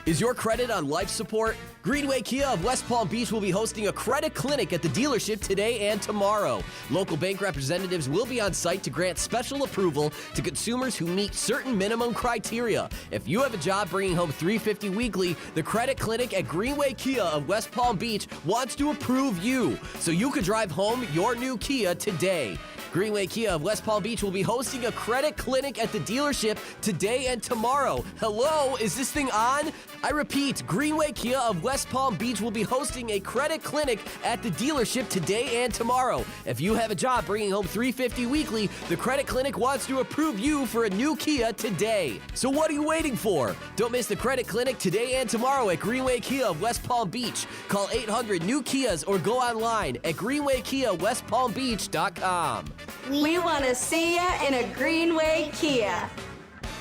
Is your credit on life support? Greenway Kia of West Palm Beach will be hosting a credit clinic at the dealership today and tomorrow. Local bank representatives will be on site to grant special approval to consumers who meet certain minimum criteria. If you have a job bringing home $350 weekly, the credit clinic at Greenway Kia of West Palm Beach wants to approve you so you can drive home your new Kia today. Greenway Kia of West Palm Beach will be hosting a credit clinic at the dealership today and tomorrow. Hello, is this thing on? I repeat, Greenway Kia of West Palm Beach will be hosting a credit clinic at the dealership today and tomorrow. If you have a job bringing home $350 weekly, the credit clinic wants to approve you for a new Kia today. So what are you waiting for? Don't miss the credit clinic today and tomorrow at Greenway Kia of West Palm Beach. Call 800-NEW-KIAs or go online at greenwaykiawestpalmbeach.com. We want to see ya in a Greenway Kia.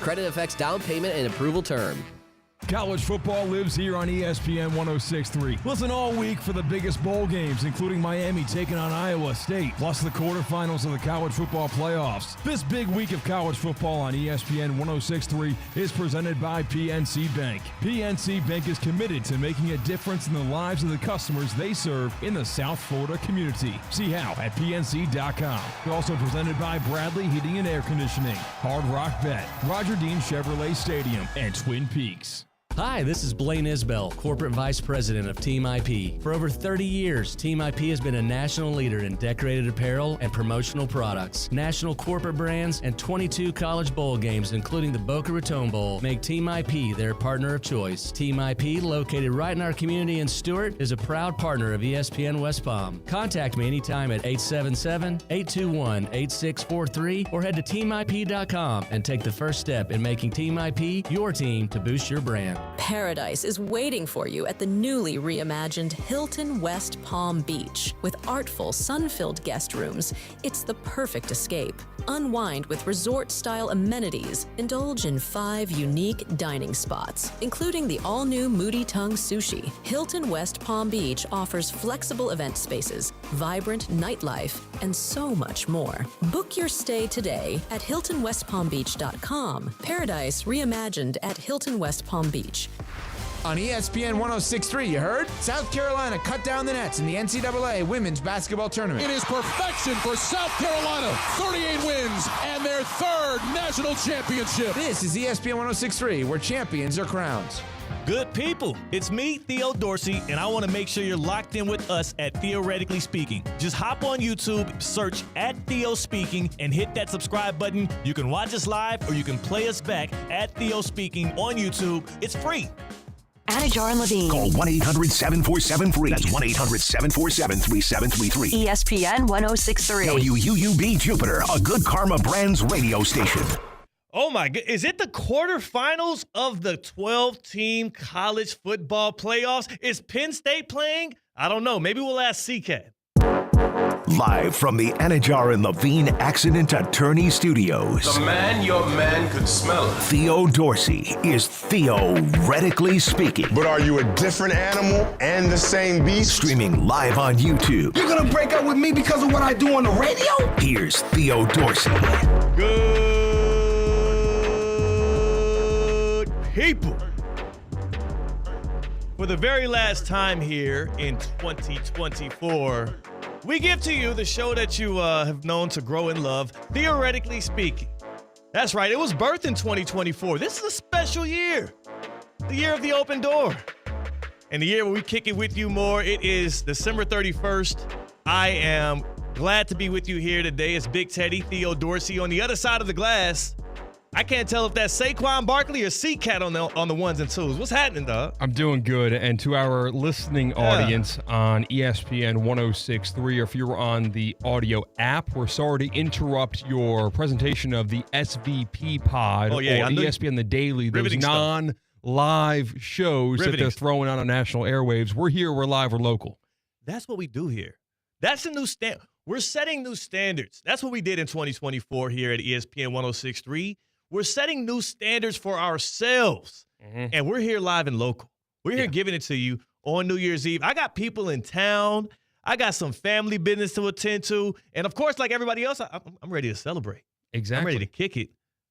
Credit affects down payment and approval term. College football lives here on ESPN 106.3. Listen all week for the biggest bowl games, including Miami taking on Iowa State, plus the quarterfinals of the college football playoffs. This big week of college football on ESPN 106.3 is presented by PNC Bank. PNC Bank is committed to making a difference in the lives of the customers they serve in the South Florida community. See how at PNC.com. Also presented by Bradley Heating and Air Conditioning, Hard Rock Bet, Roger Dean Chevrolet Stadium, and Twin Peaks. Hi, this is Blaine Isbell, Corporate Vice President of Team IP. For over 30 years, Team IP has been a national leader in decorated apparel and promotional products. National corporate brands and 22 college bowl games, including the Boca Raton Bowl, make Team IP their partner of choice. Team IP, located right in our community in Stuart, is a proud partner of ESPN West Palm. Contact me anytime at 877-821-8643 or head to teamip.com and take the first step in making Team IP your team to boost your brand. Paradise is waiting for you at the newly reimagined Hilton West Palm Beach. With artful, sun-filled guest rooms, it's the perfect escape. Unwind with resort-style amenities. Indulge in 5 unique dining spots, including the all-new Moody Tongue Sushi. Hilton West Palm Beach offers flexible event spaces, vibrant nightlife, and so much more. Book your stay today at HiltonWestPalmBeach.com. Paradise reimagined at Hilton West Palm Beach. On ESPN 106.3, you heard? South Carolina cut down the nets in the NCAA Women's Basketball Tournament. It is perfection for South Carolina. 38 wins and their 3rd national championship. This is ESPN 106.3, where champions are crowned. Good people, it's me, Theo Dorsey, and I want to make sure you're locked in with us at Theoretically Speaking. Just hop on YouTube, search at Theo Speaking, and hit that subscribe button. You can watch us live or you can play us back at Theo Speaking on YouTube. It's free. Anajar and Levine. Call 1-800-747-FREE. That's 1-800-747-3733. ESPN 106.3. WUUB Jupiter, a Good Karma Brands radio station. Oh my God, is it the quarterfinals of the 12-team college football playoffs? Is Penn State playing? I don't know. Maybe we'll ask CCAT. Live from the Anajar and Levine Accident Attorney Studios. The man your man could smell. Theo Dorsey is Theoretically Speaking. But are you a different animal and the same beast? Streaming live on YouTube. You're gonna break up with me because of what I do on the radio? Here's Theo Dorsey. Good people. For the very last time here in 2024, we give to you the show that you have known to grow and love, Theoretically Speaking. That's right, it was birthed in 2024. This is a special year, the year of the open door. And the year where we kick it with you more, it is December 31st. I am glad to be with you here today. It's Big Teddy, Theo Dorsey. On the other side of the glass, I can't tell if that's Saquon Barkley or CCAT on the ones and twos. What's happening, dog? I'm doing good. And to our listening audience on ESPN 106.3, or if you're on the audio app, we're sorry to interrupt your presentation of the SVP pod or ESPN The Daily, those non-live shows that they're throwing out on national airwaves. We're here, we're live, we're local. That's what we do here. That's the new standard. We're setting new standards. That's what we did in 2024 here at ESPN 106.3. We're setting new standards for ourselves, and we're here live and local. We're here giving it to you on New Year's Eve. I got people in town. I got some family business to attend to. And, of course, like everybody else, I'm ready to celebrate. Exactly. I'm ready to kick it.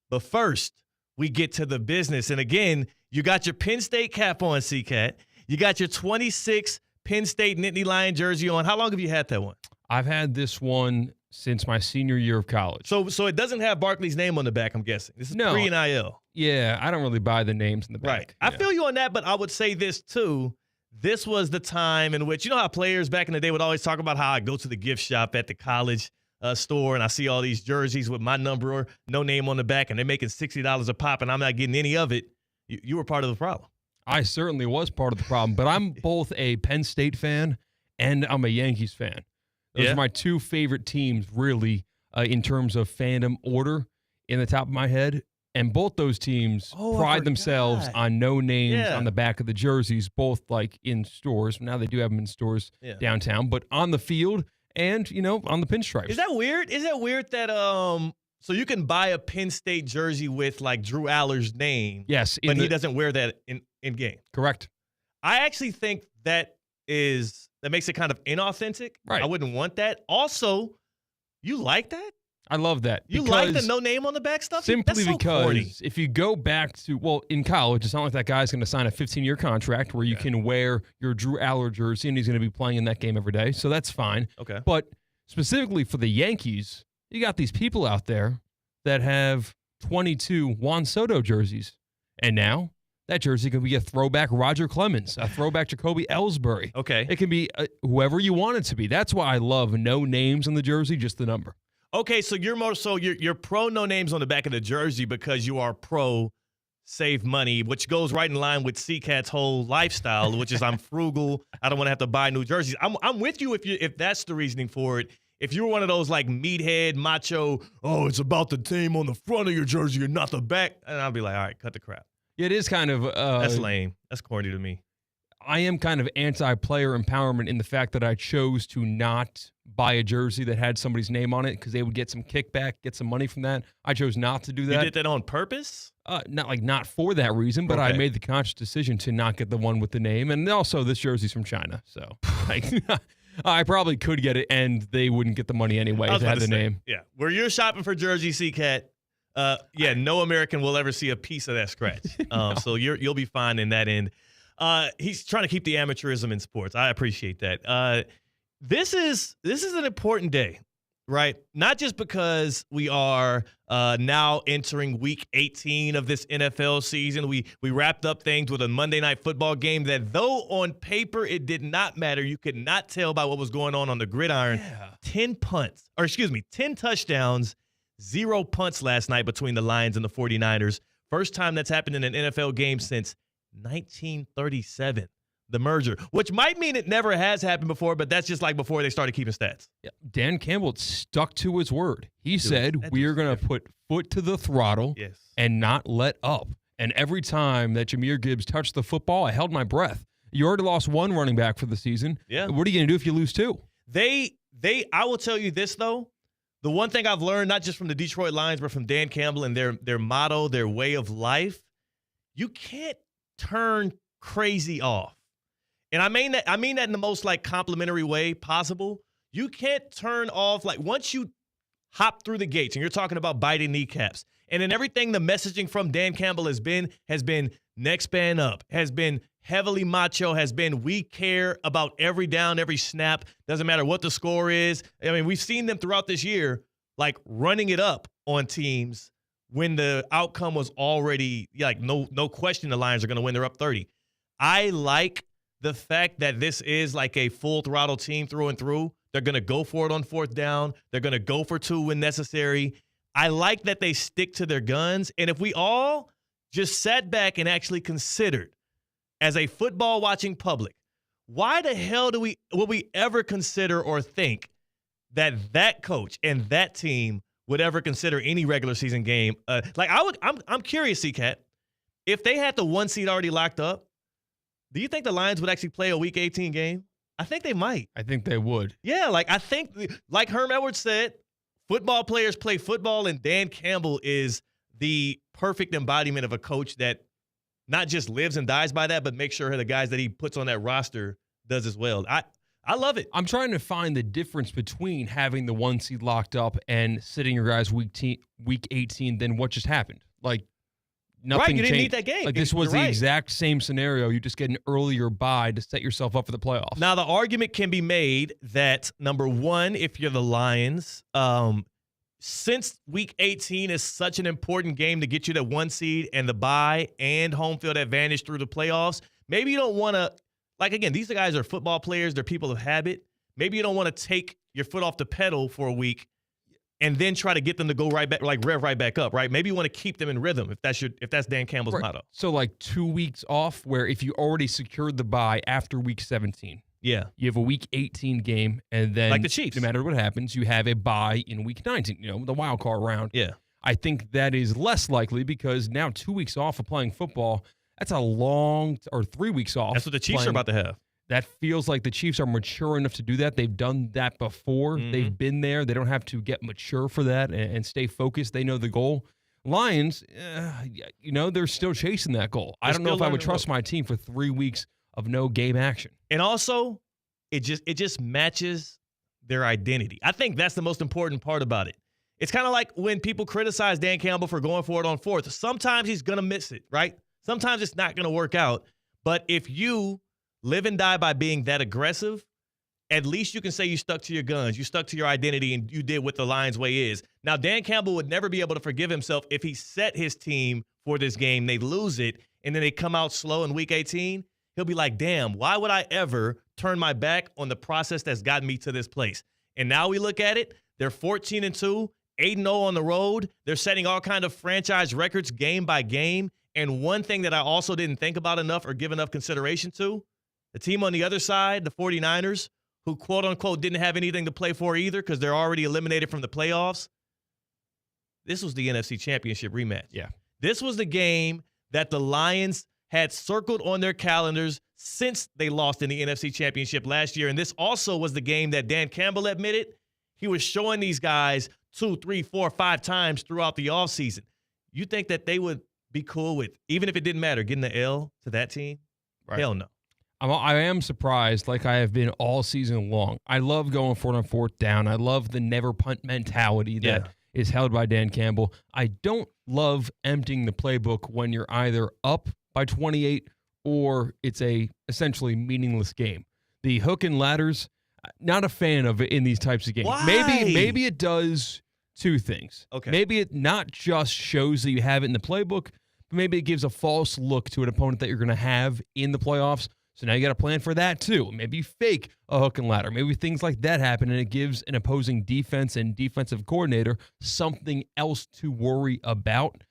But first, we get to the business. And, again, You got your Penn State cap on, C-Cat. You got your 26 Penn State Nittany Lion jersey on. How long have you had that one? I've had this one since my senior year of college. So it doesn't have Barkley's name on the back, I'm guessing. This is pre-NIL. Yeah, I don't really buy the names in the back. Right. I feel you on that, but I would say this too. This was the time in which, you know how players back in the day would always talk about how I go to the gift shop at the college store and I see all these jerseys with my number or no name on the back and they're making $60 a pop and I'm not getting any of it. You were part of the problem. I certainly was part of the problem, but I'm both a Penn State fan and I'm a Yankees fan. Those are my two favorite teams, really, in terms of fandom order in the top of my head. And both those teams pride themselves on no names on the back of the jerseys, both like in stores. Now they do have them in stores downtown, but on the field and, on the pinstripes. Is that weird? Is that weird that so you can buy a Penn State jersey with like Drew Aller's name? Yes. But he doesn't wear that in game. Correct. I actually think that makes it kind of inauthentic. Right. I wouldn't want that. Also, you like that? I love that. You like the no name on the back stuff? Simply so because corny. if you go back to, in college, it's not like that guy's going to sign a 15-year contract where you can wear your Drew Aller jersey and he's going to be playing in that game every day. So that's fine. Okay. But specifically for the Yankees, you got these people out there that have 22 Juan Soto jerseys. And now that jersey could be a throwback Roger Clemens, a throwback Jacoby Ellsbury. Okay. It can be whoever you want it to be. That's why I love no names on the jersey, just the number. Okay, so you're pro no names on the back of the jersey because you are pro save money, which goes right in line with C-Cat's whole lifestyle, which is I'm frugal. I don't want to have to buy new jerseys. I'm with you if that's the reasoning for it. If you were one of those like meathead, macho, it's about the team on the front of your jersey and not the back, and I'll be like, all right, cut the crap. It is kind of that's lame. That's corny to me. I am kind of anti-player empowerment in the fact that I chose to not buy a jersey that had somebody's name on it because they would get some kickback, get some money from that. I chose not to do that. You did that on purpose? Not for that reason, but I made the conscious decision to not get the one with the name. And also, this jersey's from China, so I probably could get it, and they wouldn't get the money anyway if it had the name. Yeah, where you're shopping for jerseys, C-Cat, no American will ever see a piece of that scratch. So you'll be fine in that end. He's trying to keep the amateurism in sports. I appreciate that. This is an important day, right? Not just because we are now entering week 18 of this NFL season. We wrapped up things with a Monday Night Football game that, though on paper it did not matter, you could not tell by what was going on the gridiron. 10 touchdowns, 0 punts last night between the Lions and the 49ers. First time that's happened in an NFL game since 1937, the merger, which might mean it never has happened before, but that's just like before they started keeping stats. Yeah. Dan Campbell stuck to his word. He said, we are going to put foot to the throttle and not let up. And every time that Jahmyr Gibbs touched the football, I held my breath. You already lost one running back for the season. Yeah. What are you going to do if you lose two? I will tell you this, though. The one thing I've learned, not just from the Detroit Lions, but from Dan Campbell and their motto, their way of life, you can't turn crazy off. And I mean that in the most like complimentary way possible. You can't turn off, like once you hop through the gates and you're talking about biting kneecaps. And then everything the messaging from Dan Campbell has been next man up, has been heavily macho, has been we care about every down, every snap. Doesn't matter what the score is. I mean, we've seen them throughout this year, like running it up on teams when the outcome was already like no question the Lions are going to win. They're up 30. I like the fact that this is like a full throttle team through and through. They're going to go for it on fourth down. They're going to go for two when necessary. I like that they stick to their guns. And if we all just sat back and actually considered as a football watching public, why the hell would we ever consider or think that coach and that team would ever consider any regular season game? I'm curious, C-Cat, if they had the 1 seed already locked up, do you think the Lions would actually play a Week 18 game? I think they might. I think they would. Yeah, I think, like Herm Edwards said, football players play football, and Dan Campbell is the perfect embodiment of a coach that not just lives and dies by that, but makes sure the guys that he puts on that roster does as well. I love it. I'm trying to find the difference between having the 1 seed locked up and sitting your guys week 18 than what just happened. Like, nothing Right, you didn't changed. need that game. Like this was You're the right. exact same scenario. You just get an earlier bye to set yourself up for the playoffs. Now, the argument can be made that, number one, if you're the Lions, since Week 18 is such an important game to get you that 1 seed and the bye and home field advantage through the playoffs, maybe you don't want to, like, again, these guys are football players. They're people of habit. Maybe you don't want to take your foot off the pedal for a week and then try to get them to go right back, like rev right back up, right? Maybe you want to keep them in rhythm if that's Dan Campbell's motto. So like 2 weeks off where if you already secured the bye after Week 17. Yeah. You have a Week 18 game, and then like the Chiefs. No matter what happens, you have a bye in Week 19, the wild card round. Yeah. I think that is less likely because now 2 weeks off of playing football, that's a long, or 3 weeks off. That's what the Chiefs are about to have. That feels like the Chiefs are mature enough to do that. They've done that before. Mm-hmm. They've been there. They don't have to get mature for that and stay focused. They know the goal. Lions, they're still chasing that goal. I don't know if I would trust my team for 3 weeks of no game action. And also, it just matches their identity. I think that's the most important part about it. It's kind of like when people criticize Dan Campbell for going for it on fourth. Sometimes he's going to miss it, right? Sometimes it's not going to work out. But if you live and die by being that aggressive, at least you can say you stuck to your guns, you stuck to your identity, and you did what the Lions way is. Now, Dan Campbell would never be able to forgive himself if he set his team for this game, they lose it, and then they come out slow in Week 18. He'll be like, damn, why would I ever turn my back on the process that's gotten me to this place? And now we look at it, they're 14-2, 8-0 on the road. They're setting all kind of franchise records game by game. And one thing that I also didn't think about enough or give enough consideration to, the team on the other side, the 49ers, who quote-unquote didn't have anything to play for either because they're already eliminated from the playoffs. This was the NFC Championship rematch. Yeah. This was the game that the Lions had circled on their calendars since they lost in the NFC Championship last year. And this also was the game that Dan Campbell admitted he was showing these guys 2, 3, 4, 5 times throughout the offseason. You think that they would be cool with, even if it didn't matter, getting the L to that team? Right. Hell no. I am surprised, like I have been all season long. I love going for it on fourth down. I love the never punt mentality that is held by Dan Campbell. I don't love emptying the playbook when you're either up by 28 or it's a essentially meaningless game. The hook and ladders, not a fan of it in these types of games. Why? Maybe it does two things. Okay. Maybe it not just shows that you have it in the playbook, but maybe it gives a false look to an opponent that you're going to have in the playoffs. So now you got to plan for that too. Maybe you fake a hook and ladder. Maybe things like that happen, and it gives an opposing defense and defensive coordinator something else to worry about.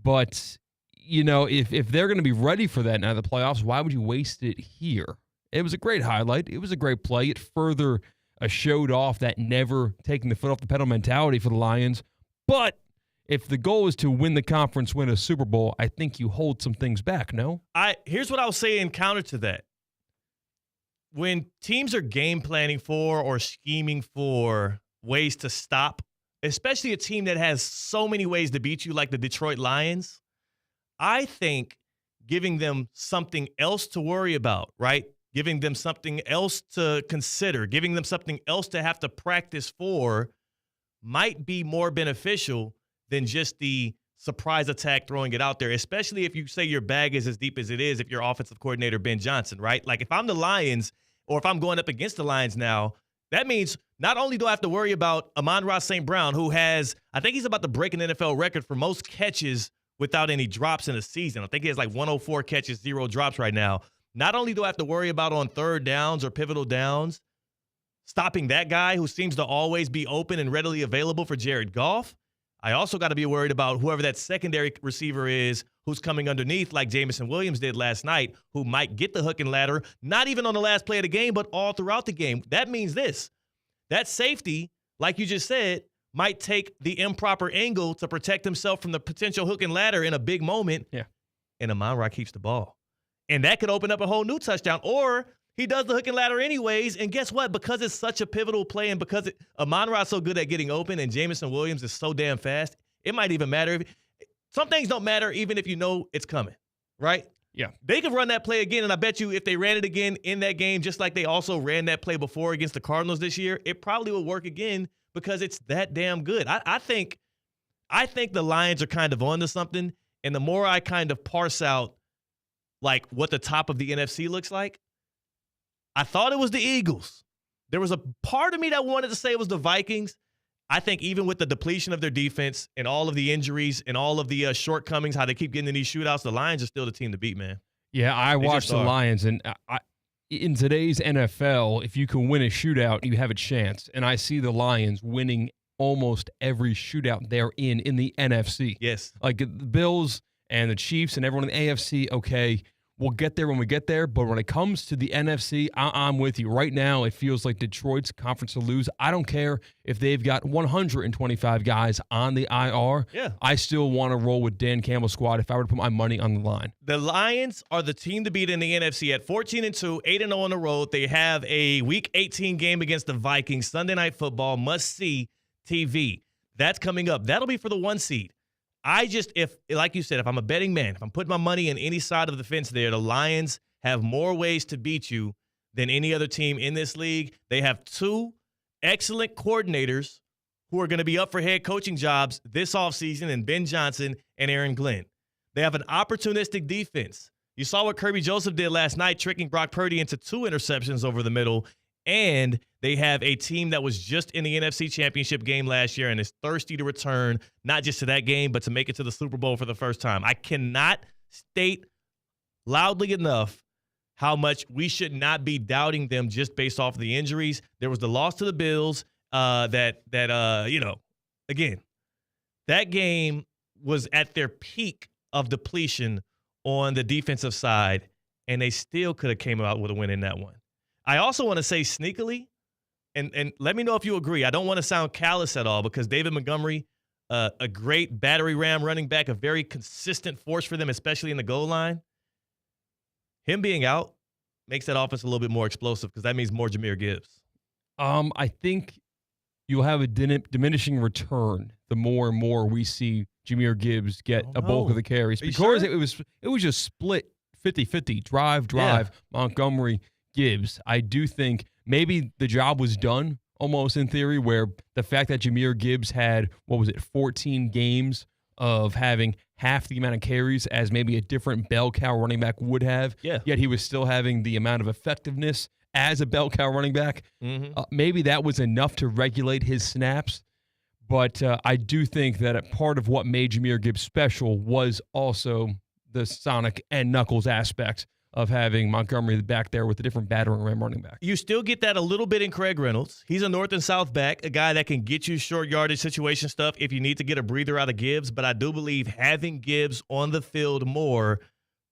But, if they're going to be ready for that now, the playoffs, why would you waste it here? It was a great highlight. It was a great play. It further showed off that never taking the foot off the pedal mentality for the Lions. But if the goal is to win the conference, win a Super Bowl, I think you hold some things back, no? Here's what I'll say in counter to that. When teams are game planning for or scheming for ways to stop, especially a team that has so many ways to beat you like the Detroit Lions, I think giving them something else to worry about, right? Giving them something else to consider, giving them something else to have to practice for might be more beneficial than just the surprise attack throwing it out there, especially if you say your bag is as deep as it is if you're offensive coordinator Ben Johnson, right? Like if I'm the Lions or if I'm going up against the Lions now, that means not only do I have to worry about Amon-Ra St. Brown, who has, I think he's about to break an NFL record for most catches without any drops in a season. I think he has like 104 catches, 0 drops right now. Not only do I have to worry about on third downs or pivotal downs, stopping that guy who seems to always be open and readily available for Jared Goff, I also got to be worried about whoever that secondary receiver is who's coming underneath like Jameson Williams did last night, who might get the hook and ladder, not even on the last play of the game, but all throughout the game. That means this. That safety, like you just said, might take the improper angle to protect himself from the potential hook and ladder in a big moment. Yeah. And Amon-Ra keeps the ball. And that could open up a whole new touchdown. Or he does the hook and ladder anyways, and guess what? Because it's such a pivotal play and because Amon-Ra's so good at getting open and Jameson Williams is so damn fast, it might even matter. Some things don't matter even if you know it's coming, right? Yeah. They could run that play again, and I bet you if they ran it again in that game, just like they also ran that play before against the Cardinals this year, it probably would work again because it's that damn good. I think the Lions are kind of onto something, and the more I kind of parse out like what the top of the NFC looks like, I thought it was the Eagles. There was a part of me that wanted to say it was the Vikings. I think even with the depletion of their defense and all of the injuries and all of the shortcomings, how they keep getting in these shootouts, the Lions are still the team to beat, man. Yeah, I watched the Lions, and in today's NFL, if you can win a shootout, you have a chance. And I see the Lions winning almost every shootout they're in the NFC. Yes. Like the Bills and the Chiefs and everyone in the AFC, okay, we'll get there when we get there. But when it comes to the NFC, I'm with you. Right now, it feels like Detroit's conference to lose. I don't care if they've got 125 guys on the IR. Yeah. I still want to roll with Dan Campbell's squad if I were to put my money on the line. The Lions are the team to beat in the NFC at 14-2, 8-0 on the road. They have a Week 18 game against the Vikings, Sunday Night Football, must-see TV. That's coming up. That'll be for the 1 seed. Like you said, if I'm a betting man, if I'm putting my money in any side of the fence there, the Lions have more ways to beat you than any other team in this league. They have 2 excellent coordinators who are going to be up for head coaching jobs this offseason, and Ben Johnson and Aaron Glenn. They have an opportunistic defense. You saw what Kirby Joseph did last night, tricking Brock Purdy into 2 interceptions over the middle. And they have a team that was just in the NFC Championship game last year and is thirsty to return, not just to that game, but to make it to the Super Bowl for the first time. I cannot state loudly enough how much we should not be doubting them just based off of the injuries. There was the loss to the Bills again, that game was at their peak of depletion on the defensive side, and they still could have came out with a win in that one. I also want to say sneakily, and let me know if you agree. I don't want to sound callous at all because David Montgomery, a great battery ram running back, a very consistent force for them, especially in the goal line. Him being out makes that offense a little bit more explosive because that means more Jahmyr Gibbs. I think you'll have a diminishing return the more and more we see Jahmyr Gibbs get a bulk of the carries because it was just split 50-50, drive, Montgomery, Gibbs. I do think maybe the job was done almost in theory, where the fact that Jahmyr Gibbs had, 14 games of having half the amount of carries as maybe a different bell cow running back would have, yet he was still having the amount of effectiveness as a bell cow running back. Maybe that was enough to regulate his snaps, but I do think that a part of what made Jahmyr Gibbs special was also the sonic and knuckles aspect of having Montgomery back there with a different battering ram running back. You still get that a little bit in Craig Reynolds. He's a north and south back, a guy that can get you short yardage situation stuff if you need to get a breather out of Gibbs. But I do believe having Gibbs on the field more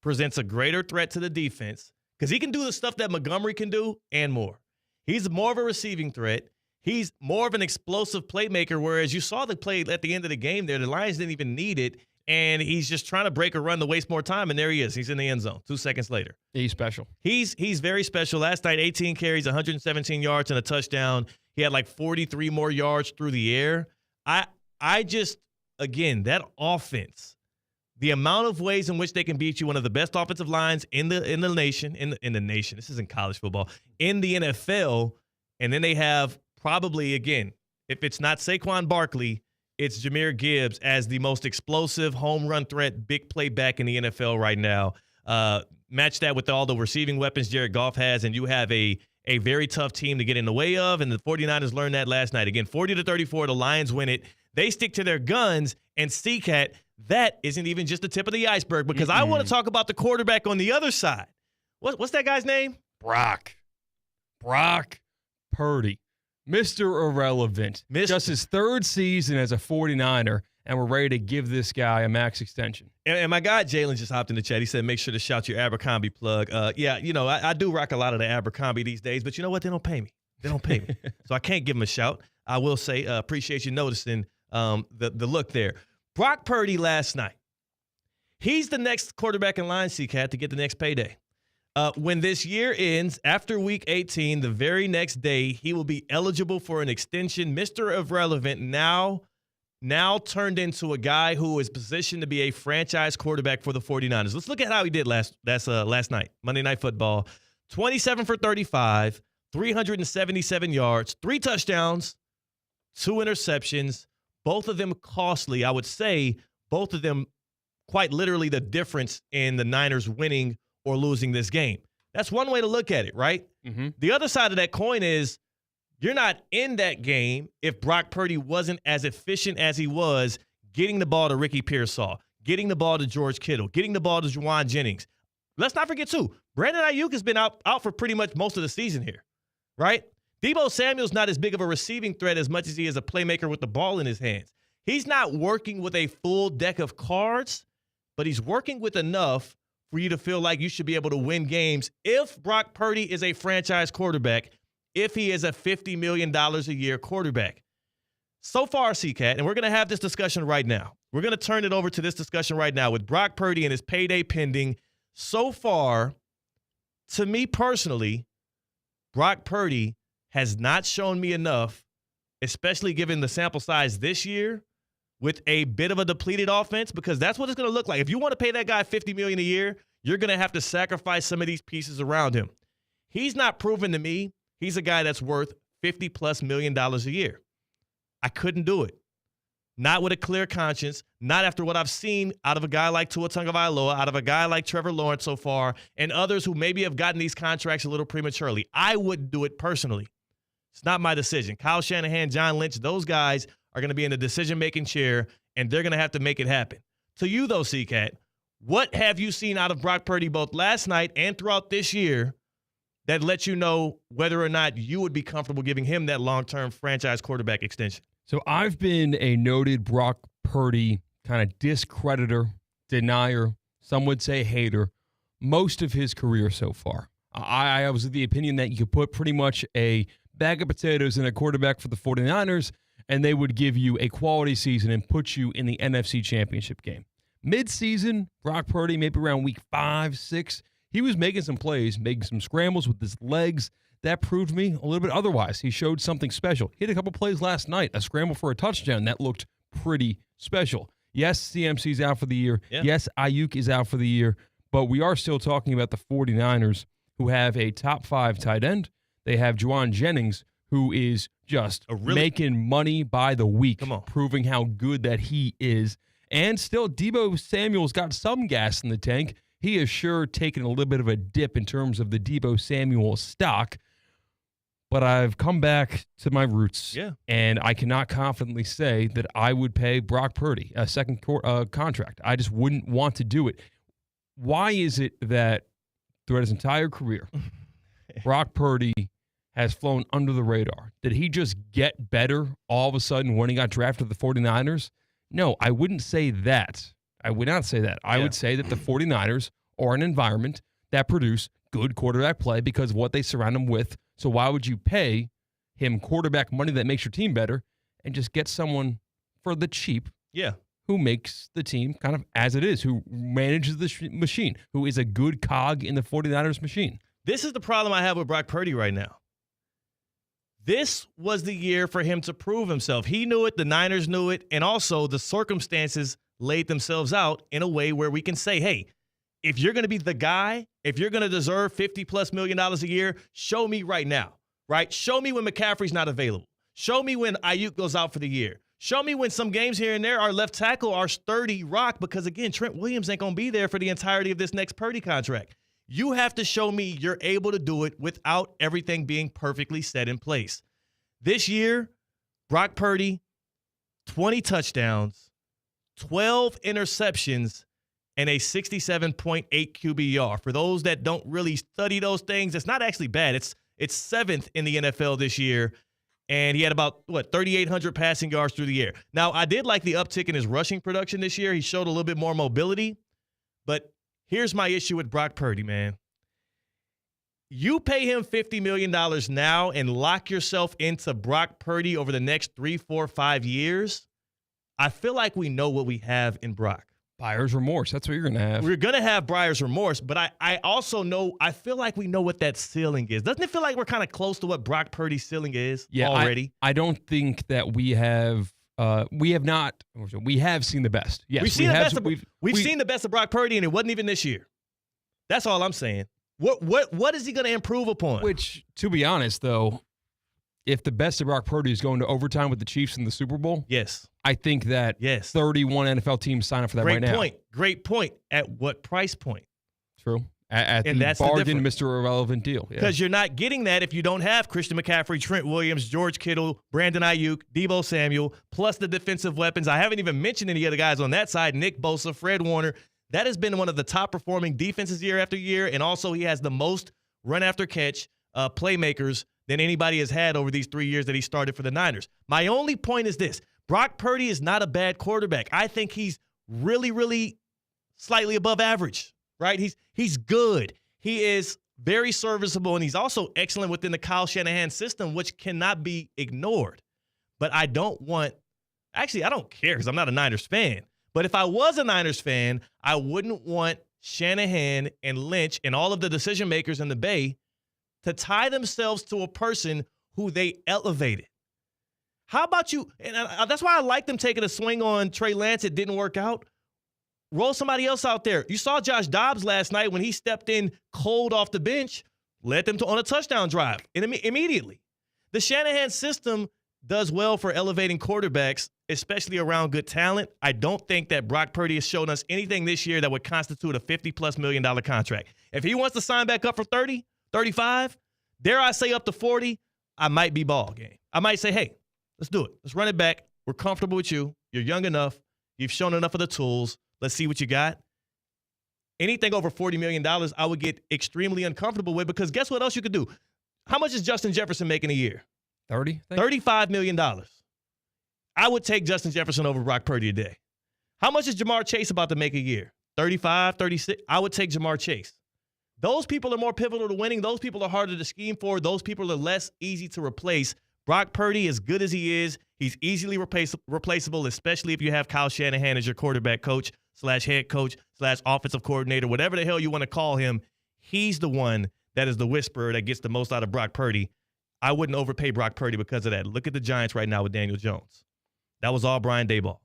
presents a greater threat to the defense because he can do the stuff that Montgomery can do and more. He's more of a receiving threat. He's more of an explosive playmaker, whereas you saw the play at the end of the game there. The Lions didn't even need it. And he's just trying to break a run to waste more time, and there he is. He's in the end zone 2 seconds later. He's special. He's very special. Last night, 18 carries, 117 yards, and a touchdown. He had like 43 more yards through the air. I just, again, that offense, the amount of ways in which they can beat you, one of the best offensive lines in the nation. This isn't college football, in the NFL. And then they have probably, again, if it's not Saquon Barkley, it's Jahmyr Gibbs as the most explosive home run threat, big play back in the NFL right now. Match that with all the receiving weapons Jared Goff has, and you have a very tough team to get in the way of, and the 49ers learned that last night. Again, 40-34, the Lions win it. They stick to their guns, and C-Cat, that isn't even just the tip of the iceberg because I want to talk about the quarterback on the other side. What's that guy's name? Brock Purdy. Mr. Irrelevant. Just his 3rd season as a 49er, and we're ready to give this guy a max extension. And my guy Jalen just hopped in the chat. He said, make sure to shout your Abercrombie plug. I do rock a lot of the Abercrombie these days, but you know what? They don't pay me. So I can't give him a shout. I will say appreciate you noticing the look there. Brock Purdy last night. He's the next quarterback in line, C-Cat, to get the next payday. When this year ends, after Week 18, the very next day, he will be eligible for an extension. Mr. Irrelevant now turned into a guy who is positioned to be a franchise quarterback for the 49ers. Let's look at how he did last night, Monday Night Football. 27 for 35, 377 yards, 3 touchdowns, 2 interceptions, both of them costly. I would say both of them quite literally the difference in the Niners winning or losing this game. That's one way to look at it, right? Mm-hmm. The other side of that coin is you're not in that game if Brock Purdy wasn't as efficient as he was getting the ball to Ricky Pearsall, getting the ball to George Kittle, getting the ball to Juwan Jennings. Let's not forget, too, Brandon Ayuk has been out for pretty much most of the season here, right? Deebo Samuel's not as big of a receiving threat as much as he is a playmaker with the ball in his hands. He's not working with a full deck of cards, but he's working with enough for you to feel like you should be able to win games if Brock Purdy is a franchise quarterback, if he is a $50 million a year quarterback. So far, CCAT, and we're going to have this discussion right now. We're going to turn it over to this discussion right now with Brock Purdy and his payday pending. So far, to me personally, Brock Purdy has not shown me enough, especially given the sample size this year, with a bit of a depleted offense, because that's what it's going to look like. If you want to pay that guy $50 million a year, you're going to have to sacrifice some of these pieces around him. He's not proven to me he's a guy that's worth $50+ million a year. I couldn't do it. Not with a clear conscience, not after what I've seen out of a guy like Tua Tagovailoa, out of a guy like Trevor Lawrence so far, and others who maybe have gotten these contracts a little prematurely. I wouldn't do it personally. It's not my decision. Kyle Shanahan, John Lynch, those guys are going to be in the decision-making chair, and they're going to have to make it happen. To you, though, CCAT, what have you seen out of Brock Purdy both last night and throughout this year that lets you know whether or not you would be comfortable giving him that long-term franchise quarterback extension? So I've been a noted Brock Purdy kind of discreditor, denier, some would say hater, most of his career so far. I was of the opinion that you could put pretty much a bag of potatoes in a quarterback for the 49ers, and they would give you a quality season and put you in the NFC Championship game. Mid-season, Brock Purdy, maybe around week 5, 6, he was making some plays, making some scrambles with his legs. That proved me a little bit otherwise. He showed something special. He had a couple plays last night, a scramble for a touchdown that looked pretty special. Yes, CMC's out for the year. Yeah. Yes, Ayuk is out for the year. But we are still talking about the 49ers, who have a top 5 tight end. They have Juwan Jennings, who is just making money by the week, proving how good that he is. And still, Deebo Samuel's got some gas in the tank. He is sure taking a little bit of a dip in terms of the Deebo Samuel stock. But I've come back to my roots, and I cannot confidently say that I would pay Brock Purdy a second contract. I just wouldn't want to do it. Why is it that throughout his entire career, Brock Purdy has flown under the radar? Did he just get better all of a sudden when he got drafted to the 49ers? No, I wouldn't say that. I would not say that. I would say that the 49ers are an environment that produce good quarterback play because of what they surround him with. So why would you pay him quarterback money that makes your team better and just get someone for the cheap who makes the team kind of as it is, who manages the machine, who is a good cog in the 49ers machine? This is the problem I have with Brock Purdy right now. This was the year for him to prove himself. He knew it, the Niners knew it, and also the circumstances laid themselves out in a way where we can say, hey, if you're going to be the guy, if you're going to deserve $50+ million a year, show me right now, right? Show me when McCaffrey's not available. Show me when Ayuk goes out for the year. Show me when some games here and there, our left tackle, our sturdy rock, because, again, Trent Williams ain't going to be there for the entirety of this next Purdy contract. You have to show me you're able to do it without everything being perfectly set in place. This year, Brock Purdy, 20 touchdowns, 12 interceptions, and a 67.8 QBR. For those that don't really study those things, it's not actually bad. It's 7th in the NFL this year, and he had about, 3,800 passing yards through the air. Now, I did like the uptick in his rushing production this year. He showed a little bit more mobility, but here's my issue with Brock Purdy, man. You pay him $50 million now and lock yourself into Brock Purdy over the next 3, 4, 5 years. I feel like we know what we have in Brock. Buyer's remorse. That's what you're going to have. We're going to have buyer's remorse, but I also know, I feel like we know what that ceiling is. Doesn't it feel like we're kind of close to what Brock Purdy's ceiling is already? I don't think that we have seen the best. Yes, we've seen the best of Brock Purdy, and it wasn't even this year. That's all I'm saying. What is he going to improve upon? Which, to be honest, though, if the best of Brock Purdy is going to overtime with the Chiefs in the Super Bowl, yes, I think that 31 NFL teams sign up for that right now. Great point. At what price point? True. At and the that's bargain, Mr. Irrelevant deal. Because you're not getting that if you don't have Christian McCaffrey, Trent Williams, George Kittle, Brandon Ayuk, Deebo Samuel, plus the defensive weapons. I haven't even mentioned any other guys on that side. Nick Bosa, Fred Warner. That has been one of the top performing defenses year after year. And also he has the most run after catch playmakers than anybody has had over these 3 years that he started for the Niners. My only point is this. Brock Purdy is not a bad quarterback. I think he's really, really slightly above average. Right? He's good. He is very serviceable, and he's also excellent within the Kyle Shanahan system, which cannot be ignored. But I don't care because I'm not a Niners fan. But if I was a Niners fan, I wouldn't want Shanahan and Lynch and all of the decision makers in the Bay to tie themselves to a person who they elevated. How about you? And that's why I like them taking a swing on Trey Lance. It didn't work out. Roll somebody else out there. You saw Josh Dobbs last night when he stepped in cold off the bench, led them on a touchdown drive immediately. The Shanahan system does well for elevating quarterbacks, especially around good talent. I don't think that Brock Purdy has shown us anything this year that would constitute a $50+ million contract. If he wants to sign back up for 30, 35, dare I say up to 40, I might be ball game. I might say, hey, let's do it. Let's run it back. We're comfortable with you. You're young enough. You've shown enough of the tools. Let's see what you got. Anything over $40 million, I would get extremely uncomfortable with because guess what else you could do? How much is Justin Jefferson making a year? 30? $35 million. I would take Justin Jefferson over Brock Purdy today. How much is Jamar Chase about to make a year? 35, 36? I would take Jamar Chase. Those people are more pivotal to winning. Those people are harder to scheme for. Those people are less easy to replace. Brock Purdy, as good as he is, he's easily replaceable, especially if you have Kyle Shanahan as your quarterback coach / head coach / offensive coordinator, whatever the hell you want to call him. He's the one that is the whisperer that gets the most out of Brock Purdy. I wouldn't overpay Brock Purdy because of that. Look at the Giants right now with Daniel Jones. That was all Brian Daboll.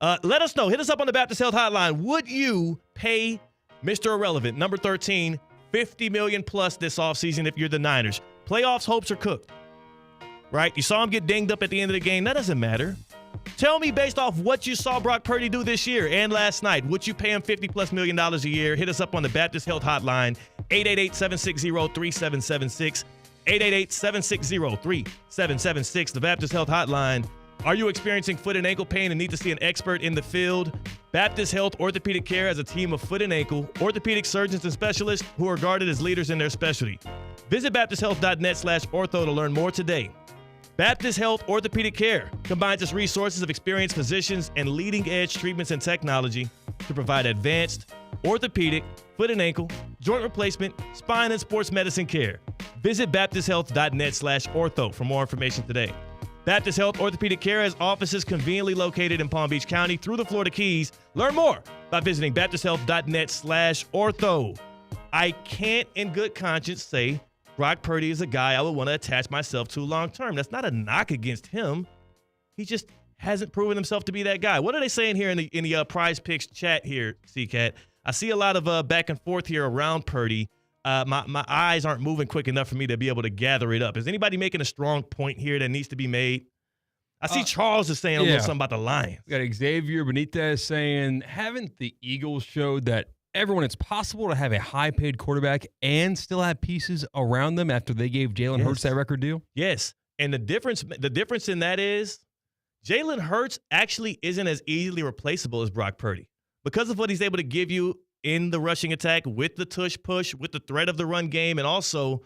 Let us know. Hit us up on the Baptist Health Hotline. Would you pay Mr. Irrelevant, number 13, $50 million plus this offseason if you're the Niners? Playoffs hopes are cooked. Right? You saw him get dinged up at the end of the game. That doesn't matter. Tell me based off what you saw Brock Purdy do this year and last night, would you pay him $50+ million a year? Hit us up on the Baptist Health Hotline, 888-760-3776, 888-760-3776, the Baptist Health Hotline. Are you experiencing foot and ankle pain and need to see an expert in the field? Baptist Health Orthopedic Care has a team of foot and ankle orthopedic surgeons and specialists who are regarded as leaders in their specialty. Visit baptisthealth.net/ortho to learn more today. Baptist Health Orthopedic Care combines its resources of experienced physicians and leading-edge treatments and technology to provide advanced orthopedic, foot and ankle, joint replacement, spine, and sports medicine care. Visit baptisthealth.net/ortho for more information today. Baptist Health Orthopedic Care has offices conveniently located in Palm Beach County through the Florida Keys. Learn more by visiting baptisthealth.net/ortho. I can't in good conscience say Brock Purdy is a guy I would want to attach myself to long term. That's not a knock against him. He just hasn't proven himself to be that guy. What are they saying here in the Prize Picks chat here, C-Cat? I see a lot of back and forth here around Purdy. My eyes aren't moving quick enough for me to be able to gather it up. Is anybody making a strong point here that needs to be made? I see Charles is saying a little something about the Lions. We got Xavier Benitez saying, haven't the Eagles showed that it's possible to have a high-paid quarterback and still have pieces around them after they gave Jalen Hurts that record deal? Yes, and the difference in that is Jalen Hurts actually isn't as easily replaceable as Brock Purdy because of what he's able to give you in the rushing attack with the tush push, with the threat of the run game, and also,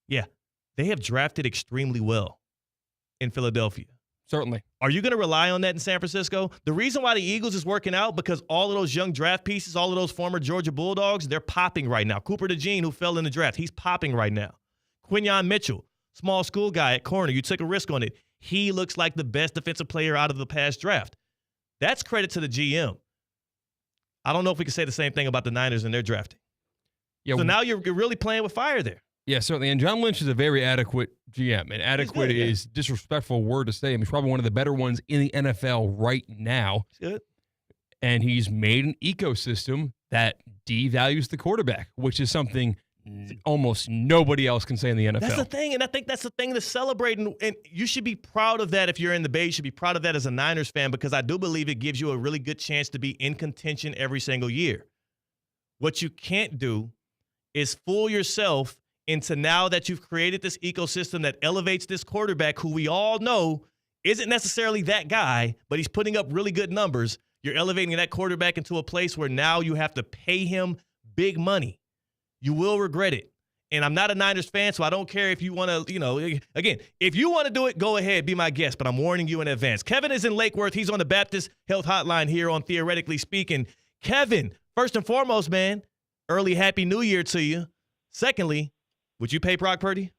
they have drafted extremely well in Philadelphia. Certainly. Are you going to rely on that in San Francisco? The reason why the Eagles is working out because all of those young draft pieces, all of those former Georgia Bulldogs, they're popping right now. Cooper DeJean, who fell in the draft, he's popping right now. Quinyon Mitchell, small school guy at corner. You took a risk on it. He looks like the best defensive player out of the past draft. That's credit to the GM. I don't know if we can say the same thing about the Niners and their drafting. Yeah, so now you're really playing with fire there. Yeah, certainly. And John Lynch is a very adequate GM. And adequate is a disrespectful word to say. I mean, he's probably one of the better ones in the NFL right now. He's good. And he's made an ecosystem that devalues the quarterback, which is something almost nobody else can say in the NFL. That's the thing, and I think that's the thing to celebrate, and you should be proud of that if you're in the Bay. You should be proud of that as a Niners fan, because I do believe it gives you a really good chance to be in contention every single year. What you can't do is fool yourself into, now that you've created this ecosystem that elevates this quarterback who we all know isn't necessarily that guy, but he's putting up really good numbers. You're elevating that quarterback into a place where now you have to pay him big money. You will regret it. And I'm not a Niners fan, so I don't care if you want to, again, if you want to do it, go ahead, be my guest, but I'm warning you in advance. Kevin is in Lake Worth. He's on the Baptist Health Hotline here on Theoretically Speaking. Kevin, first and foremost, man, early Happy New Year to you. Secondly, would you pay Brock Purdy?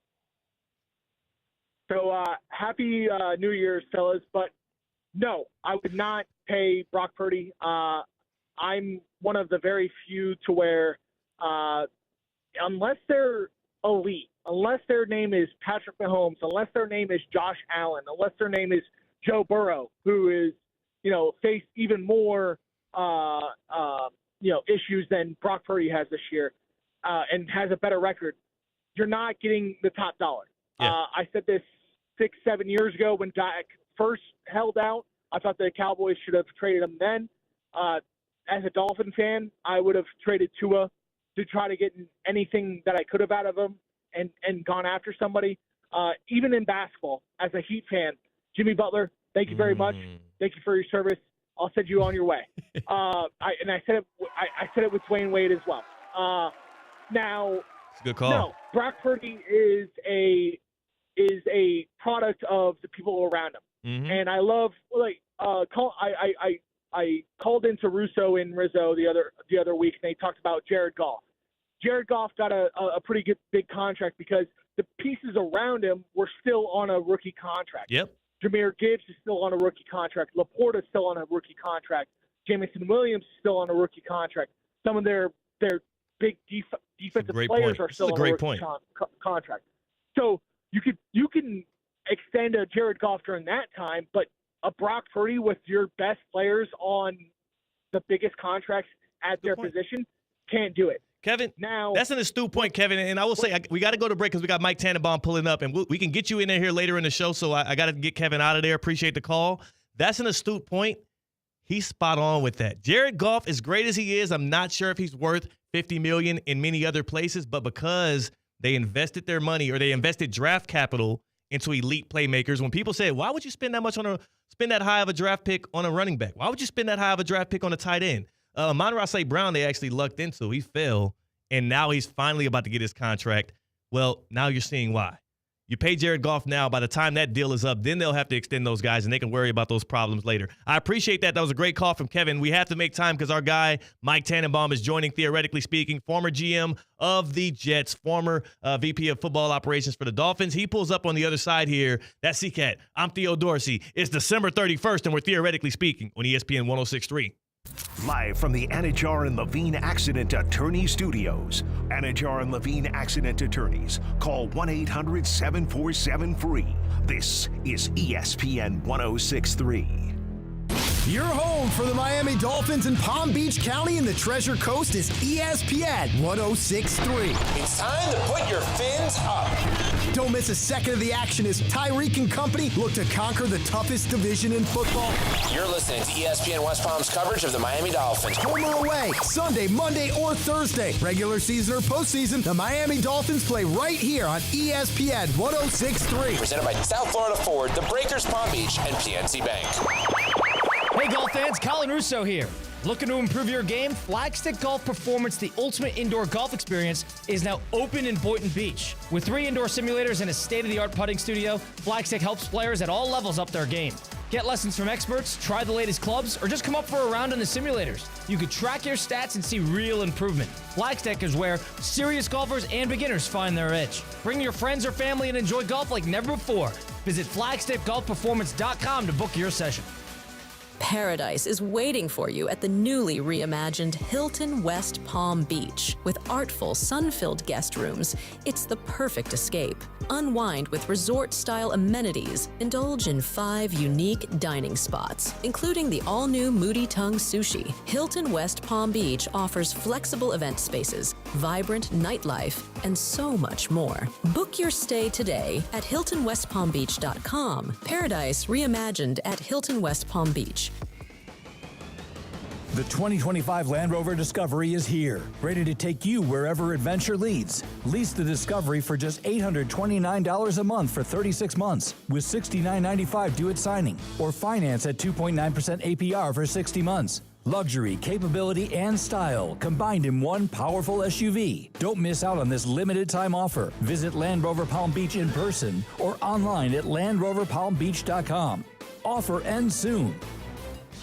So happy New Year's, fellas. But no, I would not pay Brock Purdy. I'm one of the very few to where unless they're elite, unless their name is Patrick Mahomes, unless their name is Josh Allen, unless their name is Joe Burrow, who is, faced even more, issues than Brock Purdy has this year and has a better record, you're not getting the top dollar. Yeah. I said this 6-7 years ago when Dak first held out. I thought the Cowboys should have traded him then. As a Dolphin fan, I would have traded Tua to try to get anything that I could have out of him and gone after somebody. Even in basketball, as a Heat fan, Jimmy Butler, thank you very much. Thank you for your service. I'll send you on your way. I said it with Dwayne Wade as well. Now, it's a good call. No, Brock Purdy is a product of the people around him, and I love I called into Russo and Rizzo the other week, and they talked about Jared Goff. Jared Goff got a pretty good big contract because the pieces around him were still on a rookie contract. Yep. Jahmyr Gibbs is still on a rookie contract. Laporta is still on a rookie contract. Jamison Williams is still on a rookie contract. Some of their big defensive players are still on a rookie contract. So you can extend a Jared Goff during that time, but a Brock Purdy with your best players on the biggest contracts at their position can't do it. Kevin, now that's an astute point, Kevin. And I will say, we got to go to break because we got Mike Tannenbaum pulling up, and we can get you in there here later in the show. So I got to get Kevin out of there. Appreciate the call. That's an astute point. He's spot on with that. Jared Goff, as great as he is, I'm not sure if he's worth $50 million in many other places, but because they invested their money, or they invested draft capital into elite playmakers. When people say, why would you spend that high of a draft pick on a running back? Why would you spend that high of a draft pick on a tight end? Monroe St. Brown, they actually lucked into. He fell, and now he's finally about to get his contract. Well, now you're seeing why. You pay Jared Goff now. By the time that deal is up, then they'll have to extend those guys, and they can worry about those problems later. I appreciate that. That was a great call from Kevin. We have to make time because our guy, Mike Tannenbaum, is joining Theoretically Speaking, former GM of the Jets, former VP of football operations for the Dolphins. He pulls up on the other side here. That's CCAT. I'm Theo Dorsey. It's December 31st, and we're Theoretically Speaking on ESPN 106.3. Live from the Anajar and Levine Accident Attorney Studios. Anajar and Levine Accident Attorneys. Call 1-800-747-FREE. This is ESPN 106.3. Your home for the Miami Dolphins in Palm Beach County and the Treasure Coast is ESPN 106.3. It's time to put your fins up. Don't miss a second of the action as Tyreek and company look to conquer the toughest division in football. You're listening to ESPN West Palm's coverage of the Miami Dolphins. Home or away, Sunday, Monday, or Thursday. Regular season or postseason, the Miami Dolphins play right here on ESPN 106.3. Presented by South Florida Ford, the Breakers Palm Beach, and PNC Bank. Hey golf fans, Colin Russo here. Looking to improve your game? Flagstick Golf Performance, the ultimate indoor golf experience, is now open in Boynton Beach. With 3 indoor simulators and a state-of-the-art putting studio, Flagstick helps players at all levels up their game. Get lessons from experts, try the latest clubs, or just come up for a round in the simulators. You can track your stats and see real improvement. Flagstick is where serious golfers and beginners find their edge. Bring your friends or family and enjoy golf like never before. Visit flagstickgolfperformance.com to book your session. Paradise is waiting for you at the newly reimagined Hilton West Palm Beach. With artful, sun-filled guest rooms, it's the perfect escape. Unwind with resort-style amenities. Indulge in 5 unique dining spots, including the all-new Moody Tongue Sushi. Hilton West Palm Beach offers flexible event spaces, vibrant nightlife, and so much more. Book your stay today at HiltonWestPalmBeach.com. Paradise reimagined at Hilton West Palm Beach. The 2025 Land Rover Discovery is here, ready to take you wherever adventure leads. Lease the Discovery for just $829 a month for 36 months, with $69.95 due at signing, or finance at 2.9% APR for 60 months. Luxury, capability, and style combined in one powerful SUV. Don't miss out on this limited time offer. Visit Land Rover Palm Beach in person or online at LandRoverPalmBeach.com. Offer ends soon.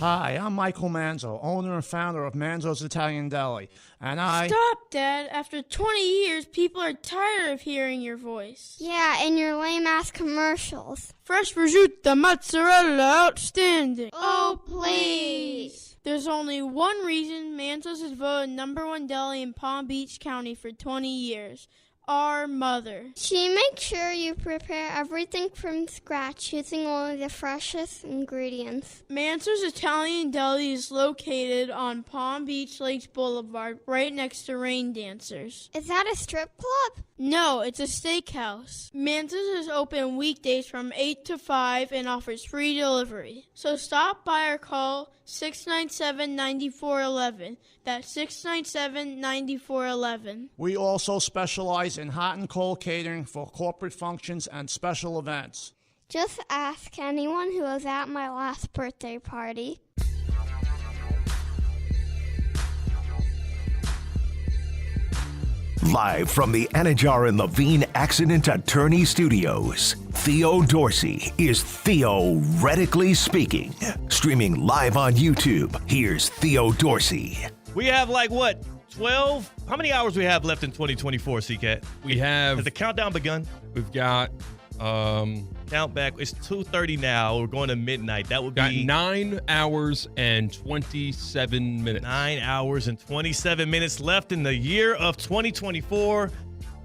Hi, I'm Michael Manzo, owner and founder of Manzo's Italian Deli, and Stop, Dad. After 20 years, people are tired of hearing your voice. Yeah, and your lame-ass commercials. Fresh prosciutto, mozzarella, outstanding. Oh, please. There's only one reason Manzo's is voted #1 deli in Palm Beach County for 20 years. Our mother. She makes sure you prepare everything from scratch using only the freshest ingredients. Mansour's Italian Deli is located on Palm Beach Lakes Boulevard, right next to Rain Dancers. Is that a strip club? No, it's a steakhouse. Mansour's is open weekdays from 8 to 5 and offers free delivery. So stop by or call 697-9411. That's 697-9411. we also specialize in hot and cold catering for corporate functions and special events. Just ask anyone who was at my last birthday party. Live from the Anajar and Levine Accident Attorney Studios, Theo Dorsey is Theoretically Speaking. Streaming live on YouTube, here's Theo Dorsey. We have 12? How many hours we have left in 2024, C-Cat? Has the countdown begun? We've got count back. It's 2:30 now. We're going to midnight. That would be 9 hours and 27 minutes. 9 hours and 27 minutes left in the year of 2024.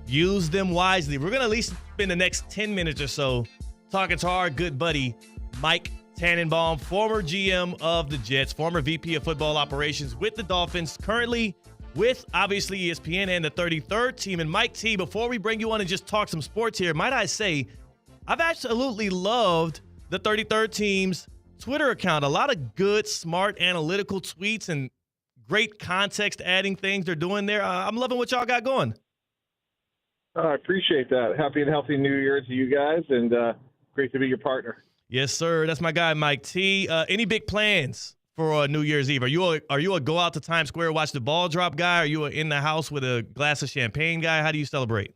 Use them wisely. We're going to at least spend the next 10 minutes or so talking to our good buddy, Mike Tannenbaum, former GM of the Jets, former VP of football operations with the Dolphins, currently with, obviously, ESPN and the 33rd team. And Mike T, before we bring you on and just talk some sports here, might I say, I've absolutely loved the 33rd team's Twitter account. A lot of good, smart, analytical tweets and great context-adding things they're doing there. I'm loving what y'all got going. I appreciate that. Happy and healthy New Year to you guys, and great to be your partner. Yes, sir. That's my guy, Mike T. Any big plans for New Year's Eve? Are you a go out to Times Square, watch the ball drop guy? Are you a in the house with a glass of champagne guy? How do you celebrate?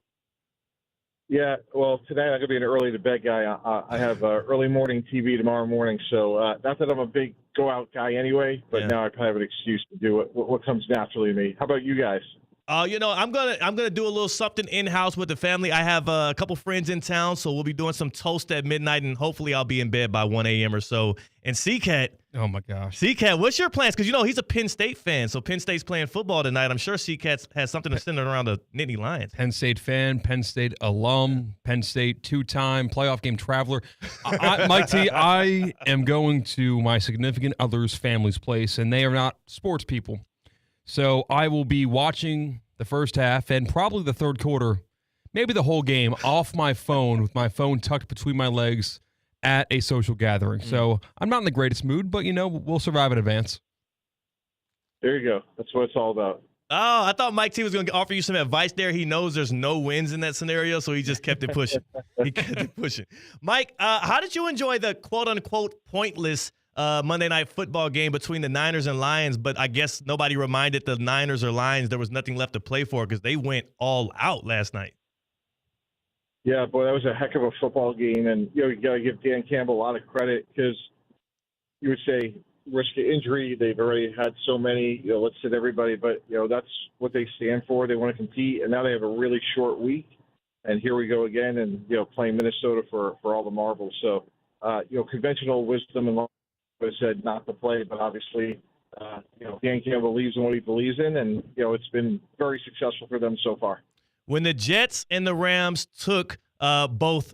Yeah, well, today I'm going to be an early to bed guy. I have early morning TV tomorrow morning, so not that I'm a big go out guy anyway, but now I probably have an excuse to do what comes naturally to me. How about you guys? I'm gonna do a little something in house with the family. I have a couple friends in town, so we'll be doing some toast at midnight, and hopefully I'll be in bed by 1 a.m. or so. And C-Cat, oh my gosh, C-Cat, what's your plans? Because he's a Penn State fan, so Penn State's playing football tonight. I'm sure C-Cat has something to send around the Nittany Lions. Penn State fan, Penn State alum, Penn State two-time playoff game traveler. Mike T, I am going to my significant other's family's place, and they are not sports people. So I will be watching the first half and probably the third quarter, maybe the whole game, off my phone with my phone tucked between my legs at a social gathering. So I'm not in the greatest mood, but, we'll survive in advance. There you go. That's what it's all about. Oh, I thought Mike T was going to offer you some advice there. He knows there's no wins in that scenario, so he just kept it pushing. Mike, how did you enjoy the quote-unquote pointless Monday Night Football game between the Niners and Lions? But I guess nobody reminded the Niners or Lions there was nothing left to play for because they went all out last night. Yeah, boy, that was a heck of a football game. And, you got to give Dan Campbell a lot of credit because you would say risk of injury. They've already had so many, let's sit everybody. But, that's what they stand for. They want to compete. And now they have a really short week. And here we go again and, playing Minnesota for all the marbles. So, conventional wisdom and have said not to play, but obviously, Dan Campbell believes in what he believes in, and, it's been very successful for them so far. When the Jets and the Rams took both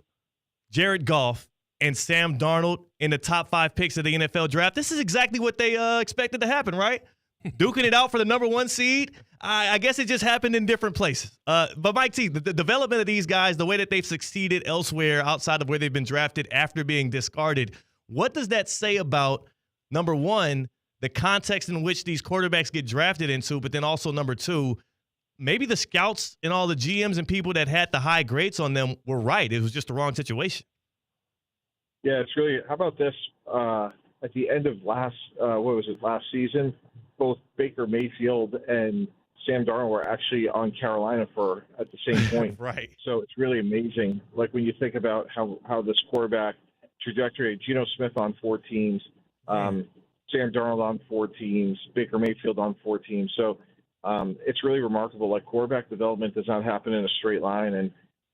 Jared Goff and Sam Darnold in the top 5 picks of the NFL draft, this is exactly what they expected to happen, right? Duking it out for the number 1 seed. I guess it just happened in different places. But Mike T, the development of these guys, the way that they've succeeded elsewhere outside of where they've been drafted after being discarded, what does that say about, number 1, the context in which these quarterbacks get drafted into, but then also, number 2, maybe the scouts and all the GMs and people that had the high grades on them were right. It was just the wrong situation. Yeah, it's really – how about this? At the end of last season, both Baker Mayfield and Sam Darnold were actually on Carolina at the same point. Right. So it's really amazing. Like when you think about how this quarterback trajectory, Geno Smith on 4 teams, Sam Darnold on 4 teams, Baker Mayfield on 4 teams. So it's really remarkable. Like quarterback development does not happen in a straight line. And,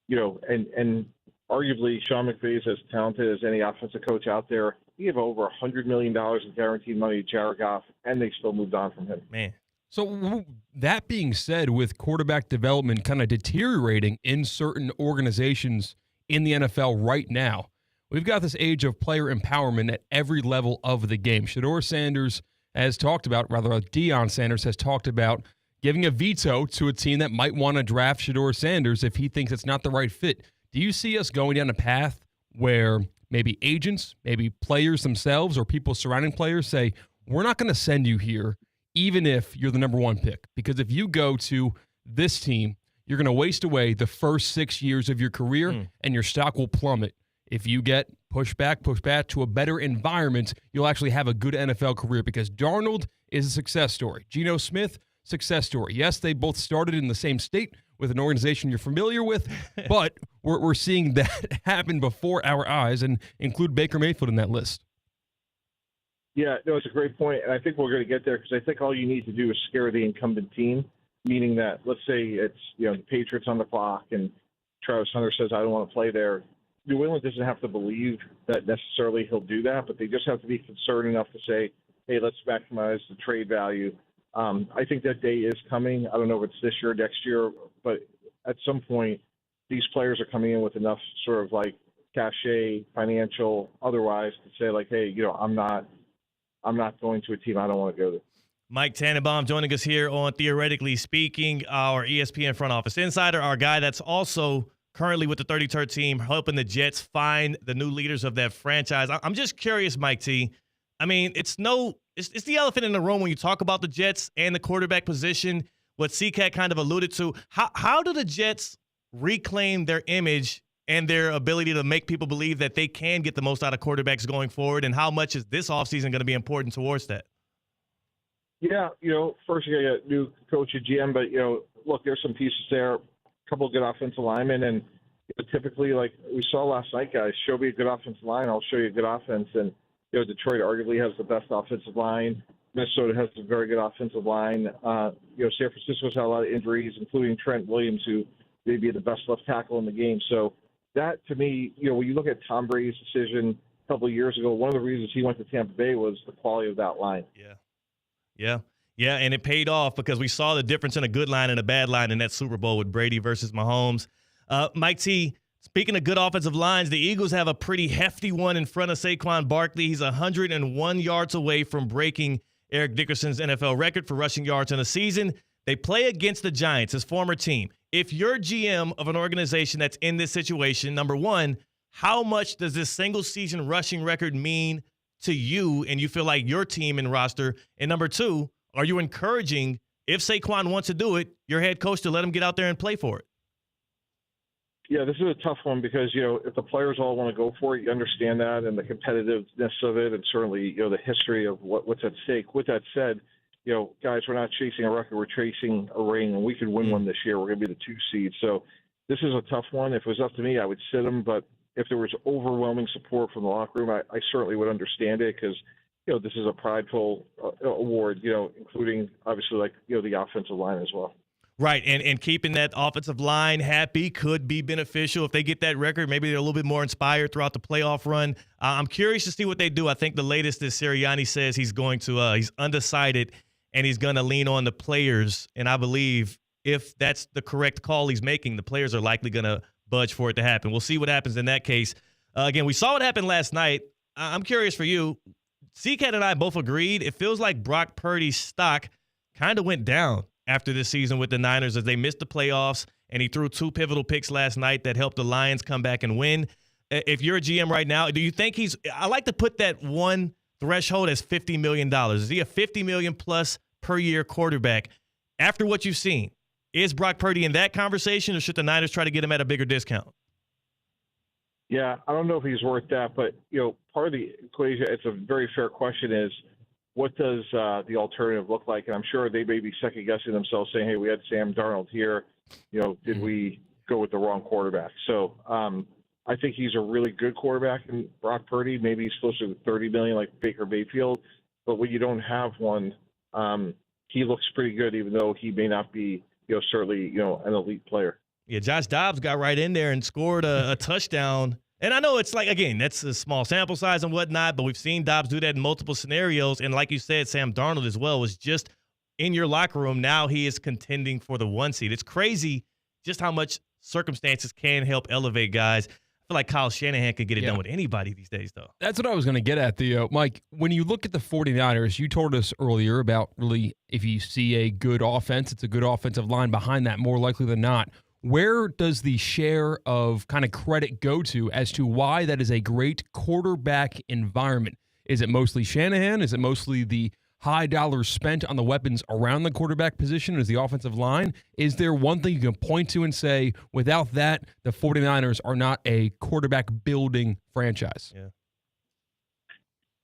and arguably Sean McVay is as talented as any offensive coach out there. He gave over $100 million in guaranteed money to Jared Goff, and they still moved on from him. Man. So that being said, with quarterback development kind of deteriorating in certain organizations in the NFL right now, we've got this age of player empowerment at every level of the game. Shedeur Sanders has talked about, Deion Sanders has talked about giving a veto to a team that might want to draft Shedeur Sanders if he thinks it's not the right fit. Do you see us going down a path where maybe agents, maybe players themselves or people surrounding players say, we're not going to send you here even if you're the number 1 pick? Because if you go to this team, you're going to waste away the first 6 years of your career and your stock will plummet. If you get pushed back to a better environment, you'll actually have a good NFL career, because Darnold is a success story. Geno Smith, success story. Yes, they both started in the same state with an organization you're familiar with, but we're seeing that happen before our eyes, and include Baker Mayfield in that list. Yeah, no, it's a great point, and I think we're going to get there, because I think all you need to do is scare the incumbent team, meaning that, let's say it's the Patriots on the clock and Travis Hunter says, I don't want to play there. New England doesn't have to believe that necessarily he'll do that, but they just have to be concerned enough to say, hey, let's maximize the trade value. I think that day is coming. I don't know if it's this year or next year, but at some point, these players are coming in with enough sort of like cachet, financial, otherwise, to say like, hey, I'm not going to a team I don't want to go to. Mike Tannenbaum joining us here on Theoretically Speaking, our ESPN front office insider, our guy that's also currently with the 33rd team, helping the Jets find the new leaders of that franchise. I'm just curious, Mike T. I mean, it's the elephant in the room when you talk about the Jets and the quarterback position, what CCAT kind of alluded to. How do the Jets reclaim their image and their ability to make people believe that they can get the most out of quarterbacks going forward, and how much is this offseason going to be important towards that? Yeah, first you got a new coach at GM, but, look, there's some pieces there, a couple of good offensive linemen, and typically, like we saw last night, guys, show me a good offensive line, I'll show you a good offense. And, Detroit arguably has the best offensive line. Minnesota has a very good offensive line. San Francisco's had a lot of injuries, including Trent Williams, who may be the best left tackle in the game. So that, to me, when you look at Tom Brady's decision a couple of years ago, one of the reasons he went to Tampa Bay was the quality of that line. Yeah, and it paid off, because we saw the difference in a good line and a bad line in that Super Bowl with Brady versus Mahomes. Mike T., speaking of good offensive lines, the Eagles have a pretty hefty one in front of Saquon Barkley. He's 101 yards away from breaking Eric Dickerson's NFL record for rushing yards in a season. They play against the Giants, his former team. If you're GM of an organization that's in this situation, number 1, how much does this single-season rushing record mean to you and you feel like your team and roster? And number 2, are you encouraging, if Saquon wants to do it, your head coach to let him get out there and play for it? Yeah, this is a tough one, because, if the players all want to go for it, you understand that and the competitiveness of it, and certainly, the history of what's at stake. With that said, guys, we're not chasing a record, we're chasing a ring, and we could win one this year. We're going to be the 2 seed. So this is a tough one. If it was up to me, I would sit him, but if there was overwhelming support from the locker room, I certainly would understand it, because, this is a prideful award, including obviously the offensive line as well. Right, and keeping that offensive line happy could be beneficial. If they get that record, maybe they're a little bit more inspired throughout the playoff run. I'm curious to see what they do. I think the latest is Sirianni says he's going to he's undecided, and he's going to lean on the players. And I believe if that's the correct call he's making, the players are likely going to budge for it to happen. We'll see what happens in that case. Again, we saw what happened last night. I'm curious for you. C-Cat and I both agreed. It feels like Brock Purdy's stock kind of went down after this season with the Niners as they missed the playoffs, and he threw 2 pivotal picks last night that helped the Lions come back and win. If you're a GM right now, do you think I like to put that one threshold as $50 million. Is he a $50 million plus per year quarterback? After what you've seen, is Brock Purdy in that conversation, or should the Niners try to get him at a bigger discount? Yeah, I don't know if he's worth that, but, part of the equation, it's a very fair question, is what does the alternative look like? And I'm sure they may be second-guessing themselves, saying, hey, we had Sam Darnold here. Did we go with the wrong quarterback? So I think he's a really good quarterback in Brock Purdy. Maybe he's closer to $30 million like Baker Mayfield. But when you don't have one, he looks pretty good, even though he may not be, certainly, an elite player. Yeah, Josh Dobbs got right in there and scored a touchdown. And I know it's like, again, that's a small sample size and whatnot, but we've seen Dobbs do that in multiple scenarios. And like you said, Sam Darnold as well was just in your locker room. Now he is contending for the 1 seed. It's crazy just how much circumstances can help elevate guys. I feel like Kyle Shanahan could get it done with anybody these days, though. That's what I was going to get at, Theo. Mike, when you look at the 49ers, you told us earlier about really if you see a good offense, it's a good offensive line behind that more likely than not. Where does the share of kind of credit go to as to why that is a great quarterback environment? Is it mostly Shanahan? Is it mostly the high dollars spent on the weapons around the quarterback position? Is the offensive line? Is there one thing you can point to and say, without that, the 49ers are not a quarterback building franchise?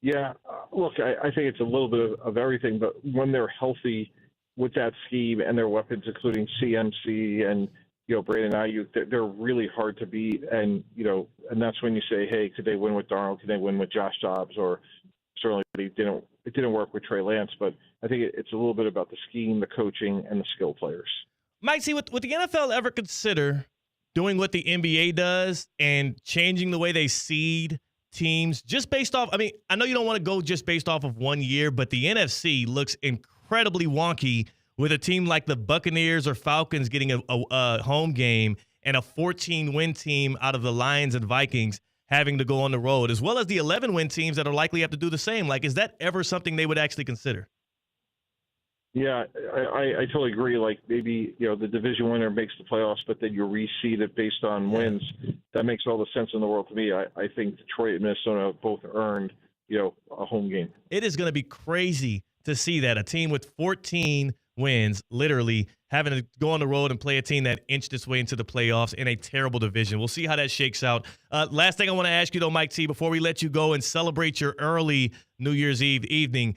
Yeah. Look, I think it's a little bit of everything, but when they're healthy with that scheme and their weapons, including CMC and Brandon Ayuk, they're really hard to beat. And, and that's when you say, hey, could they win with Darnold? Could they win with Josh Dobbs? Or certainly it didn't work with Trey Lance. But I think it's a little bit about the scheme, the coaching, and the skill players. Mike, would the NFL ever consider doing what the NBA does and changing the way they seed teams just based off? I mean, I know you don't want to go just based off of 1 year, but the NFC looks incredibly wonky with a team like the Buccaneers or Falcons getting a home game and a 14-win team out of the Lions and Vikings having to go on the road, as well as the 11-win teams that are likely have to do the same. Like, is that ever something they would actually consider? Yeah, I totally agree. Like, maybe, the division winner makes the playoffs, but then you reseed it based on wins. That makes all the sense in the world to me. I think Detroit and Minnesota both earned, a home game. It is going to be crazy to see that a team with 14 wins, literally having to go on the road and play a team that inched its way into the playoffs in a terrible division. We'll see how that shakes out. Last thing I want to ask you, though, Mike T, before we let you go and celebrate your early New Year's Eve evening,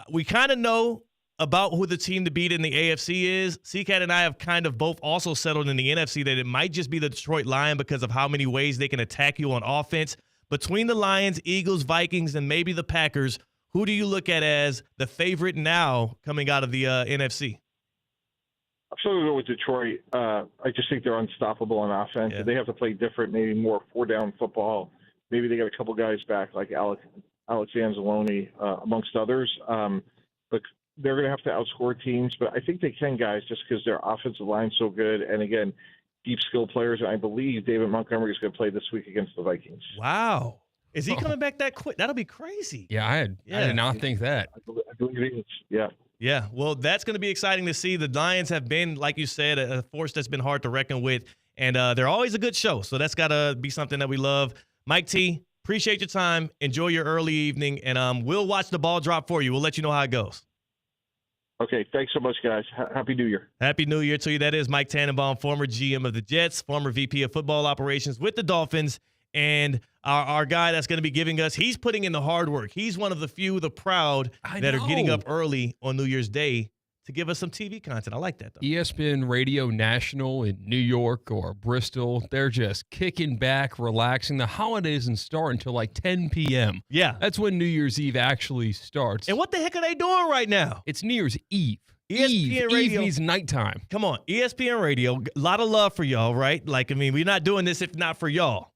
we kind of know about who the team to beat in the AFC is. C-Cat and I have kind of both also settled in the NFC that it might just be the Detroit Lions because of how many ways they can attack you on offense. Between the Lions, Eagles, Vikings, and maybe the Packers, who do you look at as the favorite now coming out of the NFC? I'm still going to go with Detroit. I just think they're unstoppable on offense. Yeah. They have to play different, maybe more four-down football. Maybe they got a couple guys back like Alex Anzalone, amongst others. But they're going to have to outscore teams. But I think they can, guys, just because their offensive line's so good. And, again, deep skill players. And I believe David Montgomery is going to play this week against the Vikings. Wow. Is he coming back that quick? That'll be crazy. Yeah, I did not think that. I believe he is, yeah. Yeah, well, that's going to be exciting to see. The Lions have been, like you said, a force that's been hard to reckon with, and they're always a good show, so that's got to be something that we love. Mike T, appreciate your time. Enjoy your early evening, and we'll watch the ball drop for you. We'll let you know how it goes. Okay, thanks so much, guys. Happy New Year. Happy New Year to you. That is Mike Tannenbaum, former GM of the Jets, former VP of football operations with the Dolphins, and our guy that's going to be giving us, he's putting in the hard work. He's one of the few, the proud, that are getting up early on New Year's Day to give us some TV content. I like that, though. ESPN Radio National in New York or Bristol, they're just kicking back, relaxing. The holidays doesn't start until like 10 p.m. Yeah. That's when New Year's Eve actually starts. And what the heck are they doing right now? It's New Year's Eve. ESPN Radio means nighttime. Come on, ESPN Radio. A lot of love for y'all, right? Like, I mean, we're not doing this if not for y'all.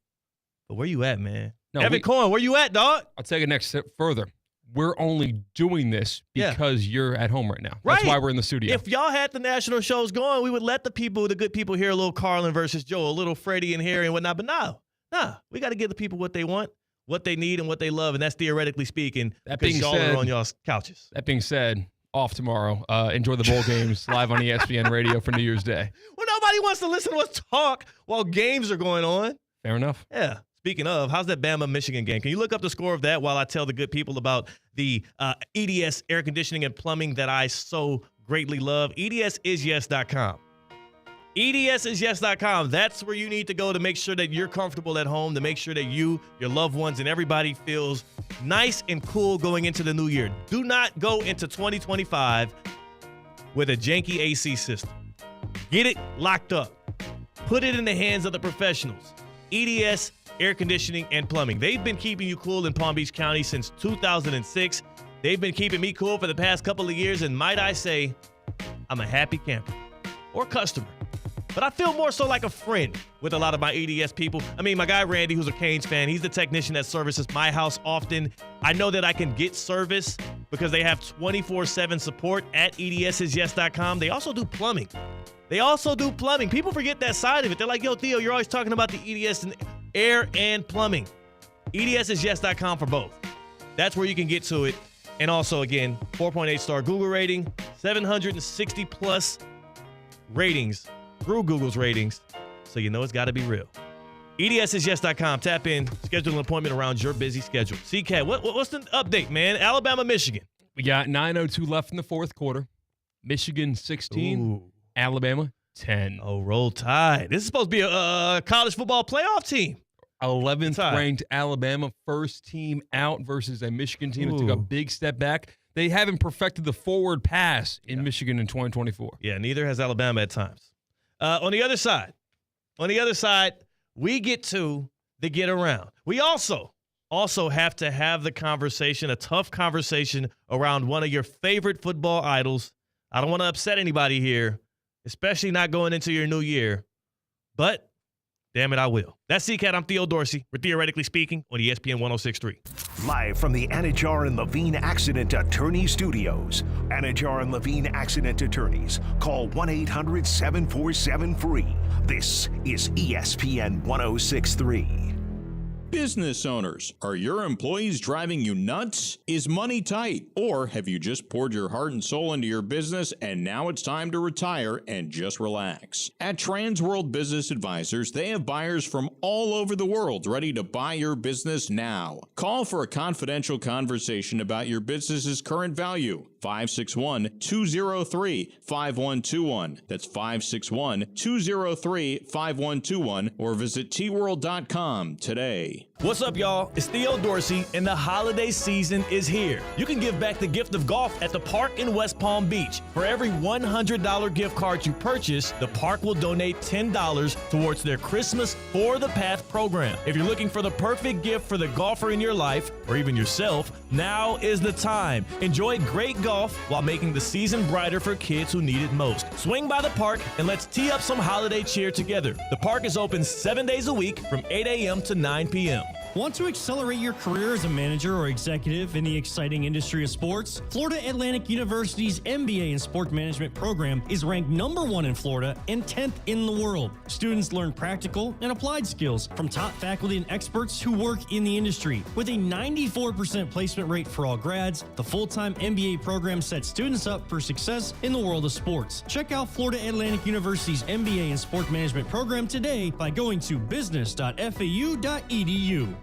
But where you at, man? No, Evan Cohen, where you at, dog? I'll take it next step further. We're only doing this because you're at home right now. Right. That's why we're in the studio. If y'all had the national shows going, we would let the good people hear a little Carlin versus Joe, a little Freddie and Harry and whatnot. But nah, we got to give the people what they want, what they need, and what they love, and that's theoretically speaking. That being y'all said, are on y'all's couches. That being said, off tomorrow. Enjoy the bowl games live on ESPN Radio for New Year's Day. Well, nobody wants to listen to us talk while games are going on. Fair enough. Yeah. Speaking of, how's that Bama-Michigan game? Can you look up the score of that while I tell the good people about the EDS air conditioning and plumbing that I so greatly love? EDSisyes.com. EDSisyes.com. That's where you need to go to make sure that you're comfortable at home, to make sure that you, your loved ones, and everybody feels nice and cool going into the new year. Do not go into 2025 with a janky AC system. Get it locked up. Put it in the hands of the professionals. EDS Air Conditioning and Plumbing. They've been keeping you cool in Palm Beach County since 2006. They've been keeping me cool for the past couple of years, and might I say, I'm a happy camper or customer. But I feel more so like a friend with a lot of my EDS people. I mean, my guy Randy, who's a Canes fan, he's the technician that services my house often. I know that I can get service because they have 24/7 support at EDSisyes.com. They also do plumbing. People forget that side of it. They're like, yo, Theo, you're always talking about the EDS and air and plumbing. EDSisyes.com for both. That's where you can get to it. And also, again, 4.8 star Google rating, 760 plus ratings through Google's ratings. So you know it's got to be real. EDSisyes.com. Tap in, schedule an appointment around your busy schedule. CCAT, what's the update, man? Alabama, Michigan. We got 9:02 left in the fourth quarter. Michigan 16, Alabama 10. Oh, roll tide. This is supposed to be a college football playoff team. 11th ranked Alabama, first team out versus a Michigan team that took a big step back. They haven't perfected the forward pass in Michigan in 2024. Yeah, neither has Alabama at times. On the other side, we get to the get around. We also have to have the conversation, a tough conversation around one of your favorite football idols. I don't want to upset anybody here, especially not going into your new year, but damn it, I will. That's CCAT. I'm Theo Dorsey. We're Theoretically Speaking on ESPN 106.3. Live from the Anajar and Levine Accident Attorney Studios. Anajar and Levine Accident Attorneys. Call 1-800-747-FREE. This is ESPN 106.3. Business owners, are your employees driving you nuts? Is money tight? Or have you just poured your heart and soul into your business and now it's time to retire and just relax? At Transworld Business Advisors, they have buyers from all over the world ready to buy your business now. Call for a confidential conversation about your business's current value. 561-203-5121. That's 561-203-5121 or visit tworld.com today. What's up, y'all? It's Theo Dorsey, and the holiday season is here. You can give back the gift of golf at the park in West Palm Beach. For every $100 gift card you purchase, the park will donate $10 towards their Christmas For the Path program. If you're looking for the perfect gift for the golfer in your life, or even yourself, now is the time. Enjoy great golf while making the season brighter for kids who need it most. Swing by the park and let's tee up some holiday cheer together. The park is open 7 days a week from 8 a.m. to 9 p.m. Want to accelerate your career as a manager or executive in the exciting industry of sports? Florida Atlantic University's MBA in Sport Management program is ranked #1 in Florida and 10th in the world. Students learn practical and applied skills from top faculty and experts who work in the industry. With a 94% placement rate for all grads, the full-time MBA program sets students up for success in the world of sports. Check out Florida Atlantic University's MBA in Sport Management program today by going to business.fau.edu.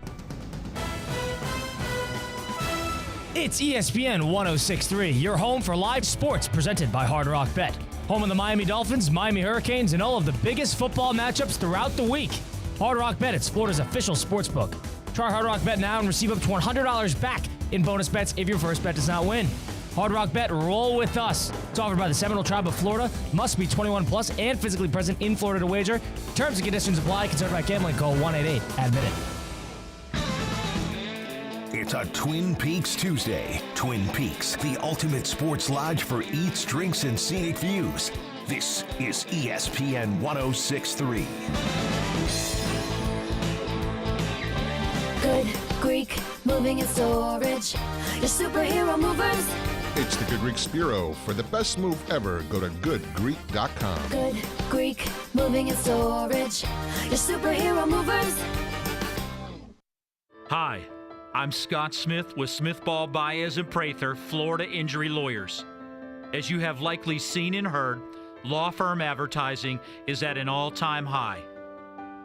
It's ESPN 106.3, your home for live sports presented by Hard Rock Bet. Home of the Miami Dolphins, Miami Hurricanes, and all of the biggest football matchups throughout the week. Hard Rock Bet, it's Florida's official sports book. Try Hard Rock Bet now and receive up to $100 back in bonus bets if your first bet does not win. Hard Rock Bet, roll with us. It's offered by the Seminole Tribe of Florida. Must be 21 plus and physically present in Florida to wager. Terms and conditions apply. Concerned by gambling, call 1-888-ADMIT-IT. It's a Twin Peaks Tuesday. Twin Peaks, the ultimate sports lodge for eats, drinks, and scenic views. This is ESPN 106.3. Good Greek moving and storage. Your superhero movers. It's the Good Greek Spiro. For the best move ever, go to goodgreek.com. Good Greek moving and storage. Your superhero movers. Hi, I'm Scott Smith with Smith Ball Baez and Prather, Florida Injury Lawyers. As you have likely seen and heard, law firm advertising is at an all-time high.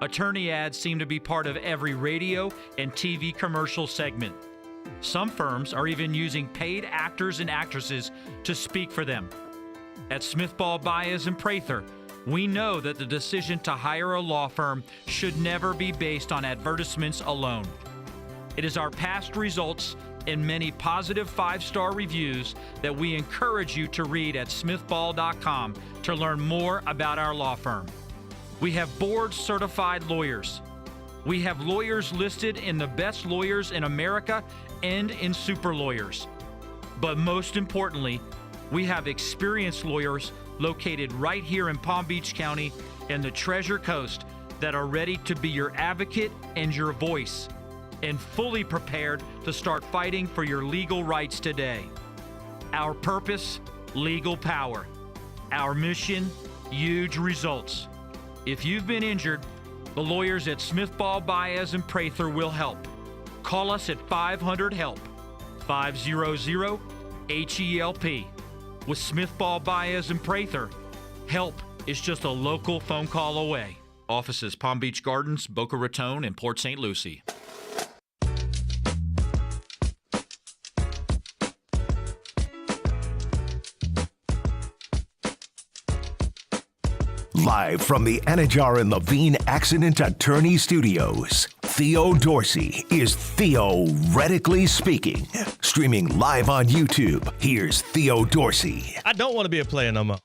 Attorney ads seem to be part of every radio and TV commercial segment. Some firms are even using paid actors and actresses to speak for them. At Smith Ball Baez and Prather, we know that the decision to hire a law firm should never be based on advertisements alone. It is our past results and many positive 5-star reviews that we encourage you to read at smithball.com to learn more about our law firm. We have board-certified lawyers. We have lawyers listed in the best lawyers in America and in super lawyers. But most importantly, we have experienced lawyers located right here in Palm Beach County and the Treasure Coast that are ready to be your advocate and your voice, and fully prepared to start fighting for your legal rights today. Our purpose, legal power. Our mission, huge results. If you've been injured, the lawyers at Smith Ball Baez and Prather will help. Call us at 500-HELP, 500-HELP. With Smith Ball Baez and Prather, help is just a local phone call away. Offices Palm Beach Gardens, Boca Raton, and Port St. Lucie. Live from the Anajar and Levine Accident Attorney Studios, Theo Dorsey is theoretically speaking. Streaming live on YouTube, here's Theo Dorsey. I don't want to be a player no more.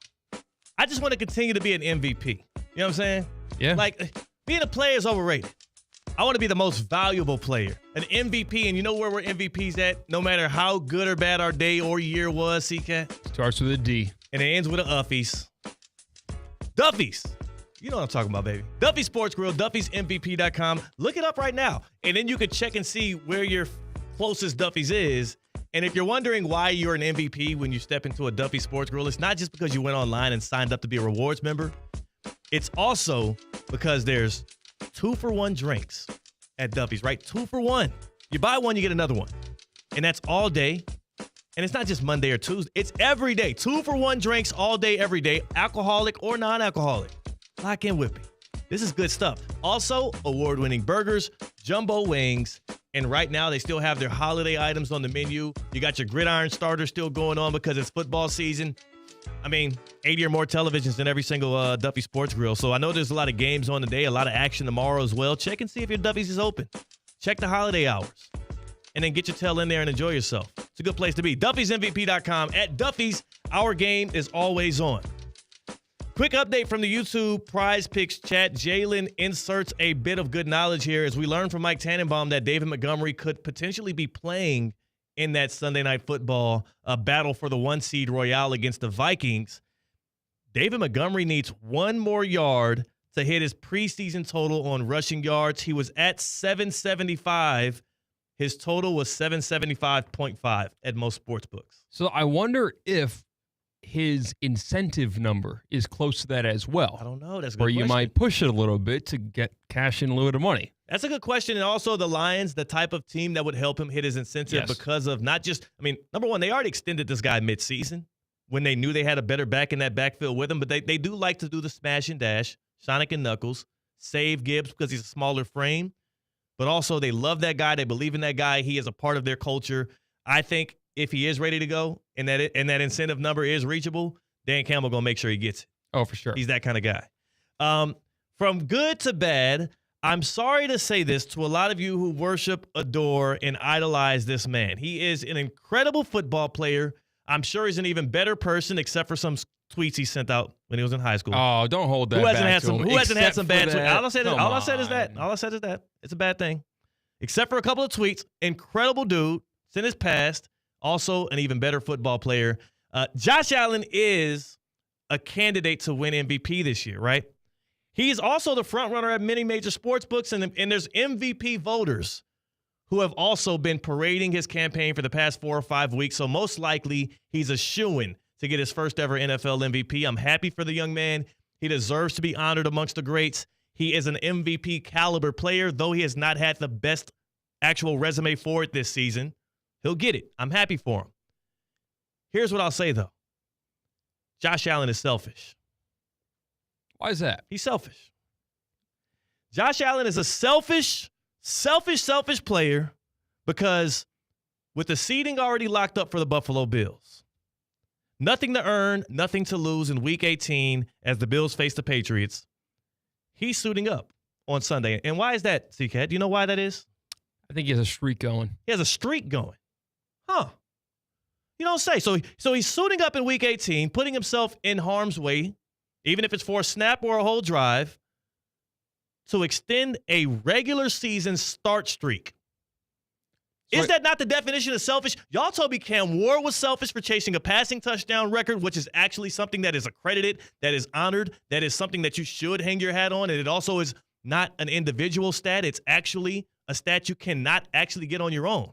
I just want to continue to be an MVP. You know what I'm saying? Yeah. Like, being a player is overrated. I want to be the most valuable player, an MVP, and you know where we're MVPs at? No matter how good or bad our day or year was, CK? Starts with a D. And it ends with a Uffies. Duffy's. You know what I'm talking about, baby. Duffy Sports Grill, Duffy'sMVP.com. Look it up right now. And then you can check and see where your closest Duffy's is. And if you're wondering why you're an MVP when you step into a Duffy Sports Grill, it's not just because you went online and signed up to be a rewards member. It's also because there's 2-for-1 drinks at Duffy's, right? 2 for 1. You buy one, you get another one. And that's all day. And it's not just Monday or Tuesday. It's every day. 2-for-1 drinks all day, every day. Alcoholic or non-alcoholic. Lock in with me. This is good stuff. Also, award-winning burgers, jumbo wings, and right now they still have their holiday items on the menu. You got your gridiron starter still going on because it's football season. I mean, 80 or more televisions than every single Duffy Sports Grill. So I know there's a lot of games on today, a lot of action tomorrow as well. Check and see if your Duffy's is open. Check the holiday hours. And then get your tail in there and enjoy yourself. It's a good place to be. Duffy'sMVP.com. At Duffy's, our game is always on. Quick update from the YouTube Prize Picks chat. Jalen inserts a bit of good knowledge here as we learned from Mike Tannenbaum that David Montgomery could potentially be playing in that Sunday Night Football battle for the 1-seed Royale against the Vikings. David Montgomery needs one more yard to hit his preseason total on rushing yards. He was at 775. His total was 775.5 at most sports books. So I wonder if his incentive number is close to that as well. I don't know. That's a good Where you question. might push it a little bit to get cash in a little bit of money. That's a good question. And also the Lions, the type of team that would help him hit his incentive because of not just, I mean, number one, they already extended this guy midseason when they knew they had a better back in that backfield with him. But they do like to do the smash and dash, Sonic and Knuckles, save Gibbs because he's a smaller frame. But also they love that guy. They believe in that guy. He is a part of their culture. I think if he is ready to go and that incentive number is reachable, Dan Campbell going to make sure he gets it. Oh, for sure. He's that kind of guy. From good to bad, I'm sorry to say this to a lot of you who worship, adore, and idolize this man. He is an incredible football player. I'm sure he's an even better person except for some tweets he sent out when he was in high school. Oh, don't hold that Who hasn't back had to some? him, Who hasn't had some except bad for tweets? that. All I said is that. It's a bad thing. except for a couple of tweets. Incredible dude. It's in his past. Also an even better football player. Josh Allen is a candidate to win MVP this year, right? He's also the front runner at many major sports books, and there's MVP voters who have also been parading his campaign for the past 4 or 5 weeks. So most likely he's a shoo-in to get his first ever NFL MVP. I'm happy for the young man. He deserves to be honored amongst the greats. He is an MVP caliber player, though he has not had the best actual resume for it this season. He'll get it. I'm happy for him. Here's what I'll say, though. Josh Allen is selfish. Why is that? He's selfish. Josh Allen is a selfish player because with the seeding already locked up for the Buffalo Bills, nothing to earn, nothing to lose in Week 18 as the Bills face the Patriots, he's suiting up on Sunday. And why is that, C-Cat? Do you know why that is? I think he has a streak going. He has a streak going. Huh. You don't say. So he's suiting up in Week 18, putting himself in harm's way, even if it's for a snap or a whole drive, to extend a regular season start streak. Is that not the definition of selfish? Y'all told me Cam Ward was selfish for chasing a passing touchdown record, which is actually something that is accredited, that is honored, that is something that you should hang your hat on, and it also is not an individual stat. It's actually a stat you cannot actually get on your own.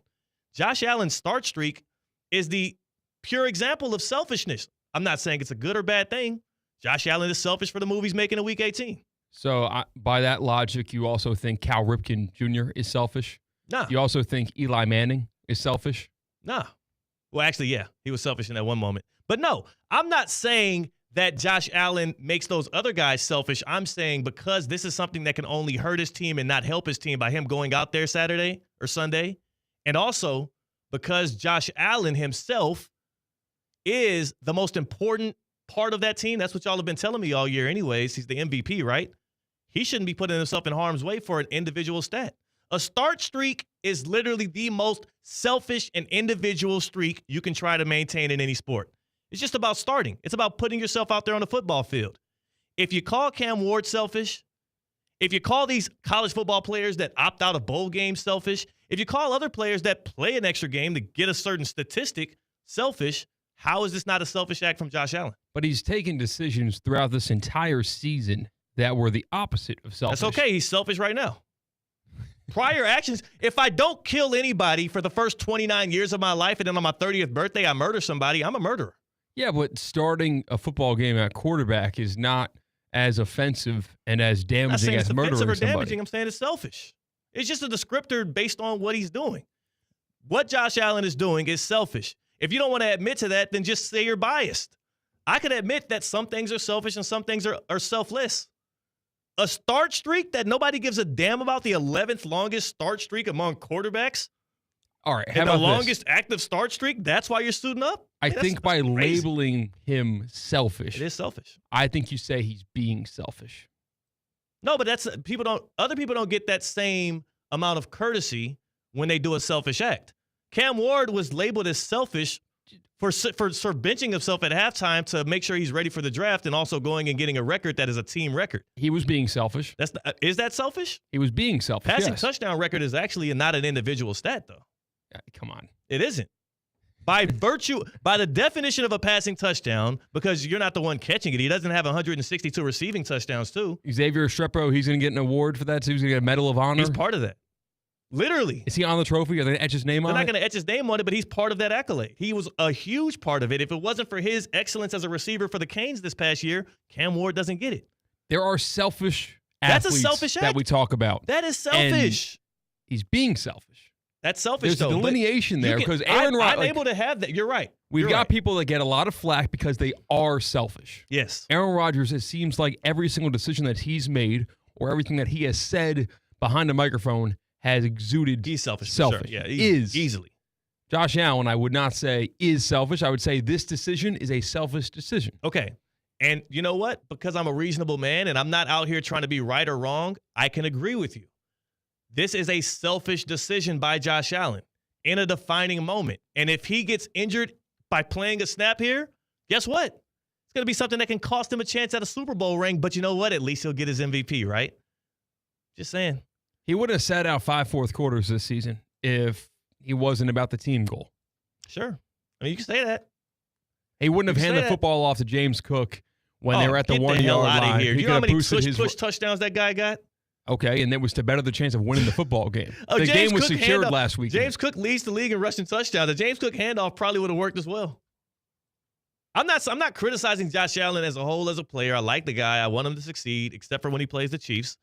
Josh Allen's start streak is the pure example of selfishness. I'm not saying it's a good or bad thing. Josh Allen is selfish for the move he's making in Week 18. So by that logic, you also think Cal Ripken Jr. is selfish? Nah. You also think Eli Manning is selfish? Nah. Well, actually, yeah. He was selfish in that one moment. But no, I'm not saying that Josh Allen makes those other guys selfish. I'm saying because this is something that can only hurt his team and not help his team by him going out there Saturday or Sunday. And also because Josh Allen himself is the most important part of that team. That's what y'all have been telling me all year anyways. He's the MVP, right? He shouldn't be putting himself in harm's way for an individual stat. A start streak is literally the most selfish and individual streak you can try to maintain in any sport. It's just about starting. It's about putting yourself out there on the football field. If you call Cam Ward selfish, if you call these college football players that opt out of bowl games selfish, if you call other players that play an extra game to get a certain statistic selfish, how is this not a selfish act from Josh Allen? But he's taken decisions throughout this entire season that were the opposite of selfish. That's okay. He's selfish right now. Prior actions, if I don't kill anybody for the first 29 years of my life and then on my 30th birthday I murder somebody, I'm a murderer. Yeah, but starting a football game at quarterback is not as offensive and as damaging as murdering somebody. Offensive or damaging, I'm saying it's selfish. It's just a descriptor based on what he's doing. What Josh Allen is doing is selfish. If you don't want to admit to that, then just say you're biased. I can admit that some things are selfish and some things are selfless. A start streak that nobody gives a damn about, the 11th longest start streak among quarterbacks? All right, how and about the longest this? active start streak, that's why you're suiting up? I think by labeling him selfish. It is selfish. I think you say he's being selfish. No, but other people don't get that same amount of courtesy when they do a selfish act. Cam Ward was labeled as selfish for benching himself at halftime to make sure he's ready for the draft and also going and getting a record that is a team record. He was being selfish. Is that selfish? He was being selfish. Passing touchdown record is actually not an individual stat, though. Come on. It isn't. By the definition of a passing touchdown, because you're not the one catching it, he doesn't have 162 receiving touchdowns, too. Xavier Estrepo, he's going to get an award for that, so he's going to get a Medal of Honor. He's part of that. Literally. Is he on the trophy? Are they going to etch his name on it? They're not going to etch his name on it, but he's part of that accolade. He was a huge part of it. If it wasn't for his excellence as a receiver for the Canes this past year, Cam Ward doesn't get it. There are selfish athletes that we talk about. That is selfish. And he's being selfish. That's selfish, There's a delineation there because Aaron Rodgers. I'm able to have that. You're right. We've got people that get a lot of flack because they are selfish. Yes. Aaron Rodgers, it seems like every single decision that he's made or everything that he has said behind a microphone has exuded he's selfish. Selfish. For sure. Yeah, easily. Josh Allen, I would not say is selfish. I would say this decision is a selfish decision. Okay. And you know what? Because I'm a reasonable man and I'm not out here trying to be right or wrong, I can agree with you. This is a selfish decision by Josh Allen in a defining moment. And if he gets injured by playing a snap here, guess what? It's going to be something that can cost him a chance at a Super Bowl ring. But you know what? At least he'll get his MVP, right? Just saying. He would have sat out 5 fourth quarters this season if he wasn't about the team goal. Sure. I mean, you can say that. He wouldn't have handed the football off to James Cook when they were at the 1 yard line. Here. Do you know how many push touchdowns that guy got? Okay, and that was to better the chance of winning the football game. The game was secured last week. James Cook leads the league in rushing touchdowns. The James Cook handoff probably would have worked as well. I'm not criticizing Josh Allen as a whole as a player. I like the guy. I want him to succeed, except for when he plays the Chiefs.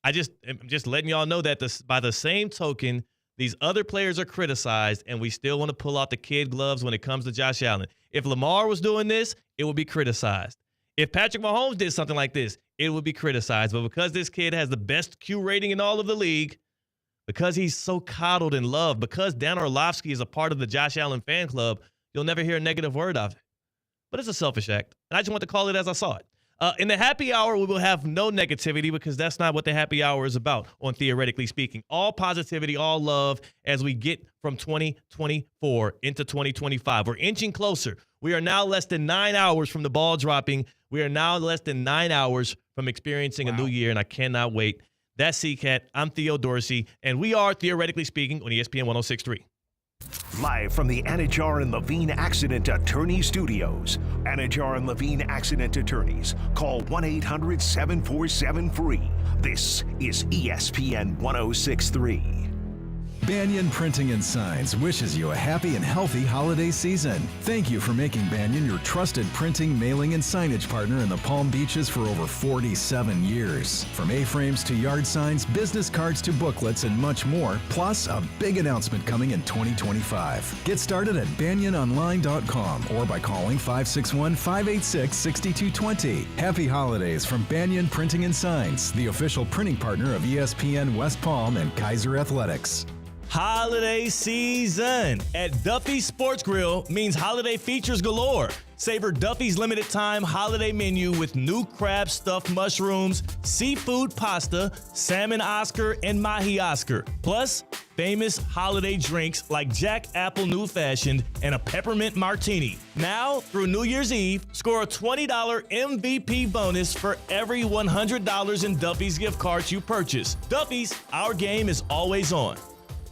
I'm just letting y'all know that by the same token, these other players are criticized, and we still want to pull out the kid gloves when it comes to Josh Allen. If Lamar was doing this, it would be criticized. If Patrick Mahomes did something like this, it would be criticized. But because this kid has the best Q rating in all of the league, because he's so coddled and loved, because Dan Orlovsky is a part of the Josh Allen fan club, you'll never hear a negative word of it. But it's a selfish act, and I just want to call it as I saw it. In the happy hour, we will have no negativity because that's not what the happy hour is about on Theoretically Speaking. All positivity, all love as we get from 2024 into 2025. We're inching closer. We are now less than 9 hours from the ball dropping. We are now less than 9 hours from experiencing a new year, and I cannot wait. That's C-Cat. I'm Theo Dorsey, and we are Theoretically Speaking on ESPN 106.3. Live from the Anajar and Levine Accident Attorney Studios. Anajar and Levine Accident Attorneys. Call 1-800-747-FREE. This is ESPN 106.3. Banyan Printing and Signs wishes you a happy and healthy holiday season. Thank you for making Banyan your trusted printing, mailing, and signage partner in the Palm Beaches for over 47 years. From A-frames to yard signs, business cards to booklets, and much more, plus a big announcement coming in 2025. Get started at banyanonline.com or by calling 561-586-6220. Happy holidays from Banyan Printing and Signs, the official printing partner of ESPN West Palm and Kaiser Athletics. Holiday season at Duffy's Sports Grill means holiday features galore. Savor Duffy's limited time holiday menu with new crab stuffed mushrooms, seafood pasta, salmon Oscar, and mahi Oscar. Plus, famous holiday drinks like Jack Apple New Fashioned and a peppermint martini. Now, through New Year's Eve, score a $20 MVP bonus for every $100 in Duffy's gift cards you purchase. Duffy's, our game is always on.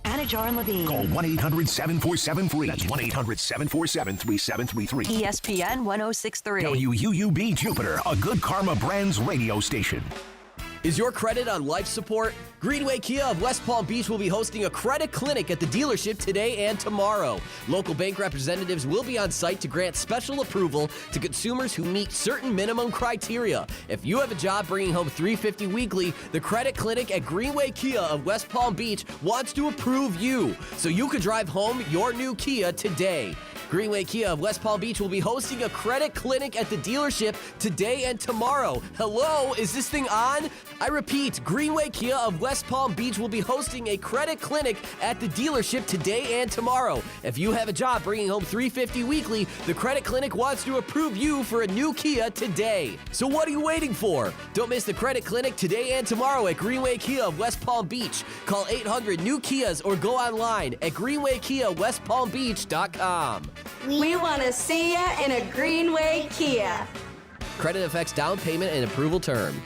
Anajar and Levine. Call 1-800-747-FREE. That's 1-800-747-3733. ESPN 106.3. WUUB Jupiter, a Good Karma Brands radio station. Is your credit on life support? Greenway Kia of West Palm Beach will be hosting a credit clinic at the dealership today and tomorrow. Local bank representatives will be on site to grant special approval to consumers who meet certain minimum criteria. If you have a job bringing home $350 weekly, the credit clinic at Greenway Kia of West Palm Beach wants to approve you so you can drive home your new Kia today. Greenway Kia of West Palm Beach will be hosting a credit clinic at the dealership today and tomorrow. Hello, is this thing on? I repeat, Greenway Kia of West Palm Beach will be hosting a credit clinic at the dealership today and tomorrow. If you have a job bringing home $350 weekly, the credit clinic wants to approve you for a new Kia today. So what are you waiting for? Don't miss the credit clinic today and tomorrow at Greenway Kia of West Palm Beach. Call 800-NEW-KIAs or go online at greenwaykiawestpalmbeach.com. We want to see ya in a Greenway Kia. Credit affects down payment and approval term.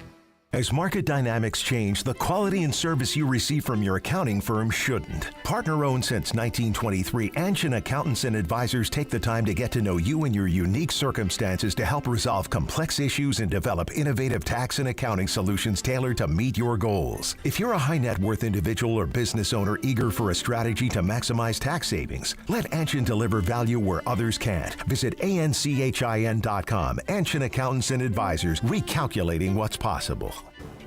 As market dynamics change, the quality and service you receive from your accounting firm shouldn't. Partner-owned since 1923, Anshin Accountants and Advisors take the time to get to know you and your unique circumstances to help resolve complex issues and develop innovative tax and accounting solutions tailored to meet your goals. If you're a high net worth individual or business owner eager for a strategy to maximize tax savings, let Anshin deliver value where others can't. Visit anchin.com. Anshin Accountants and Advisors, recalculating what's possible.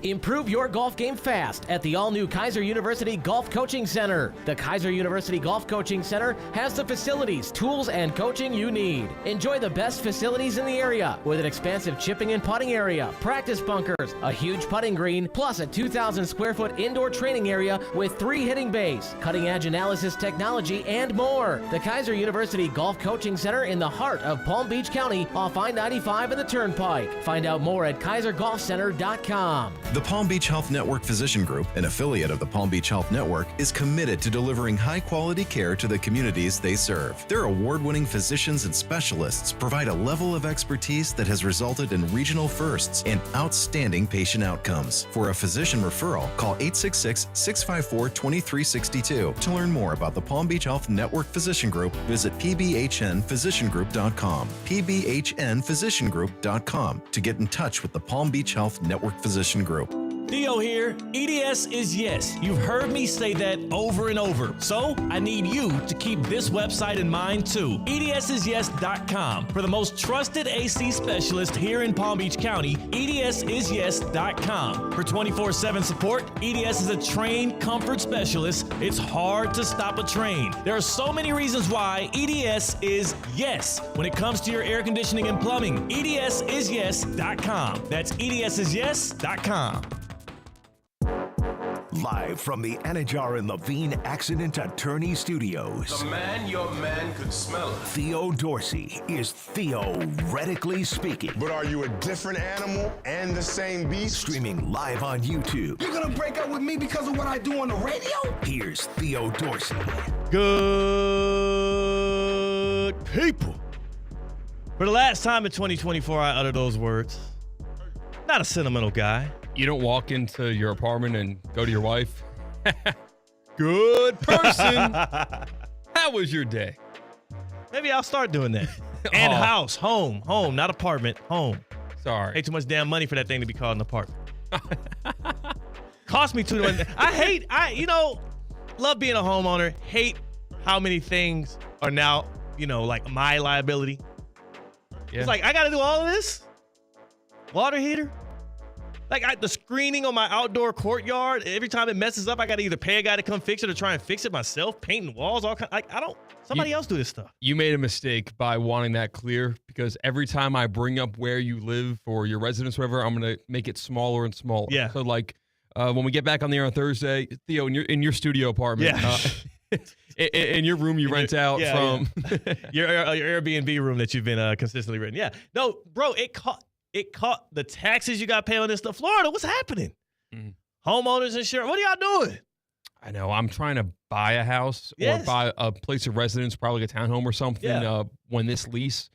Improve your golf game fast at the all-new Kaiser University Golf Coaching Center. The Kaiser University Golf Coaching Center has the facilities, tools, and coaching you need. Enjoy the best facilities in the area with an expansive chipping and putting area, practice bunkers, a huge putting green, plus a 2,000 square foot indoor training area with 3 hitting bays, cutting-edge analysis technology, and more. The Kaiser University Golf Coaching Center in the heart of Palm Beach County off I-95 and the Turnpike. Find out more at kaisergolfcenter.com. The Palm Beach Health Network Physician Group, an affiliate of the Palm Beach Health Network, is committed to delivering high-quality care to the communities they serve. Their award-winning physicians and specialists provide a level of expertise that has resulted in regional firsts and outstanding patient outcomes. For a physician referral, call 866-654-2362. To learn more about the Palm Beach Health Network Physician Group, visit pbhnphysiciangroup.com. pbhnphysiciangroup.com to get in touch with the Palm Beach Health Network Physician Group. Theo here. EDS is yes. You've heard me say that over and over. So I need you to keep this website in mind too. EDSisyes.com. For the most trusted AC specialist here in Palm Beach County, EDSisyes.com. For 24/7 support, EDS is a trained comfort specialist. It's hard to stop a train. There are so many reasons why EDS is yes when it comes to your air conditioning and plumbing. EDSisyes.com. That's EDSisyes.com. Live from the Anajar and Levine Accident Attorney Studios. The man your man could smell it. Theo Dorsey is theoretically speaking. But are you a different animal and the same beast? Streaming live on YouTube. You're gonna break up with me because of what I do on the radio? Here's Theo Dorsey. Good people. For the last time in 2024, I utter those words. Not a sentimental guy. You don't walk into your apartment and go to your wife. Good person. How was your day? Maybe I'll start doing that. And house, home, not apartment, home. Sorry. Pay too much damn money for that thing to be called an apartment. Cost me too much. Love being a homeowner. Hate how many things are now, like my liability. Yeah. It's like, I got to do all of this? Water heater? Like the screening on my outdoor courtyard, every time it messes up, I got to either pay a guy to come fix it or try and fix it myself, painting walls, all kind. Somebody else do this stuff. You made a mistake by wanting that clear because every time I bring up where you live or your residence, whatever, I'm going to make it smaller and smaller. Yeah. So when we get back on the air on Thursday, Theo, in your studio apartment, in your room you rent out from your Airbnb room that you've been consistently renting. Yeah. No, bro, it caught the taxes you got to pay on this stuff. Florida, what's happening? Homeowners insurance, what are y'all doing? I know. I'm trying to buy a house or buy a place of residence, probably a townhome or something, when this lease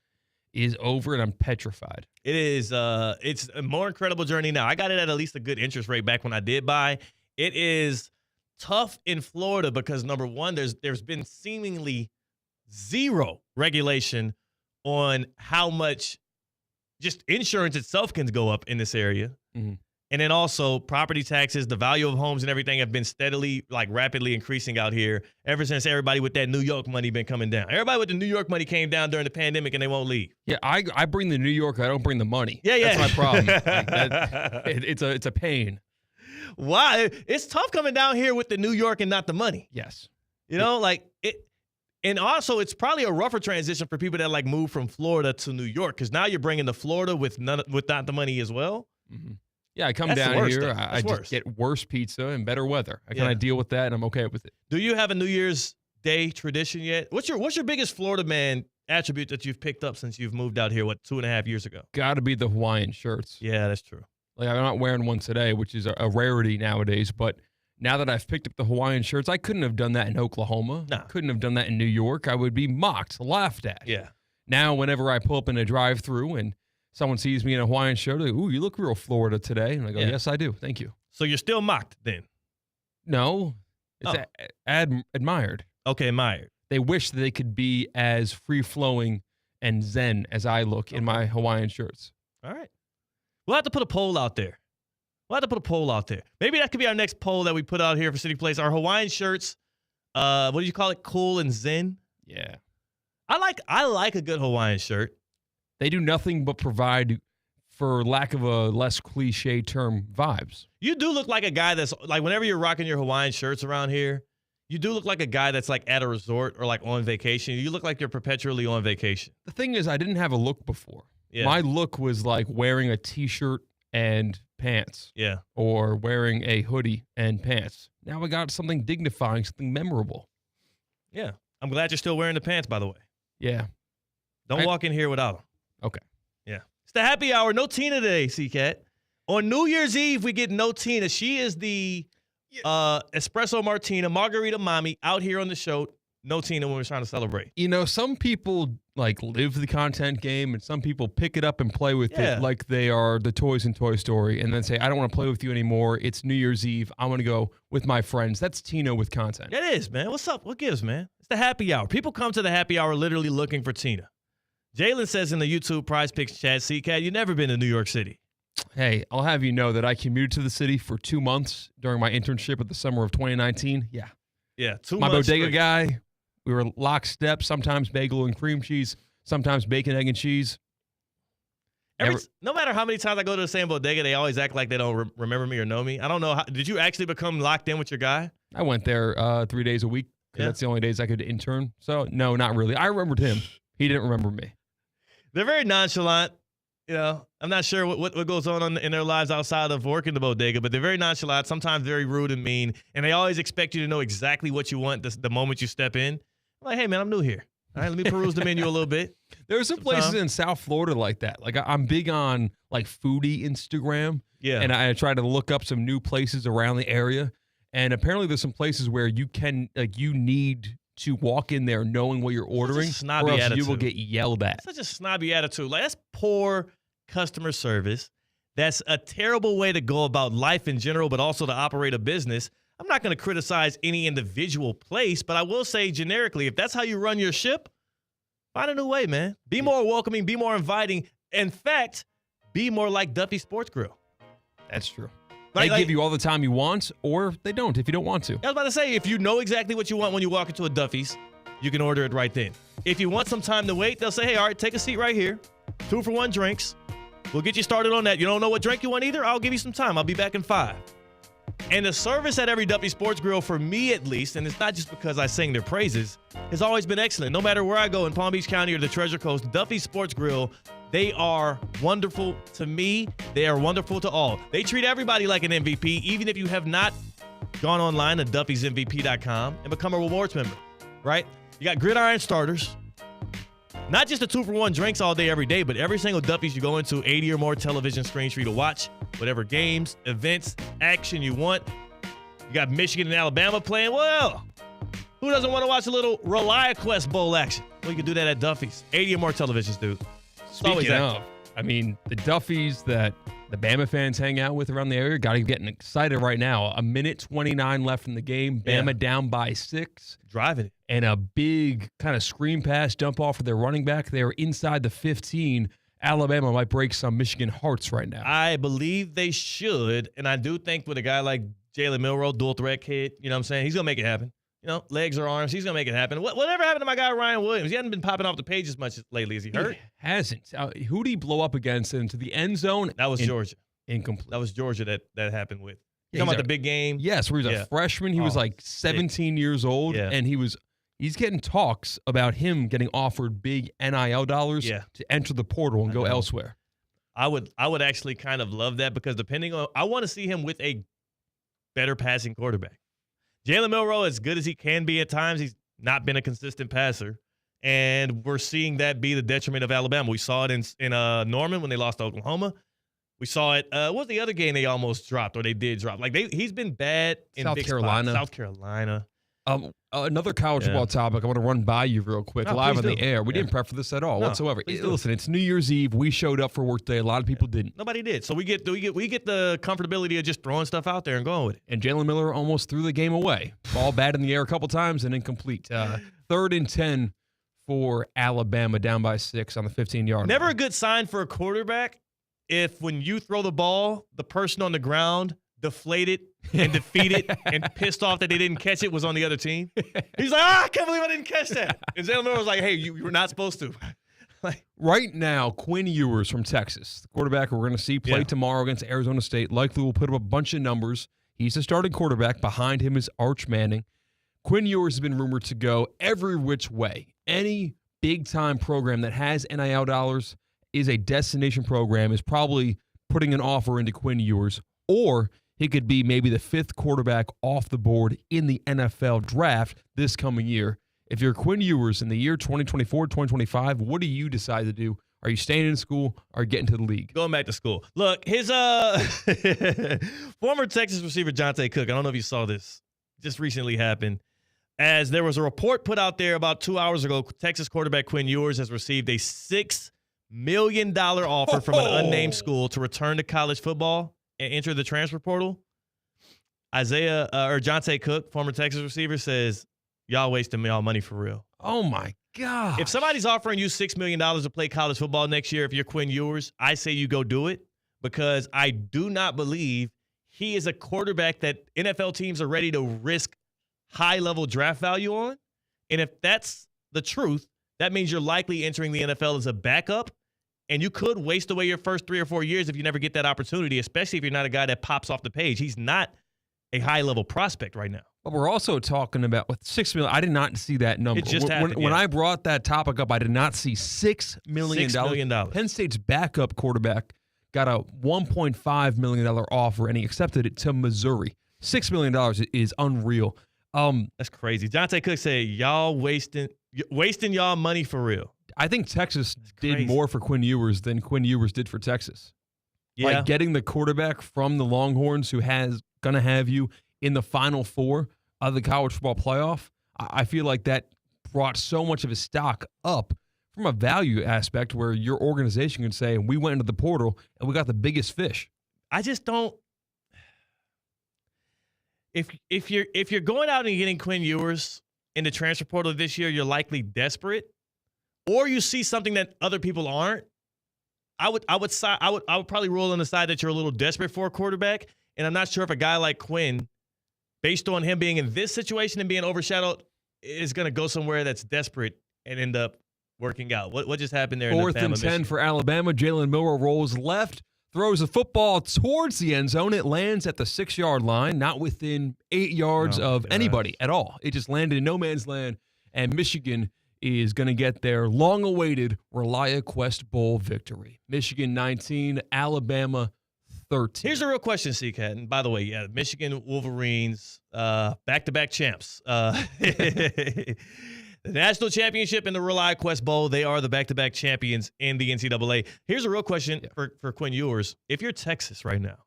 is over, and I'm petrified. It is. It's a more incredible journey now. I got it at least a good interest rate back when I did buy. It is tough in Florida because, number one, there's been seemingly zero regulation on how much just insurance itself can go up in this area. Mm-hmm. And then also property taxes, the value of homes and everything have been steadily, rapidly increasing out here ever since everybody with that New York money been coming down. Everybody with the New York money came down during the pandemic and they won't leave. Yeah, I bring the New York, I don't bring the money. Yeah. That's my problem. It's a pain. Why? It's tough coming down here with the New York and not the money. Yes. And also, it's probably a rougher transition for people that move from Florida to New York because now you're bringing the Florida without the money as well. Mm-hmm. Yeah, I come down here. I just get worse pizza and better weather. I kind of deal with that, and I'm okay with it. Do you have a New Year's Day tradition yet? What's your biggest Florida man attribute that you've picked up since you've moved out here? 2.5 years ago? Got to be the Hawaiian shirts. Yeah, that's true. I'm not wearing one today, which is a rarity nowadays, but now that I've picked up the Hawaiian shirts, I couldn't have done that in Oklahoma. No. Couldn't have done that in New York. I would be mocked, laughed at. Yeah. Now, whenever I pull up in a drive-through and someone sees me in a Hawaiian shirt, they're like, ooh, you look real Florida today. And I go, yes, I do. Thank you. So you're still mocked then? No. It's admired. Okay, admired. They wish that they could be as free-flowing and zen as I look in my Hawaiian shirts. All right. We'll have to put a poll out there. Maybe that could be our next poll that we put out here for City Place. Our Hawaiian shirts, what do you call it? Cool and zen? Yeah. I like a good Hawaiian shirt. They do nothing but provide, for lack of a less cliche term, vibes. You do look like a guy that's, whenever you're rocking your Hawaiian shirts around here, you do look like a guy that's, at a resort or, on vacation. You look like you're perpetually on vacation. The thing is, I didn't have a look before. Yeah. My look was wearing a T-shirt and pants. Yeah. Or wearing a hoodie and pants. Now I got something dignifying, something memorable. Yeah. I'm glad you're still wearing the pants, by the way. Yeah. Don't walk in here without them. Okay. Yeah. It's the happy hour. No Tina today, C-Cat. On New Year's Eve, we get no Tina. She is the espresso martina, margarita mommy out here on the show. No Tina when we're trying to celebrate. You know, some people live the content game, and some people pick it up and play with it like they are the toys in Toy Story, and then say, I don't want to play with you anymore. It's New Year's Eve. I want to go with my friends. That's Tina with content. It is, man. What's up? What gives, man? It's the happy hour. People come to the happy hour literally looking for Tina. Jalen says in the YouTube Prize Picks chat, CCAT, you've never been to New York City. Hey, I'll have you know that I commuted to the city for 2 months during my internship at the summer of 2019. Yeah. Yeah, 2 My months. bodega straight. guy. We were lockstep, sometimes bagel and cream cheese, sometimes bacon, egg, and cheese. No matter how many times I go to the same bodega, they always act like they don't remember me or know me. I don't know. Did you actually become locked in with your guy? I went there 3 days a week because that's the only days I could intern. So, no, not really. I remembered him. He didn't remember me. They're very nonchalant. You know, I'm not sure what goes on in their lives outside of working the bodega, but they're very nonchalant, sometimes very rude and mean, and they always expect you to know exactly what you want the moment you step in. I'm like, hey, man, I'm new here. All right, let me peruse the menu a little bit. There are some places in South Florida like that. Like, I'm big on, foodie Instagram. Yeah. And I try to look up some new places around the area. And apparently there's some places where you can, you need to walk in there knowing what you're ordering, snobby or else attitude. you will get yelled at. Such a snobby attitude. Like, that's poor customer service. That's a terrible way to go about life in general, but also to operate a business. I'm not going to criticize any individual place, but I will say generically, if that's how you run your ship, find a new way, man. Be more welcoming, be more inviting. In fact, be more like Duffy Sports Grill. That's true. Right, They give you all the time you want, or they don't if you don't want to. I was about to say, if you know exactly what you want when you walk into a Duffy's, you can order it right then. If you want some time to wait, they'll say, hey, all right, take a seat right here. 2-for-1 drinks. We'll get you started on that. You don't know what drink you want either? I'll give you some time. I'll be back in 5. And the service at every Duffy Sports Grill, for me at least, and it's not just because I sing their praises, has always been excellent. No matter where I go in Palm Beach County or the Treasure Coast, Duffy Sports Grill, they are wonderful to me. They are wonderful to all. They treat everybody like an MVP, even if you have not gone online to duffysmvp.com and become a rewards member, right? You got gridiron starters. Not just the 2-for-1 drinks all day, every day, but every single Duffy's you go into, 80 or more television screens for you to watch, whatever games, events, action you want. You got Michigan and Alabama playing. Well, who doesn't want to watch a little ReliaQuest Bowl action? Well, you can do that at Duffy's. 80 or more televisions, dude. Speaking of, I mean, the Duffys that the Bama fans hang out with around the area got to getting excited right now. 1:29 left in the game. Bama down by 6. Driving it. And a big kind of screen pass dump off for their running back. They were inside the 15. Alabama might break some Michigan hearts right now. I believe they should, and I do think with a guy like Jalen Milroe, dual threat kid, you know what I'm saying? He's going to make it happen. You know, legs or arms, he's going to make it happen. Whatever happened to my guy Ryan Williams? He hasn't been popping off the page as much lately. Is he hurt? He hasn't. Who did he blow up against into the end zone? That was Georgia. Incomplete. That was Georgia that happened with. Yeah, Talking about the big game? Yes, where he was a freshman. He was like 17 years old, and he's getting talks about him getting offered big NIL dollars to enter the portal and go elsewhere. I would actually kind of love that because I want to see him with a better passing quarterback. Jalen Milroe, as good as he can be at times, he's not been a consistent passer. And we're seeing that be the detriment of Alabama. We saw it in Norman when they lost to Oklahoma. We saw it. What was the other game they almost dropped, or they did drop? He's been bad in South big Carolina. spots. South Carolina. Another college football topic I want to run by you real quick, live on the air. We didn't prep for this at all whatsoever. Listen, it's New Year's Eve. We showed up for work today. A lot of people didn't. Nobody did. So we get the comfortability of just throwing stuff out there and going with it. And Jalen Miller almost threw the game away. Ball bad in the air a couple times and incomplete. 3rd and 10 for Alabama, down by 6 on the 15-yard line. Never a good sign for a quarterback if when you throw the ball, the person on the ground deflated and defeated and pissed off that they didn't catch it was on the other team. He's like, I can't believe I didn't catch that. And Jalen Miller was like, hey, you were not supposed to. Right now, Quinn Ewers from Texas, the quarterback we're going to see play tomorrow against Arizona State, likely will put up a bunch of numbers. He's the starting quarterback. Behind him is Arch Manning. Quinn Ewers has been rumored to go every which way. Any big-time program that has NIL dollars is a destination program, is probably putting an offer into Quinn Ewers, or he could be maybe the 5th quarterback off the board in the NFL draft this coming year. If you're Quinn Ewers in the year 2024, 2025, what do you decide to do Are you staying in school? Are you getting to the league? Going back to school. Look, his former Texas receiver Jonte Cook, I don't know if you saw this, just recently happened. As there was a report put out there about 2 hours ago, Texas quarterback Quinn Ewers has received a $6 million offer from an unnamed school to return to college football and enter the transfer portal. Jonte Cook, former Texas receiver, says, y'all wasting y'all money for real. Oh, my God. If somebody's offering you $6 million to play college football next year, if you're Quinn Ewers, I say you go do it, because I do not believe he is a quarterback that NFL teams are ready to risk high-level draft value on. And if that's the truth, that means you're likely entering the NFL as a backup, and you could waste away your first 3 or 4 years if you never get that opportunity, especially if you're not a guy that pops off the page. He's not a high-level prospect right now. But we're also talking about with $6 million. I did not see that number. It just happened, when I brought that topic up, I did not see $6 million. $6 million. Penn State's backup quarterback got a $1.5 million offer, and he accepted it to Missouri. $6 million is unreal. That's crazy. Jonte Cook said, y'all wasting y'all money for real. I think Texas did more for Quinn Ewers than Quinn Ewers did for Texas. Yeah. Like getting the quarterback from the Longhorns who has going to have you in the Final Four of the college football playoff, I feel like that brought so much of his stock up from a value aspect where your organization can say, we went into the portal and we got the biggest fish. I just don't. If you're going out and getting Quinn Ewers in the transfer portal this year, you're likely desperate, or you see something that other people aren't. I would probably rule on the side that you're a little desperate for a quarterback, and I'm not sure if a guy like Quinn, based on him being in this situation and being overshadowed, is going to go somewhere that's desperate and end up working out. What just happened there? 4th and 10 for Alabama. Jalen Milroe rolls left, throws the football towards the end zone. It lands at the 6-yard line, not within 8 yards of anybody at all. It just landed in no man's land, and Michigan is going to get their long-awaited ReliaQuest Bowl victory. Michigan 19, Alabama 13. Here's a real question, C-Cat. And by the way, Michigan Wolverines, back-to-back champs. The national championship and the ReliaQuest Bowl, they are the back-to-back champions in the NCAA. Here's a real question for Quinn Ewers. If you're Texas right now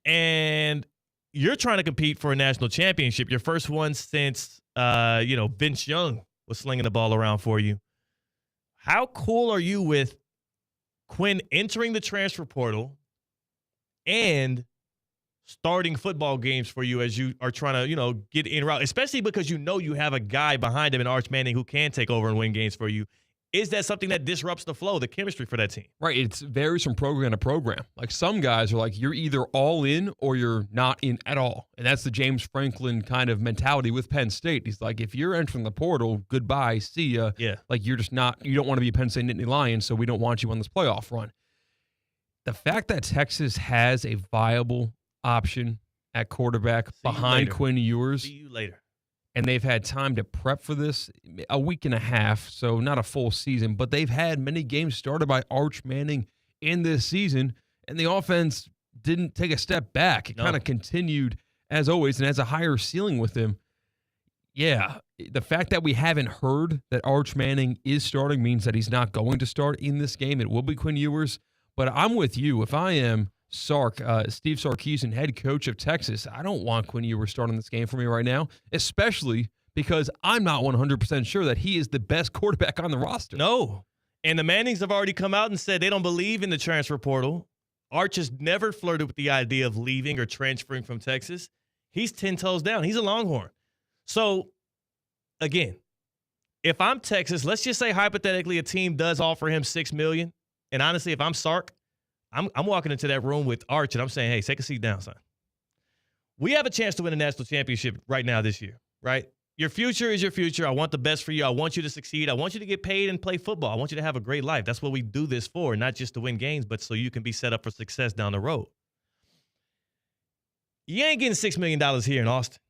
and you're trying to compete for a national championship, your first one since, Vince Young was slinging the ball around for you, how cool are you with Quinn entering the transfer portal and starting football games for you as you are trying to, get in route, especially because you have a guy behind him in Arch Manning who can take over and win games for you? Is that something that disrupts the flow, the chemistry for that team? Right. It varies from program to program. Like some guys are like, you're either all in or you're not in at all. And that's the James Franklin kind of mentality with Penn State. He's like, if you're entering the portal, goodbye, see ya. Yeah. Like you're just not, you don't want to be a Penn State Nittany Lions, so we don't want you on this playoff run. The fact that Texas has a viable option at quarterback behind Quinn Ewers. See you later. And they've had time to prep for this, a week and a half, so not a full season, but they've had many games started by Arch Manning in this season, and the offense didn't take a step back. It kind of continued as always and has a higher ceiling with him. Yeah, the fact that we haven't heard that Arch Manning is starting means that he's not going to start in this game. It will be Quinn Ewers, but I'm with you. If I am Steve Sarkisian, head coach of Texas, I don't want Quinn Ewers starting this game for me right now, especially because I'm not 100% sure that he is the best quarterback on the roster. No. And the Mannings have already come out and said they don't believe in the transfer portal. Arch has never flirted with the idea of leaving or transferring from Texas. He's 10 toes down. He's a Longhorn. So, again, if I'm Texas, let's just say hypothetically a team does offer him $6 million. And honestly, if I'm Sark, I'm walking into that room with Arch, and I'm saying, hey, take a seat down, son. We have a chance to win a national championship right now this year, right? Your future is your future. I want the best for you. I want you to succeed. I want you to get paid and play football. I want you to have a great life. That's what we do this for, not just to win games, but so you can be set up for success down the road. You ain't getting $6 million here in Austin.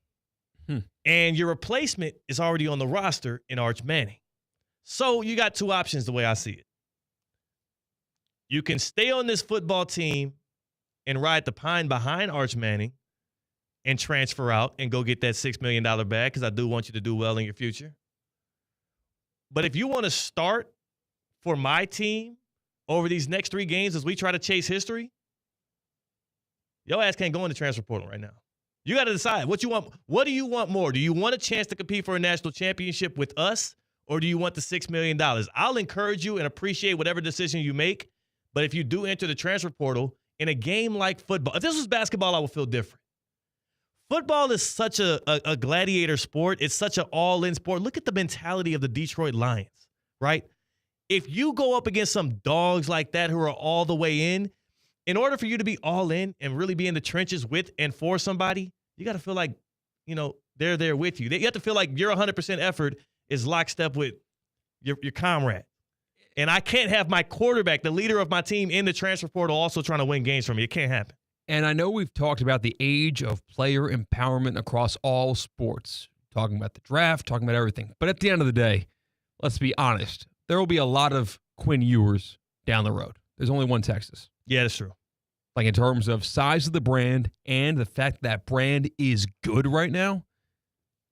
And your replacement is already on the roster in Arch Manning. So you got two options the way I see it. You can stay on this football team and ride the pine behind Arch Manning and transfer out and go get that $6 million bag, because I do want you to do well in your future. But if you want to start for my team over these next 3 games as we try to chase history, your ass can't go in the transfer portal right now. You got to decide what you want. What do you want more? Do you want a chance to compete for a national championship with us, or do you want the $6 million? I'll encourage you and appreciate whatever decision you make, but if you do enter the transfer portal in a game like football, if this was basketball, I would feel different. Football is such a gladiator sport. It's such an all-in sport. Look at the mentality of the Detroit Lions, right? If you go up against some dogs like that who are all the way in order for you to be all in and really be in the trenches with and for somebody, you got to feel like, they're there with you. You have to feel like your 100% effort is lockstep with your comrade. And I can't have my quarterback, the leader of my team, in the transfer portal also trying to win games for me. It can't happen. And I know we've talked about the age of player empowerment across all sports, talking about the draft, talking about everything. But at the end of the day, let's be honest, there will be a lot of Quinn Ewers down the road. There's only one Texas. Yeah, that's true. Like in terms of size of the brand and the fact that brand is good right now,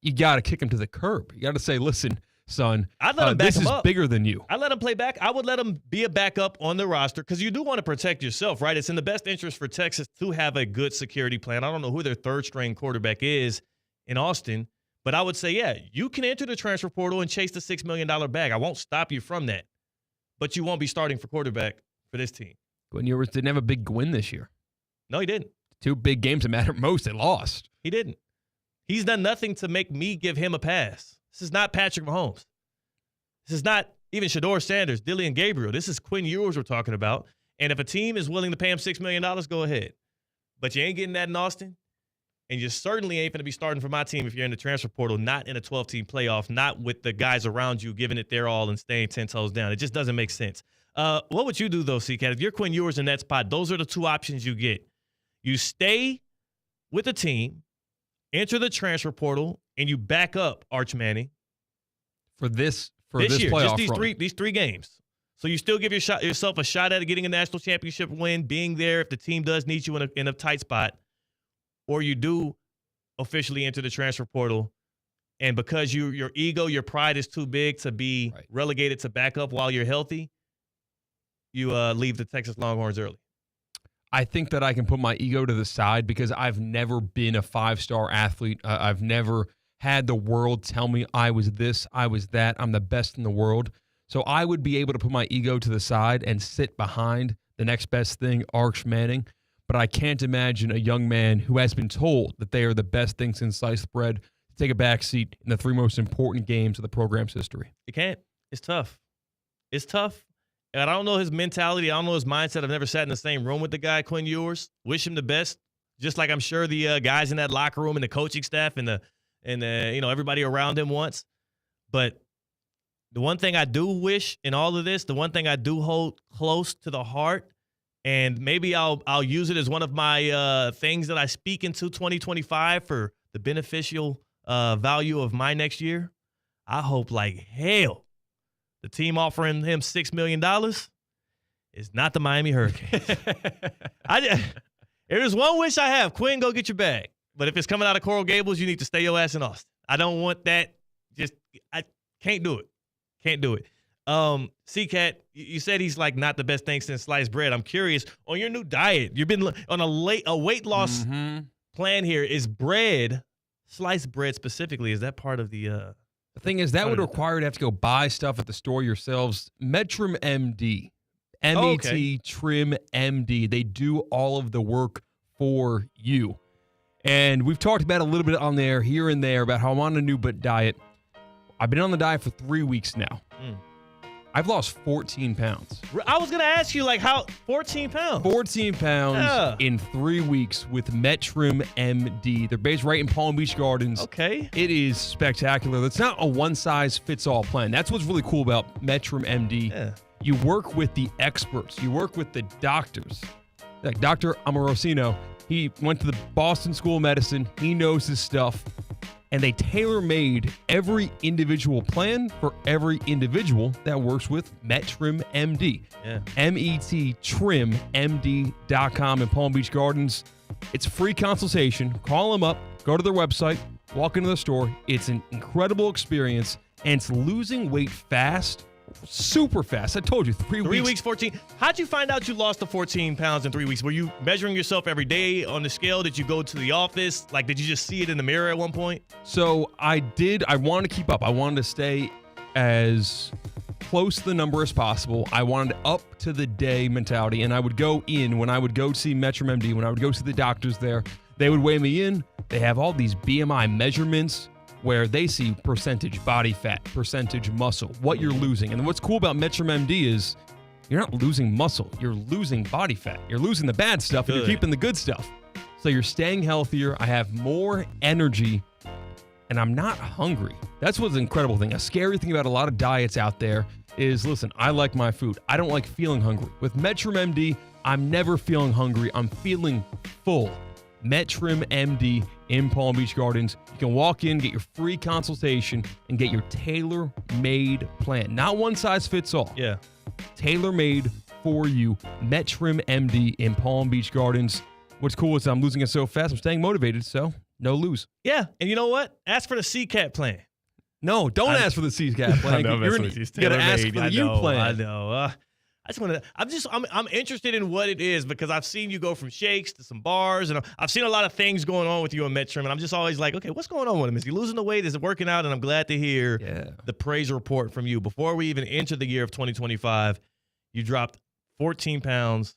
you got to kick him to the curb. You got to say, listen, son, I'd let him back this him is up. bigger than you. I'd let him play back. I would let him be a backup on the roster because you do want to protect yourself, right? It's in the best interest for Texas to have a good security plan. I don't know who their third-string quarterback is in Austin, but I would say, yeah, you can enter the transfer portal and chase the $6 million bag. I won't stop you from that, but you won't be starting for quarterback for this team. Quinn Ewers didn't have a big win this year. No, he didn't. 2 big games that matter most, they lost. He didn't. He's done nothing to make me give him a pass. This is not Patrick Mahomes. This is not even Shedeur Sanders, Dillian Gabriel. This is Quinn Ewers we're talking about. And if a team is willing to pay him $6 million, go ahead. But you ain't getting that in Austin. And you certainly ain't going to be starting for my team if you're in the transfer portal, not in a 12-team playoff, not with the guys around you giving it their all and staying 10 toes down. It just doesn't make sense. What would you do, though, C-Cat? If you're Quinn Ewers in that spot, those are the 2 options you get. You stay with the team, enter the transfer portal, and you back up Arch Manning for this year, playoff just these 3 games. So you still give yourself a shot at getting a national championship win, being there if the team does need you in a tight spot, or you do officially enter the transfer portal, and because your ego, your pride is too big to be relegated to backup while you're healthy, you leave the Texas Longhorns early. I think that I can put my ego to the side because I've never been a 5-star athlete. I've never had the world tell me I was this, I was that, I'm the best in the world. So I would be able to put my ego to the side and sit behind the next best thing, Arch Manning. But I can't imagine a young man who has been told that they are the best thing since sliced bread to take a back seat in the 3 most important games of the program's history. You can't. It's tough. It's tough. And I don't know his mentality. I don't know his mindset. I've never sat in the same room with the guy, Quinn Ewers. Wish him the best. Just like I'm sure the guys in that locker room and the coaching staff and everybody around him wants. But the one thing I do wish in all of this, the one thing I do hold close to the heart, and maybe I'll use it as one of my things that I speak into 2025 for the beneficial value of my next year. I hope like hell the team offering him $6 million is not the Miami Hurricanes. If there's one wish I have, Quinn, go get your bag. But if it's coming out of Coral Gables, you need to stay your ass in Austin. I don't want that. I can't do it. Can't do it. C-Cat, you said he's like not the best thing since sliced bread. I'm curious, on your new diet, you've been on a weight loss plan here. Is bread, sliced bread specifically, is that part of the The thing is, that would require you to have to go buy stuff at the store yourselves. Metrim MD, M-E-T, Trim MD. They do all of the work for you. And we've talked about a little bit on there, here and there, about how I'm on a new diet. I've been on the diet for 3 weeks now. I've lost 14 pounds. I was going to ask you, like, how 14 pounds? 14 pounds in 3 weeks with Metrim MD. They're based right in Palm Beach Gardens. Okay. It is spectacular. It's not a one-size-fits-all plan. That's what's really cool about Metrim MD. Yeah. You work with the experts. You work with the doctors. Like Dr. Amorosino, he went to the Boston School of Medicine. He knows his stuff. And they tailor-made every individual plan for every individual that works with Metrim MD. Yeah. METTrimMD.com in Palm Beach Gardens. It's a free consultation. Call them up. Go to their website. Walk into the store. It's an incredible experience. And it's losing weight fast super fast. I told you, 3 weeks. 3 weeks, 14. How'd you find out you lost the 14 pounds in 3 weeks? Were you measuring yourself every day on the scale? Did you go to the office? Like, did you just see it in the mirror at one point? So I did. I wanted to keep up. I wanted to stay as close to the number as possible. I wanted up to the day mentality, and I would go in when I would go see Metro MD, when I would go see the doctors there. They would weigh me in. They have all these BMI measurements where they see percentage body fat, percentage muscle, what you're losing. And what's cool about Metro MD is you're not losing muscle. You're losing body fat. You're losing the bad stuff, and you're keeping the good stuff. So you're staying healthier. I have more energy, and I'm not hungry. That's what's the incredible thing. A scary thing about a lot of diets out there is, listen, I like my food. I don't like feeling hungry. With Metro MD, I'm never feeling hungry. I'm feeling full. Metrim MD in Palm Beach Gardens. You can walk in, get your free consultation, and get your tailor-made plan. Not one size fits all. Yeah. Tailor-made for you. Metrim MD in Palm Beach Gardens. What's cool is I'm losing it so fast, I'm staying motivated, so no lose. Yeah, and you know what? Ask for the CCAT plan. No, don't ask for the CCAT plan. I know, you got to ask for the U plan. I know. I just want to. I'm interested in what it is because I've seen you go from shakes to some bars, and I've seen a lot of things going on with you and Metrim, and I'm just always like, okay, what's going on with him? Is he losing the weight? Is it working out? And I'm glad to hear the praise report from you. Before we even enter the year of 2025, you dropped 14 pounds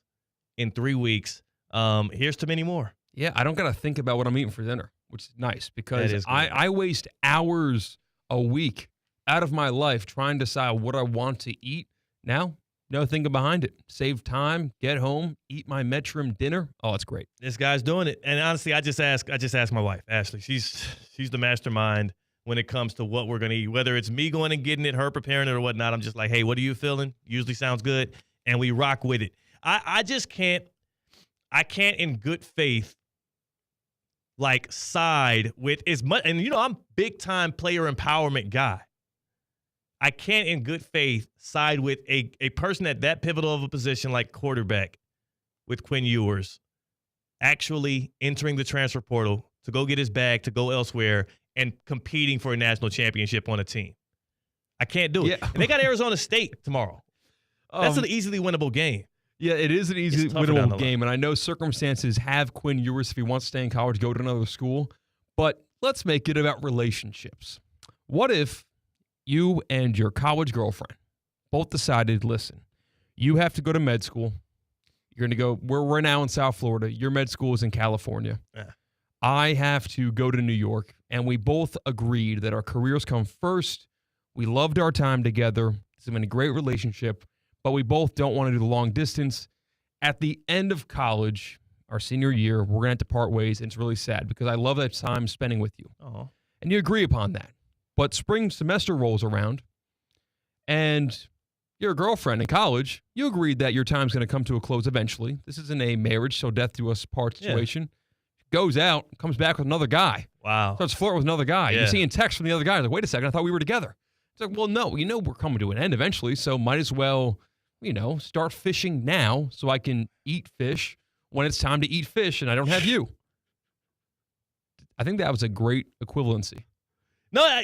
in 3 weeks. Here's to many more. Yeah, I don't got to think about what I'm eating for dinner, which is nice because I waste hours a week out of my life trying to decide what I want to eat. Now, no thinking behind it. Save time, get home, eat my Metrim dinner. Oh, it's great. This guy's doing it. And honestly, I just ask my wife, Ashley. She's the mastermind when it comes to what we're going to eat. Whether it's me going and getting it, her preparing it or whatnot, I'm just like, hey, what are you feeling? Usually sounds good. And we rock with it. I just can't in good faith like side with as much. And, I'm big time player empowerment guy. I can't in good faith side with a person at that pivotal of a position like quarterback with Quinn Ewers actually entering the transfer portal to go get his bag, to go elsewhere, and competing for a national championship on a team. I can't do it. And they got Arizona State tomorrow. That's an easily winnable game. Yeah, it is an easy winnable game, and I know circumstances have Quinn Ewers, if he wants to stay in college, go to another school, but let's make it about relationships. What if you and your college girlfriend both decided, listen, you have to go to med school. You're going to go, we're now in South Florida. Your med school is in California. Yeah. I have to go to New York. And we both agreed that our careers come first. We loved our time together. It's been a great relationship, but we both don't want to do the long distance. At the end of college, our senior year, we're going to have to part ways. And it's really sad because I love that time spending with you. Oh. And you agree upon that. But spring semester rolls around, and you're a girlfriend in college. You agreed that your time's going to come to a close eventually. This isn't a marriage, so death do us part situation. Yeah. Goes out, comes back with another guy. Wow. Starts flirting with another guy. Yeah. You're seeing texts from the other guy. Like, wait a second, I thought we were together. It's like, well, no, we're coming to an end eventually, so might as well, start fishing now so I can eat fish when it's time to eat fish and I don't have you. I think that was a great equivalency. No,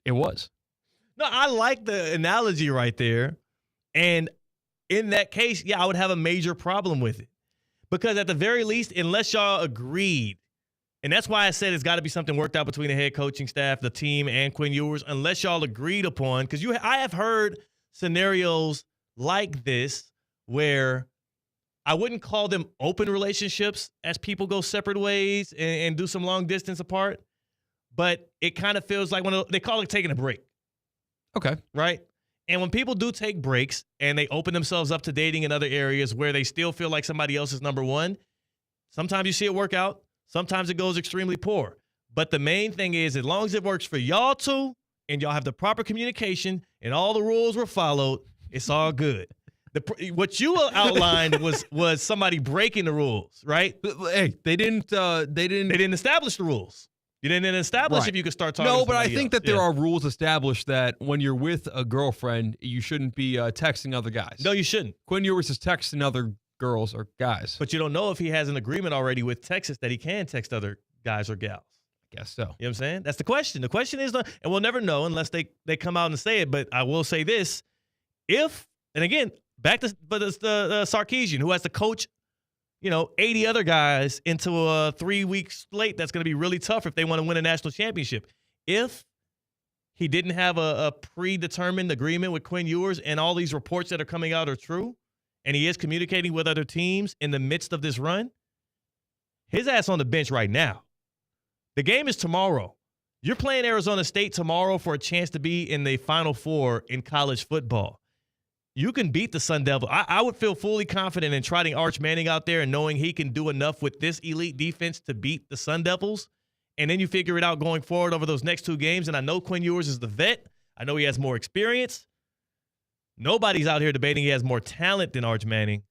it was. No, I like the analogy right there. And in that case, I would have a major problem with it. Because at the very least, unless y'all agreed, and that's why I said it's got to be something worked out between the head coaching staff, the team, and Quinn Ewers, unless y'all agreed upon, because I have heard scenarios like this where I wouldn't call them open relationships as people go separate ways and do some long distance apart. But it kind of feels like they call it taking a break. Okay. Right? And when people do take breaks and they open themselves up to dating in other areas where they still feel like somebody else is number one, sometimes you see it work out. Sometimes it goes extremely poor. But the main thing is, as long as it works for y'all two and y'all have the proper communication and all the rules were followed, it's all good. What you outlined was somebody breaking the rules, right? Hey, they didn't establish the rules. You didn't establish if you could start talking to but I somebody think else. that there are rules established that when you're with a girlfriend, you shouldn't be texting other guys. No, you shouldn't. Quinn Ewers is texting other girls or guys. But you don't know if he has an agreement already with Texas that he can text other guys or gals. guess so. You know what I'm saying? That's the question. The question is, and we'll never know unless they come out and say it, but I will say this. If, and again, back to the Sarkisian, who has to coach, 80 other guys into a 3-week slate that's going to be really tough if they want to win a national championship. If he didn't have a predetermined agreement with Quinn Ewers and all these reports that are coming out are true, and he is communicating with other teams in the midst of this run, his ass on the bench right now. The game is tomorrow. You're playing Arizona State tomorrow for a chance to be in the Final Four in college football. You can beat the Sun Devil. I would feel fully confident in trotting Arch Manning out there and knowing he can do enough with this elite defense to beat the Sun Devils. And then you figure it out going forward over those next 2 games. And I know Quinn Ewers is the vet. I know he has more experience. Nobody's out here debating he has more talent than Arch Manning.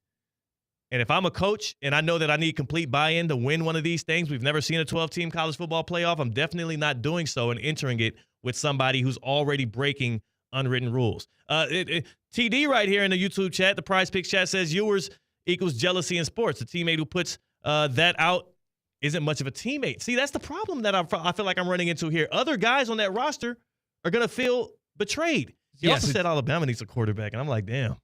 And if I'm a coach and I know that I need complete buy-in to win one of these things, we've never seen a 12-team college football playoff, I'm definitely not doing so and entering it with somebody who's already breaking unwritten rules. TD right here in the YouTube chat, the Prize Picks chat says Ewers equals jealousy in sports. A teammate who puts that out isn't much of a teammate. See, that's the problem that I feel like I'm running into here. Other guys on that roster are going to feel betrayed. He also said Alabama needs a quarterback, and I'm like, damn.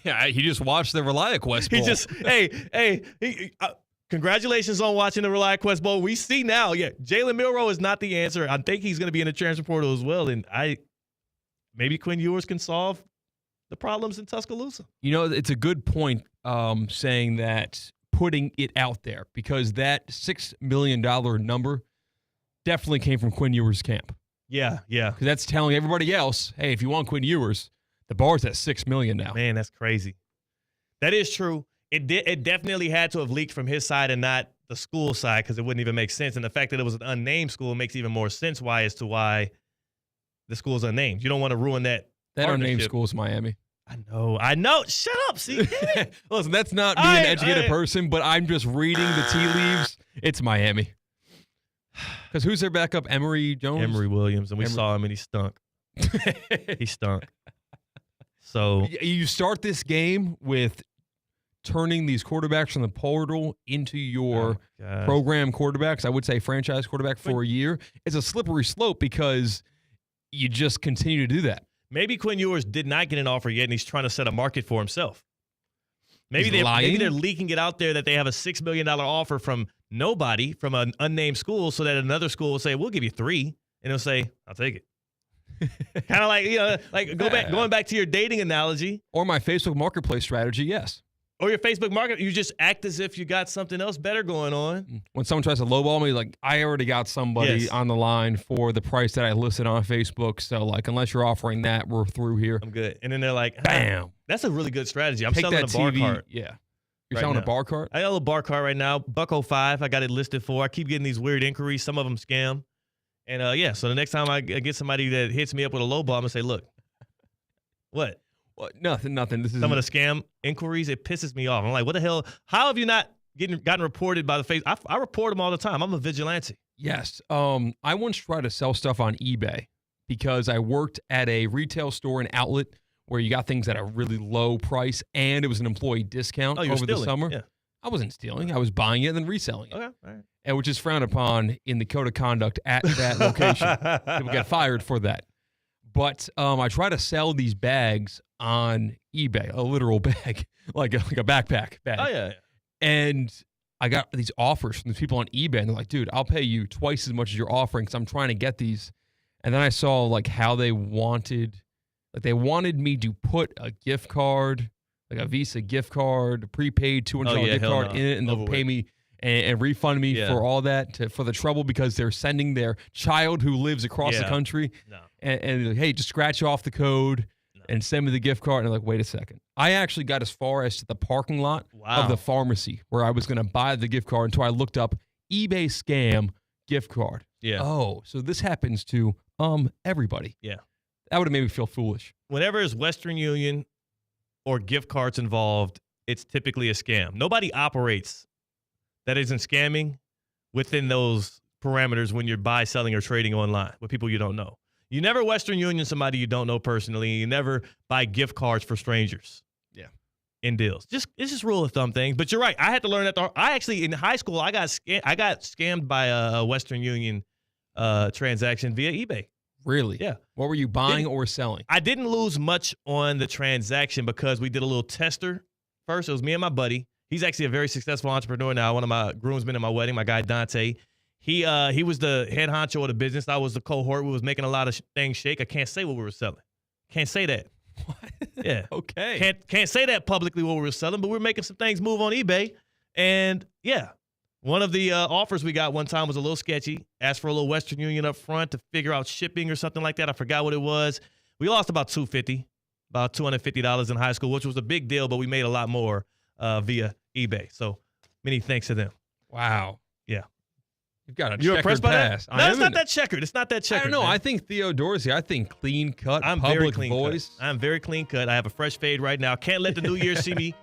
Yeah, he just watched the ReliaQuest Bowl. Congratulations on watching the ReliaQuest Bowl. We see now, Jalen Milroe is not the answer. I think he's going to be in the transfer portal as well, and maybe Quinn Ewers can solve the problems in Tuscaloosa. It's a good point saying that, putting it out there, because that $6 million number definitely came from Quinn Ewers' camp. Yeah. Because that's telling everybody else, hey, if you want Quinn Ewers, the bar's at $6 million now. Man, that's crazy. That is true. It definitely had to have leaked from his side and not the school side, because it wouldn't even make sense. And the fact that it was an unnamed school makes even more sense as to why the school's unnamed. You don't want to ruin that. That unnamed school is Miami. I know. Shut up. See, listen, that's not me, an educated person, but I'm just reading the tea leaves. It's Miami. Because who's their backup? Emory Jones? Emory Williams, and we saw him, and he stunk. He stunk. So you start this game with turning these quarterbacks from the portal into your program quarterbacks. I would say franchise quarterback for a year. It's a slippery slope because you just continue to do that. Maybe Quinn Ewers did not get an offer yet, and he's trying to set a market for himself. Maybe they're leaking it out there that they have a $6 million offer from nobody, from an unnamed school, so that another school will say, we'll give you $3 million, and he'll say, I'll take it. Kind of like, going back to your dating analogy. Or my Facebook Marketplace strategy, yes. Or your Facebook Market, you just act as if you got something else better going on. When someone tries to lowball me, like, I already got somebody on the line for the price that I listed on Facebook, so, like, unless you're offering that, we're through here. I'm good. And then they're like, bam. That's a really good strategy. I'm Take selling that a bar TV, cart. Yeah. You're selling a bar cart? I got a little bar cart right now. $105. I got it listed for. I keep getting these weird inquiries. Some of them scam. And, so the next time I get somebody that hits me up with a lowball, I'm going to say, look, what? Well, nothing. This is some of the scam inquiries. It pisses me off. I'm like, what the hell? How have you not gotten reported by the face? I report them all the time. I'm a vigilante. Yes. I once tried to sell stuff on eBay because I worked at a retail store and outlet where you got things at a really low price, and it was an employee discount over the summer. Yeah. I wasn't stealing. I was buying it and then reselling it. Okay. All right. And which is frowned upon in the code of conduct at that location. People get fired for that. But I try to sell these bags on eBay, a literal bag, like a backpack bag. Oh, yeah. And I got these offers from these people on eBay, and they're like, dude, I'll pay you twice as much as you're offering because I'm trying to get these. And then I saw, like, how they wanted me to put a gift card, like a Visa gift card, a prepaid $200 gift card in it, and they'll pay me and refund me for all that, for the trouble, because they're sending their child who lives across the country. No. And they're like, hey, just scratch off the code and send me the gift card. And I'm like, wait a second. I actually got as far as to the parking lot of the pharmacy where I was going to buy the gift card until I looked up eBay scam gift card. Yeah. Oh, so this happens to everybody. Yeah. That would have made me feel foolish. Whenever there's Western Union or gift cards involved, it's typically a scam. Nobody operates that isn't scamming within those parameters when you're buy, selling, or trading online with people you don't know. You never Western Union somebody you don't know personally. You never buy gift cards for strangers. Yeah. In deals. It's just rule of thumb thing. But you're right. I had to learn that. I actually, in high school, I got scammed by a Western Union transaction via eBay. Really? Yeah. What were you buying or selling? I didn't lose much on the transaction because we did a little tester first. It was me and my buddy. He's actually a very successful entrepreneur now, one of my groomsmen in my wedding, my guy Dante. He was the head honcho of the business. I was the cohort. We was making a lot of things shake. I can't say what we were selling. Can't say that. What? Yeah. Okay. Can't say that publicly what we were selling, but we're making some things move on eBay. And, yeah, one of the offers we got one time was a little sketchy. Asked for a little Western Union up front to figure out shipping or something like that. I forgot what it was. We lost about $250 in high school, which was a big deal, but we made a lot more via eBay. So many thanks to them. Wow. Yeah. You've got a You checkered impressed by past. that? No, it's not that checkered. It's not that checkered. I don't know. Man. I think Theo Dorsey, clean cut, I'm very public clean voice. cut. I'm very clean cut. I have a fresh fade right now. Can't let the new year see me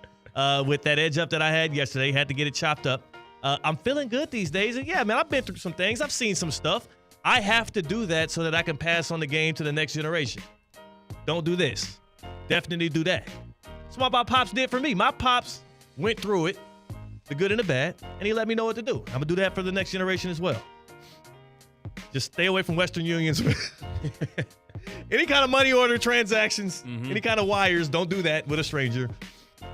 with that edge up that I had yesterday. Had to get it chopped up. I'm feeling good these days. And yeah, man, I've been through some things. I've seen some stuff. I have to do that so that I can pass on the game to the next generation. Don't do this. Definitely do that. That's what my pops did for me. My pops went through it, the good and the bad, and he let me know what to do. I'm going to do that for the next generation as well. Just stay away from Western Unions. Any kind of money order transactions, any kind of wires, don't do that with a stranger.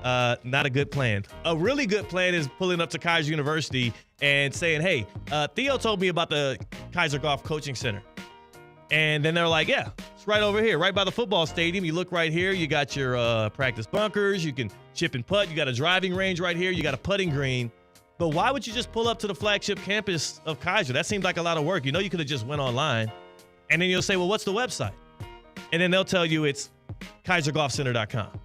Not a good plan. A really good plan is pulling up to Kaiser University and saying, hey, Theo told me about the Kaiser Golf Coaching Center. And then they're like, yeah, it's right over here, right by the football stadium. You look right here. You got your practice bunkers. You can chip and putt. You got a driving range right here. You got a putting green. But why would you just pull up to the flagship campus of Kaiser? That seems like a lot of work. You know, you could have just went online. And then you'll say, well, what's the website? And then they'll tell you it's KaiserGolfCenter.com.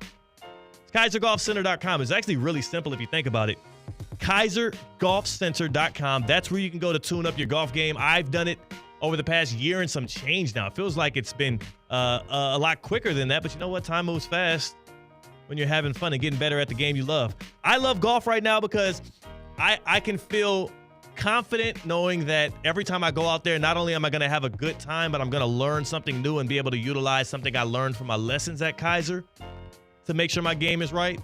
KaiserGolfCenter.com is actually really simple if you think about it. KaiserGolfCenter.com. That's where you can go to tune up your golf game. I've done it over the past year and some change now. It feels like it's been a lot quicker than that. But you know what? Time moves fast when you're having fun and getting better at the game you love. I love golf right now because I can feel confident knowing that every time I go out there, not only am I going to have a good time, but I'm going to learn something new and be able to utilize something I learned from my lessons at Kaiser to make sure my game is right.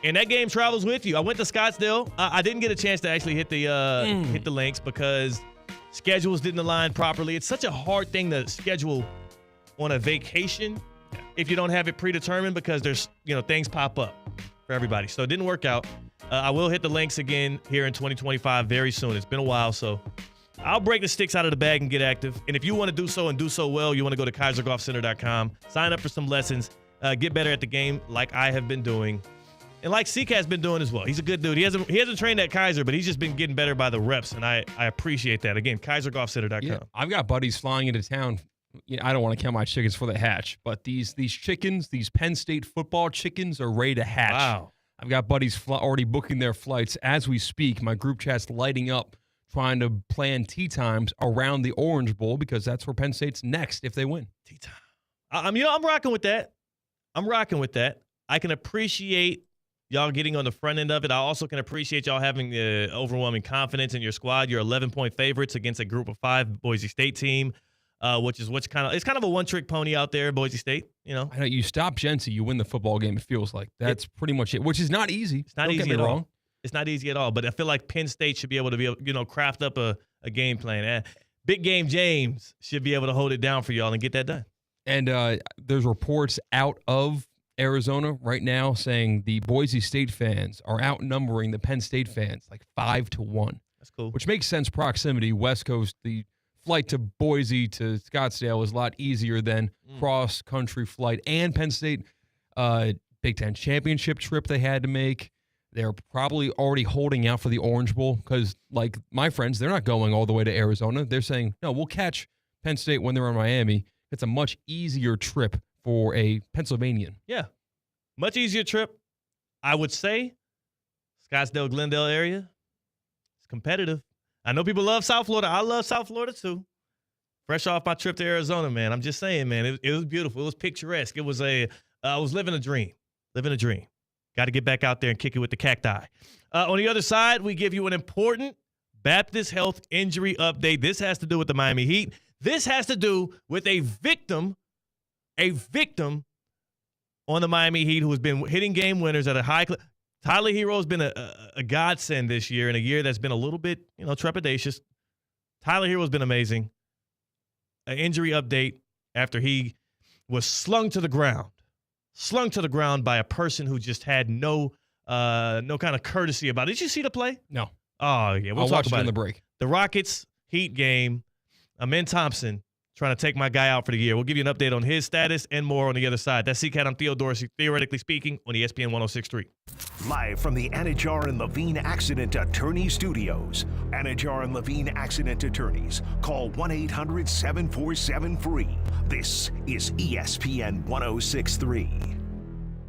And that game travels with you. I went to Scottsdale. I didn't get a chance to actually hit the links because schedules didn't align properly. It's such a hard thing to schedule on a vacation if you don't have it predetermined because there's, things pop up for everybody. So it didn't work out. I will hit the links again here in 2025 very soon. It's been a while, so I'll break the sticks out of the bag and get active. And if you want to do so and do so well, you want to go to KaiserGolfCenter.com, sign up for some lessons, get better at the game like I have been doing. And like CK has been doing as well. He's a good dude. He hasn't trained at Kaiser, but he's just been getting better by the reps, and I appreciate that. Again, KaiserGolfCenter.com. Yeah, I've got buddies flying into town. I don't want to count my chickens for the hatch, but these chickens, these Penn State football chickens, are ready to hatch. Wow. I've got buddies already booking their flights as we speak. My group chat's lighting up, trying to plan tee times around the Orange Bowl because that's where Penn State's next if they win. Tee time. I'm rocking with that. I can appreciate y'all getting on the front end of it. I also can appreciate y'all having the overwhelming confidence in your squad. You're 11-point favorites against a group of 5 Boise State team, it's kind of a one-trick pony out there, Boise State. I know you stop Jency, you win the football game. It feels like that's pretty much it, which is not easy. It's not easy at all. It's not easy at all. But I feel like Penn State should be able to craft up a game plan. Big Game James should be able to hold it down for y'all and get that done. And there's reports out of Arizona right now saying the Boise State fans are outnumbering the Penn State fans like 5-1. That's cool. Which makes sense. Proximity, West Coast, the flight to Boise to Scottsdale is a lot easier than cross-country flight. And Penn State, Big Ten championship trip they had to make. They're probably already holding out for the Orange Bowl because, like my friends, they're not going all the way to Arizona. They're saying, no, we'll catch Penn State when they're in Miami. It's a much easier trip for a Pennsylvanian. Yeah, much easier trip. I would say Scottsdale, Glendale area, it's competitive. I know people love South Florida. I love South Florida too. Fresh off my trip to Arizona, man. I'm just saying, man, it was beautiful. It was picturesque. It was I was living a dream. Got to get back out there and kick it with the cacti. On the other side, we give you an important Baptist Health injury update. This has to do with the Miami Heat. This has to do with a victim on the Miami Heat who has been hitting game winners at a high clip. Tyler Hero has been a godsend this year in a year that's been a little bit, trepidatious. Tyler Hero has been amazing. an injury update after he was slung to the ground by a person who just had no kind of courtesy about it. Did you see the play? No. Oh, yeah. We'll I'll talk watch about it in the break. The Rockets Heat game. Amen Thompson trying to take my guy out for the year. We'll give you an update on his status and more on the other side. That's CCAT. I'm Theo Dorsey, theoretically speaking, on ESPN 106.3. Live from the Anajar and Levine Accident Attorney Studios. Anajar and Levine Accident Attorneys. Call 1-800-747-FREE. This is ESPN 106.3.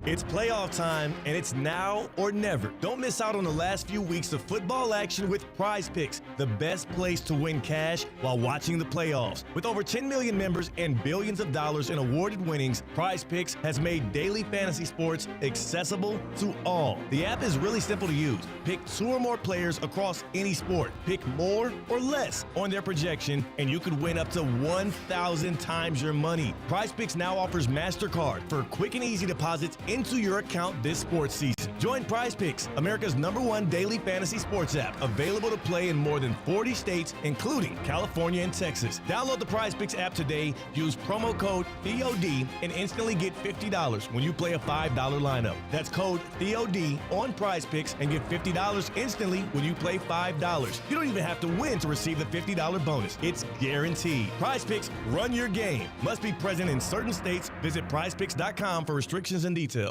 It's playoff time, and it's now or never. Don't miss out on the last few weeks of football action with Prize Picks, the best place to win cash while watching the playoffs. With over 10 million members and billions of dollars in awarded winnings, Prize Picks has made daily fantasy sports accessible to all. The app is really simple to use. Pick 2 or more players across any sport. Pick more or less on their projection, and you could win up to 1,000 times your money. Prize Picks now offers MasterCard for quick and easy deposits into your account this sports season. Join Prize Picks, America's #1 daily fantasy sports app, available to play in more than 40 states, including California and Texas. Download the Prize Picks app today, use promo code THEOD, and instantly get $50 when you play a $5 lineup. That's code THEOD on Prize Picks and get $50 instantly when you play $5. You don't even have to win to receive the $50 bonus. It's guaranteed. Prize Picks, run your game. Must be present in certain states. Visit prizepicks.com for restrictions and details.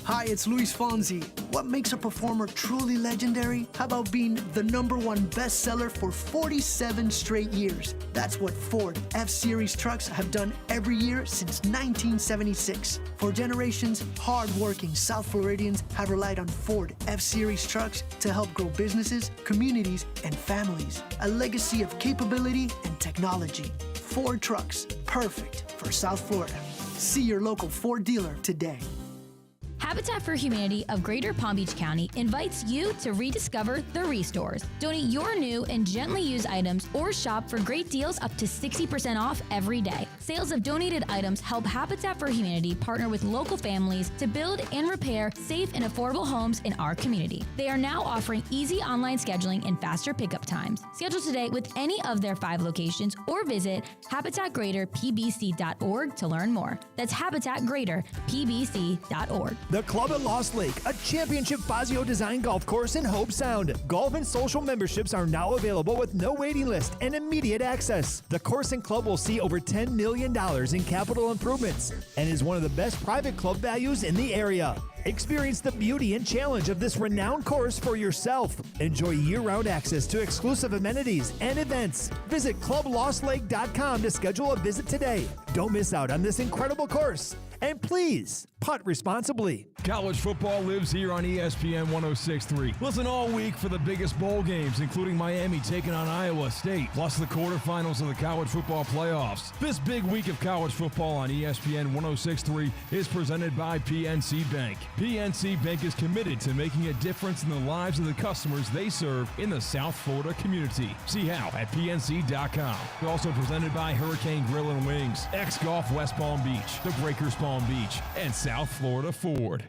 Hi, it's Luis Fonsi. What makes a performer truly legendary? How about being the #1 bestseller for 47 straight years? That's what Ford F-Series trucks have done every year since 1976. For generations, hard-working South Floridians have relied on Ford F-Series trucks to help grow businesses, communities, and families. A legacy of capability and technology. Ford trucks, perfect for South Florida. See your local Ford dealer today. Habitat for Humanity of Greater Palm Beach County invites you to rediscover the Restores. Donate your new and gently used items or shop for great deals up to 60% off every day. Sales of donated items help Habitat for Humanity partner with local families to build and repair safe and affordable homes in our community. They are now offering easy online scheduling and faster pickup times. Schedule today with any of their 5 locations or visit habitatgreaterpbc.org to learn more. That's habitatgreaterpbc.org. The Club at Lost Lake, a championship Fazio design golf course in Hope Sound. Golf and social memberships are now available with no waiting list and immediate access. The course and club will see over $10 million in capital improvements and is one of the best private club values in the area. Experience the beauty and challenge of this renowned course for yourself. Enjoy year-round access to exclusive amenities and events. Visit clublostlake.com to schedule a visit today. Don't miss out on this incredible course. And please, putt responsibly. College football lives here on ESPN 106.3. Listen all week for the biggest bowl games, including Miami taking on Iowa State, plus the quarterfinals of the college football playoffs. This big week of college football on ESPN 106.3 is presented by PNC Bank. PNC Bank is committed to making a difference in the lives of the customers they serve in the South Florida community. See how at PNC.com. Also presented by Hurricane Grill and Wings, X-Golf West Palm Beach, the Breakers Palm Beach, and South Florida Ford.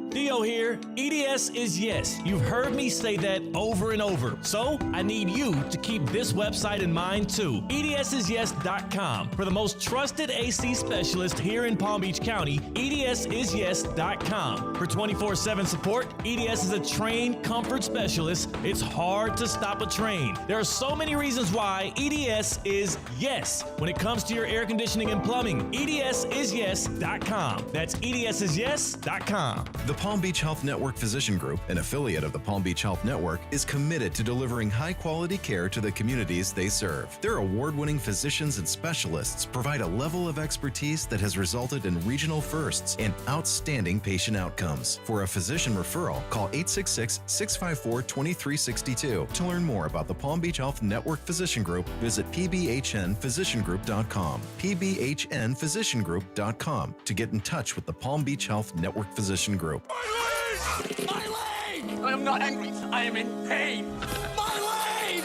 Theo here. EDS is yes. You've heard me say that over and over. So I need you to keep this website in mind too. EDSIsYes.com. For the most trusted AC specialist here in Palm Beach County, EDSIsYes.com. For 24/7 support, EDS is a trained comfort specialist. It's hard to stop a train. There are so many reasons why EDS is yes. When it comes to your air conditioning and plumbing, EDSIsYes.com. That's EDSIsYes.com. The Palm Beach Health Network Physician Group, an affiliate of the Palm Beach Health Network, is committed to delivering high-quality care to the communities they serve. Their award-winning physicians and specialists provide a level of expertise that has resulted in regional firsts and outstanding patient outcomes. For a physician referral, call 866-654-2362. To learn more about the Palm Beach Health Network Physician Group, visit pbhnphysiciangroup.com. pbhnphysiciangroup.com to get in touch with the Palm Beach Health Network Physician Group. My leg! I am not angry. I am in pain. My leg!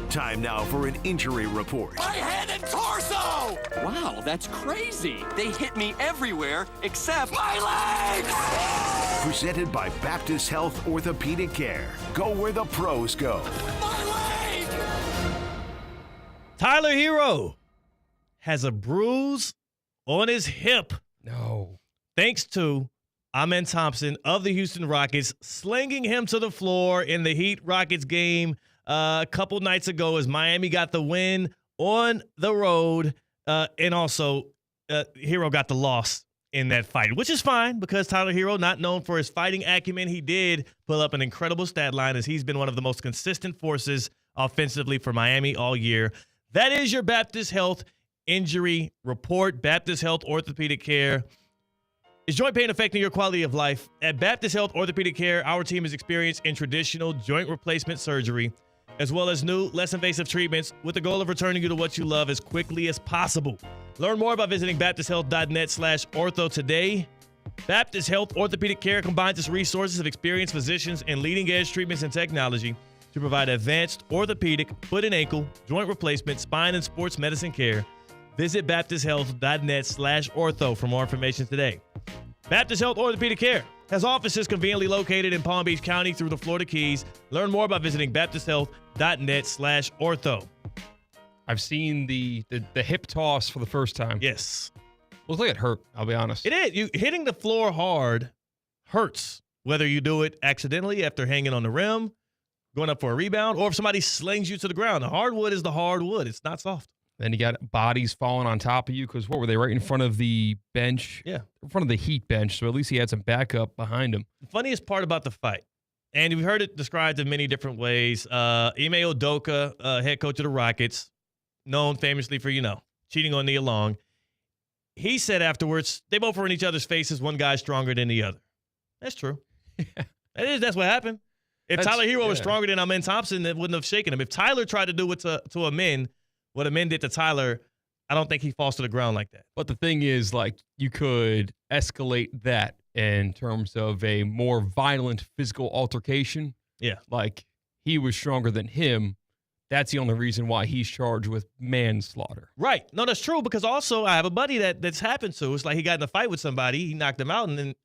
Time now for an injury report. My head and torso! Wow, that's crazy. They hit me everywhere except my legs! Presented by Baptist Health Orthopedic Care. Go where the pros go. My leg! Tyler Hero has a bruise on his hip. No. Thanks to Amen Thompson of the Houston Rockets slinging him to the floor in the Heat-Rockets game a couple nights ago as Miami got the win on the road. And also, Hero got the loss in that fight, which is fine because Tyler Hero, not known for his fighting acumen, he did pull up an incredible stat line as he's been one of the most consistent forces offensively for Miami all year. That is your Baptist Health injury report. Baptist Health Orthopedic Care. Is joint pain affecting your quality of life? At Baptist Health Orthopedic Care, our team is experienced in traditional joint replacement surgery, as well as new, less invasive treatments with the goal of returning you to what you love as quickly as possible. Learn more by visiting baptisthealth.net/ortho today. Baptist Health Orthopedic Care combines its resources of experienced physicians and leading-edge treatments and technology to provide advanced orthopedic, foot and ankle, joint replacement, spine, and sports medicine care. Visit baptisthealth.net/ortho for more information today. Baptist Health Orthopedic Care has offices conveniently located in Palm Beach County through the Florida Keys. Learn more by visiting baptisthealth.net/ortho. I've seen the hip toss for the first time. Yes. Looks like it hurt, I'll be honest. It is. Hitting the floor hard hurts, whether you do it accidentally after hanging on the rim, going up for a rebound, or if somebody slings you to the ground. The hardwood is the hardwood. It's not soft. Then you got bodies falling on top of you because what were they, right in front of the bench? Yeah. In front of the Heat bench, so at least he had some backup behind him. The funniest part about the fight, and we've heard it described in many different ways, Ime Udoka, head coach of the Rockets, known famously for, cheating on Nia Long, he said afterwards, they both were in each other's faces, one guy's stronger than the other. That's true. That's what happened. If Tyler Hero was stronger than Amen Thompson, that wouldn't have shaken him. If Tyler tried to do it to Amen, what Amen did to Tyler, I don't think he falls to the ground like that. But the thing is, you could escalate that in terms of a more violent physical altercation. Yeah. Like, he was stronger than him. That's the only reason why he's charged with manslaughter. Right. No, that's true, because also I have a buddy that's happened to. It's like he got in a fight with somebody, he knocked him out, and then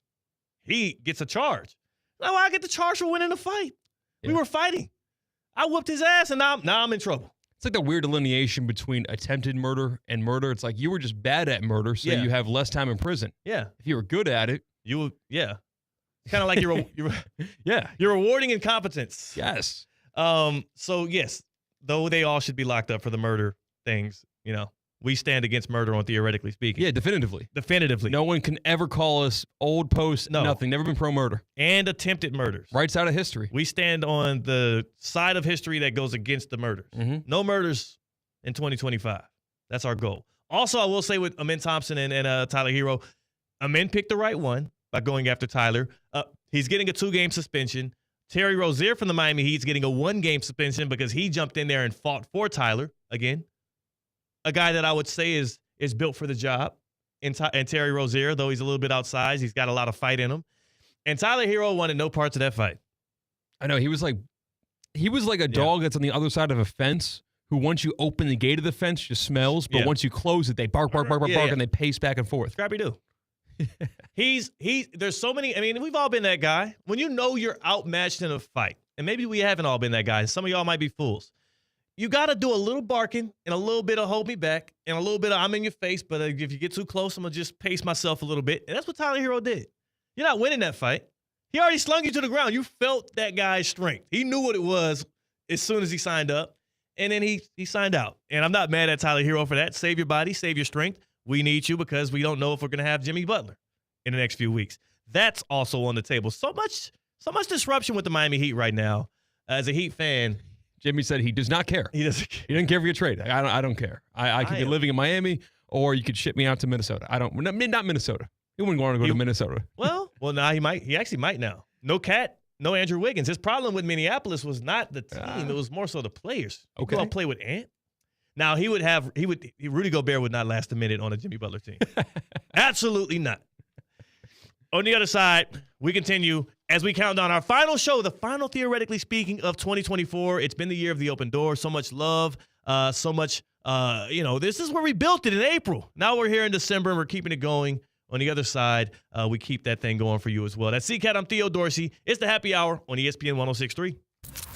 he gets a charge. Now I get the charge for winning the fight. Yeah. We were fighting. I whooped his ass, and now I'm in trouble. It's like the weird delineation between attempted murder and murder. It's like you were just bad at murder, so you have less time in prison. Yeah. If you were good at it, you would. Yeah. Kind of like you're rewarding incompetence. Yes. So yes, though they all should be locked up for the murder things, we stand against murder on Theoretically Speaking. Yeah, definitively. No one can ever call us old post, nothing. Never been pro-murder. And attempted murders. Right side of history. We stand on the side of history that goes against the murders. Mm-hmm. No murders in 2025. That's our goal. Also, I will say with Amen Thompson and Tyler Hero, Amen picked the right one by going after Tyler. He's getting a 2-game suspension. Terry Rozier from the Miami Heat's getting a 1-game suspension because he jumped in there and fought for Tyler again. A guy that I would say is built for the job. And Terry Rozier, though he's a little bit outsized, he's got a lot of fight in him. And Tyler Hero wanted no parts of that fight. I know. He was like a dog that's on the other side of a fence who, once you open the gate of the fence, just smells. But once you close it, they bark, and they pace back and forth. Scrappy-Doo. There's so many. I mean, we've all been that guy. When you know you're outmatched in a fight, and maybe we haven't all been that guy. Some of y'all might be fools. You got to do a little barking and a little bit of hold me back and a little bit of I'm in your face, but if you get too close, I'm going to just pace myself a little bit. And that's what Tyler Hero did. You're not winning that fight. He already slung you to the ground. You felt that guy's strength. He knew what it was as soon as he signed up, and then he signed out. And I'm not mad at Tyler Hero for that. Save your body, save your strength. We need you because we don't know if we're going to have Jimmy Butler in the next few weeks. That's also on the table. So much disruption with the Miami Heat right now. As a Heat fan, Jimmy said he does not care. He doesn't care. He doesn't care if you trade. I don't care. I could be living in Miami, or you could ship me out to Minnesota. Not Minnesota. He wouldn't want to go to Minnesota. Well, now he might. He actually might now. No Cat, no Andrew Wiggins. His problem with Minneapolis was not the team. It was more so the players. Okay. Go and play with Ant. Now Rudy Gobert would not last a minute on a Jimmy Butler team. Absolutely not. On the other side, we continue as we count down our final show, the final Theoretically Speaking of 2024. It's been the year of the open door. So much love, so much, this is where we built it in April. Now we're here in December and we're keeping it going. On the other side, we keep that thing going for you as well. That's CCAT. I'm Theo Dorsey. It's the happy hour on ESPN 106.3.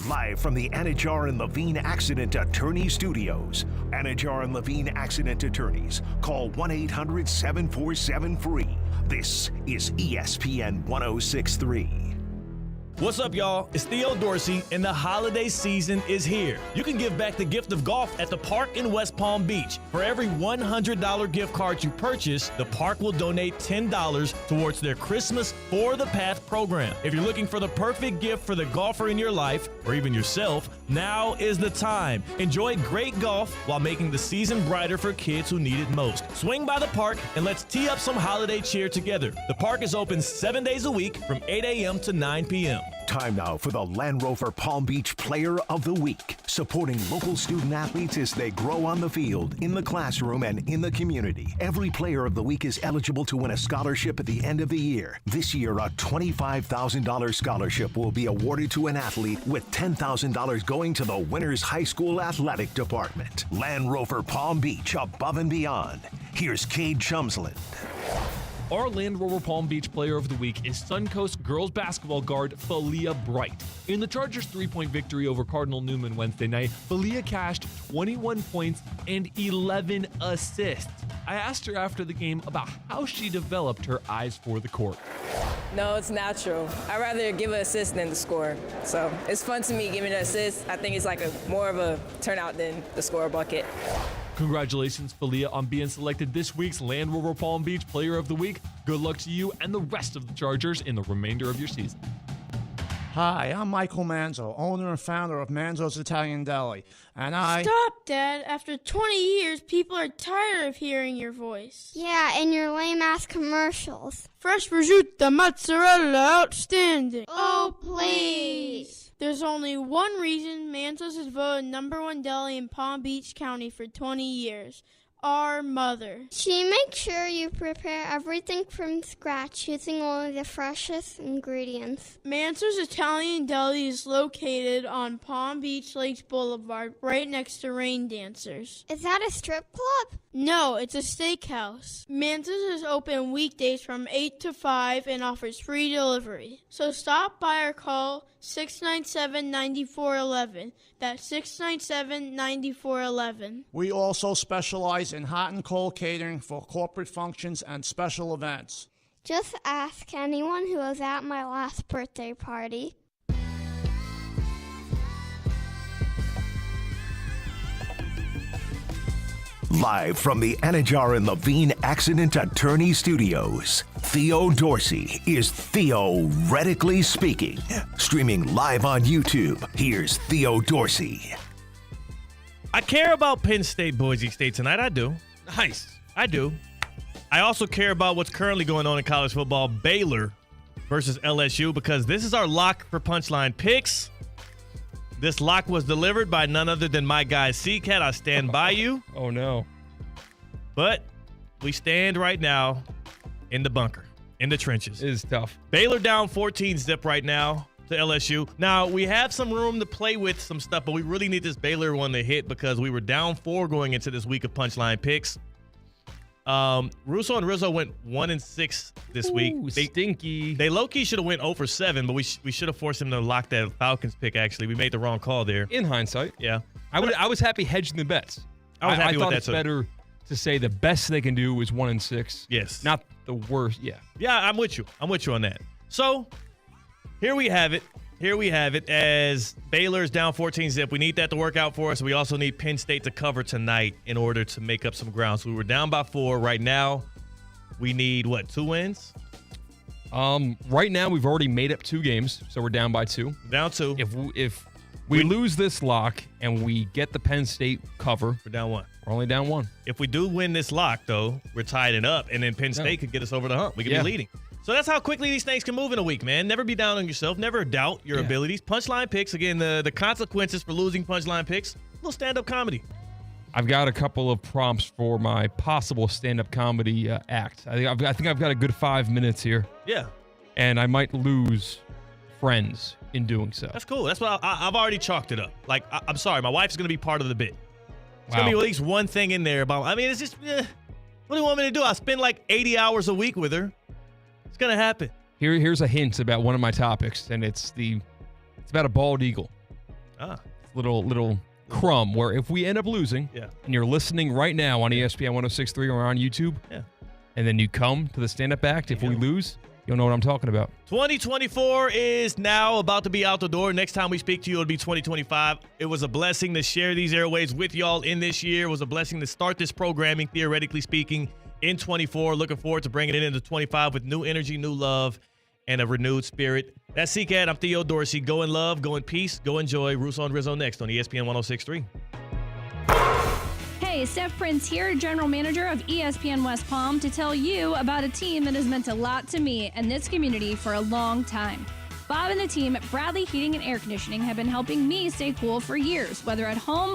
Live from the Anajar and Levine Accident Attorney Studios. Anajar and Levine Accident Attorneys. Call 1-800-747-FREE. This is ESPN 1063. What's up, y'all? It's Theo Dorsey, and the holiday season is here. You can give back the gift of golf at the park in West Palm Beach. For every $100 gift card you purchase, the park will donate $10 towards their Christmas For the Path program. If you're looking for the perfect gift for the golfer in your life, or even yourself, now is the time. Enjoy great golf while making the season brighter for kids who need it most. Swing by the park and let's tee up some holiday cheer together. The park is open 7 days a week from 8 a.m. to 9 p.m. Time now for the Land Rover Palm Beach Player of the Week, supporting local student athletes as they grow on the field, in the classroom, and in the community. Every Player of the Week is eligible to win a scholarship at the end of the year. This year, a $25,000 scholarship will be awarded to an athlete, with $10,000 going to the winner's high school athletic department. Land Rover Palm Beach, above and beyond. Here's Cade Chumsland. Our Land Rover Palm Beach Player of the Week is Suncoast girls basketball guard Falia Bright. In the Chargers' 3-point victory over Cardinal Newman Wednesday night, Falia cashed 21 points and 11 assists. I asked her after the game about how she developed her eyes for the court. No, it's natural. I'd rather give an assist than the score. So it's fun to me giving an assist. I think it's like more of a turnout than the score bucket. Congratulations, Falia, on being selected this week's Land Rover Palm Beach Player of the Week. Good luck to you and the rest of the Chargers in the remainder of your season. Hi, I'm Michael Manzo, owner and founder of Manzo's Italian Deli, and Stop, Dad. After 20 years, people are tired of hearing your voice. Yeah, and your lame-ass commercials. Fresh prosciutto, mozzarella, outstanding. Oh, please. There's only one reason Manzo's is voted #1 deli in Palm Beach County for 20 years. Our mother. She makes sure you prepare everything from scratch using only the freshest ingredients. Manzo's Italian Deli is located on Palm Beach Lakes Boulevard, right next to Rain Dancers. Is that a strip club? No, it's a steakhouse. Manzo's is open weekdays from 8 to 5 and offers free delivery. So stop by or call 697-9411. That's 697-9411. we also specialize in hot and cold catering for corporate functions and special events. Just ask anyone who was at my last birthday party. Live from the Anajar and Levine Accident Attorney Studios, Theo Dorsey is theoretically speaking. Streaming live on YouTube, here's Theo Dorsey. I care about Penn State, Boise State tonight. I do. Nice. I do. I also care about what's currently going on in college football, Baylor versus LSU, because this is our lock for Punchline Picks. This lock was delivered by none other than my guy, C-Cat. I stand by you. Oh, no. But we stand right now in the bunker, in the trenches. It is tough. Baylor down 14-zip right now to LSU. Now, we have some room to play with some stuff, but we really need this Baylor one to hit because we were down 4 going into this week of Punchline Picks. Russo and Rizzo went 1-6 this week. Stinky. They low-key should have went 0 for 7, but we should have forced them to lock that Falcons pick, actually. We made the wrong call there. In hindsight. Yeah. I was happy hedging the bets. I was happy with thought that, it's too. better to say the best they can do is 1-6. Yes. Not the worst. Yeah. Yeah, I'm with you. I'm with you on that. So, here we have it. Here we have it as Baylor's down 14-zip. We need that to work out for us. We also need Penn State to cover tonight in order to make up some ground. So we were down by 4. Right now, we need, 2 wins? Right now, we've already made up 2 games, so we're down by 2. Down 2. If we lose this lock and we get the Penn State cover, we're down 1. We're only down 1. If we do win this lock, though, we're tied it up, and then Penn State could get us over the hump. We could be leading. So that's how quickly these things can move in a week, man. Never be down on yourself. Never doubt your abilities. Punchline Picks, again, the consequences for losing Punchline Picks, a little stand-up comedy. I've got a couple of prompts for my possible stand-up comedy act. I think I've got a good 5 minutes here. Yeah. And I might lose friends in doing so. That's cool. That's what I've already chalked it up. Like, I'm sorry, my wife's going to be part of the bit. It's going to be at least one thing in there about, it's just, what do you want me to do? I spend like 80 hours a week with her. It's going to happen. Here's a hint about one of my topics, and it's about a bald eagle. Little crumb where if we end up losing, and you're listening right now on ESPN 106.3 or on YouTube, and then you come to the stand-up act, if we lose, you'll know what I'm talking about. 2024 is now about to be out the door. Next time we speak to you, it'll be 2025. It was a blessing to share these airways with y'all in this year. It was a blessing to start this programming, theoretically speaking, in 24. Looking forward to bringing it into 25 with new energy, new love, and a renewed spirit. That's CCAT. I'm Theo Dorsey. Go in love, go in peace, go enjoy. Russo and Rizzo next on ESPN 106.3. Hey, Steph Prince here, General Manager of ESPN West Palm, to tell you about a team that has meant a lot to me and this community for a long time. Bob and the team at Bradley Heating and Air Conditioning have been helping me stay cool for years, whether at home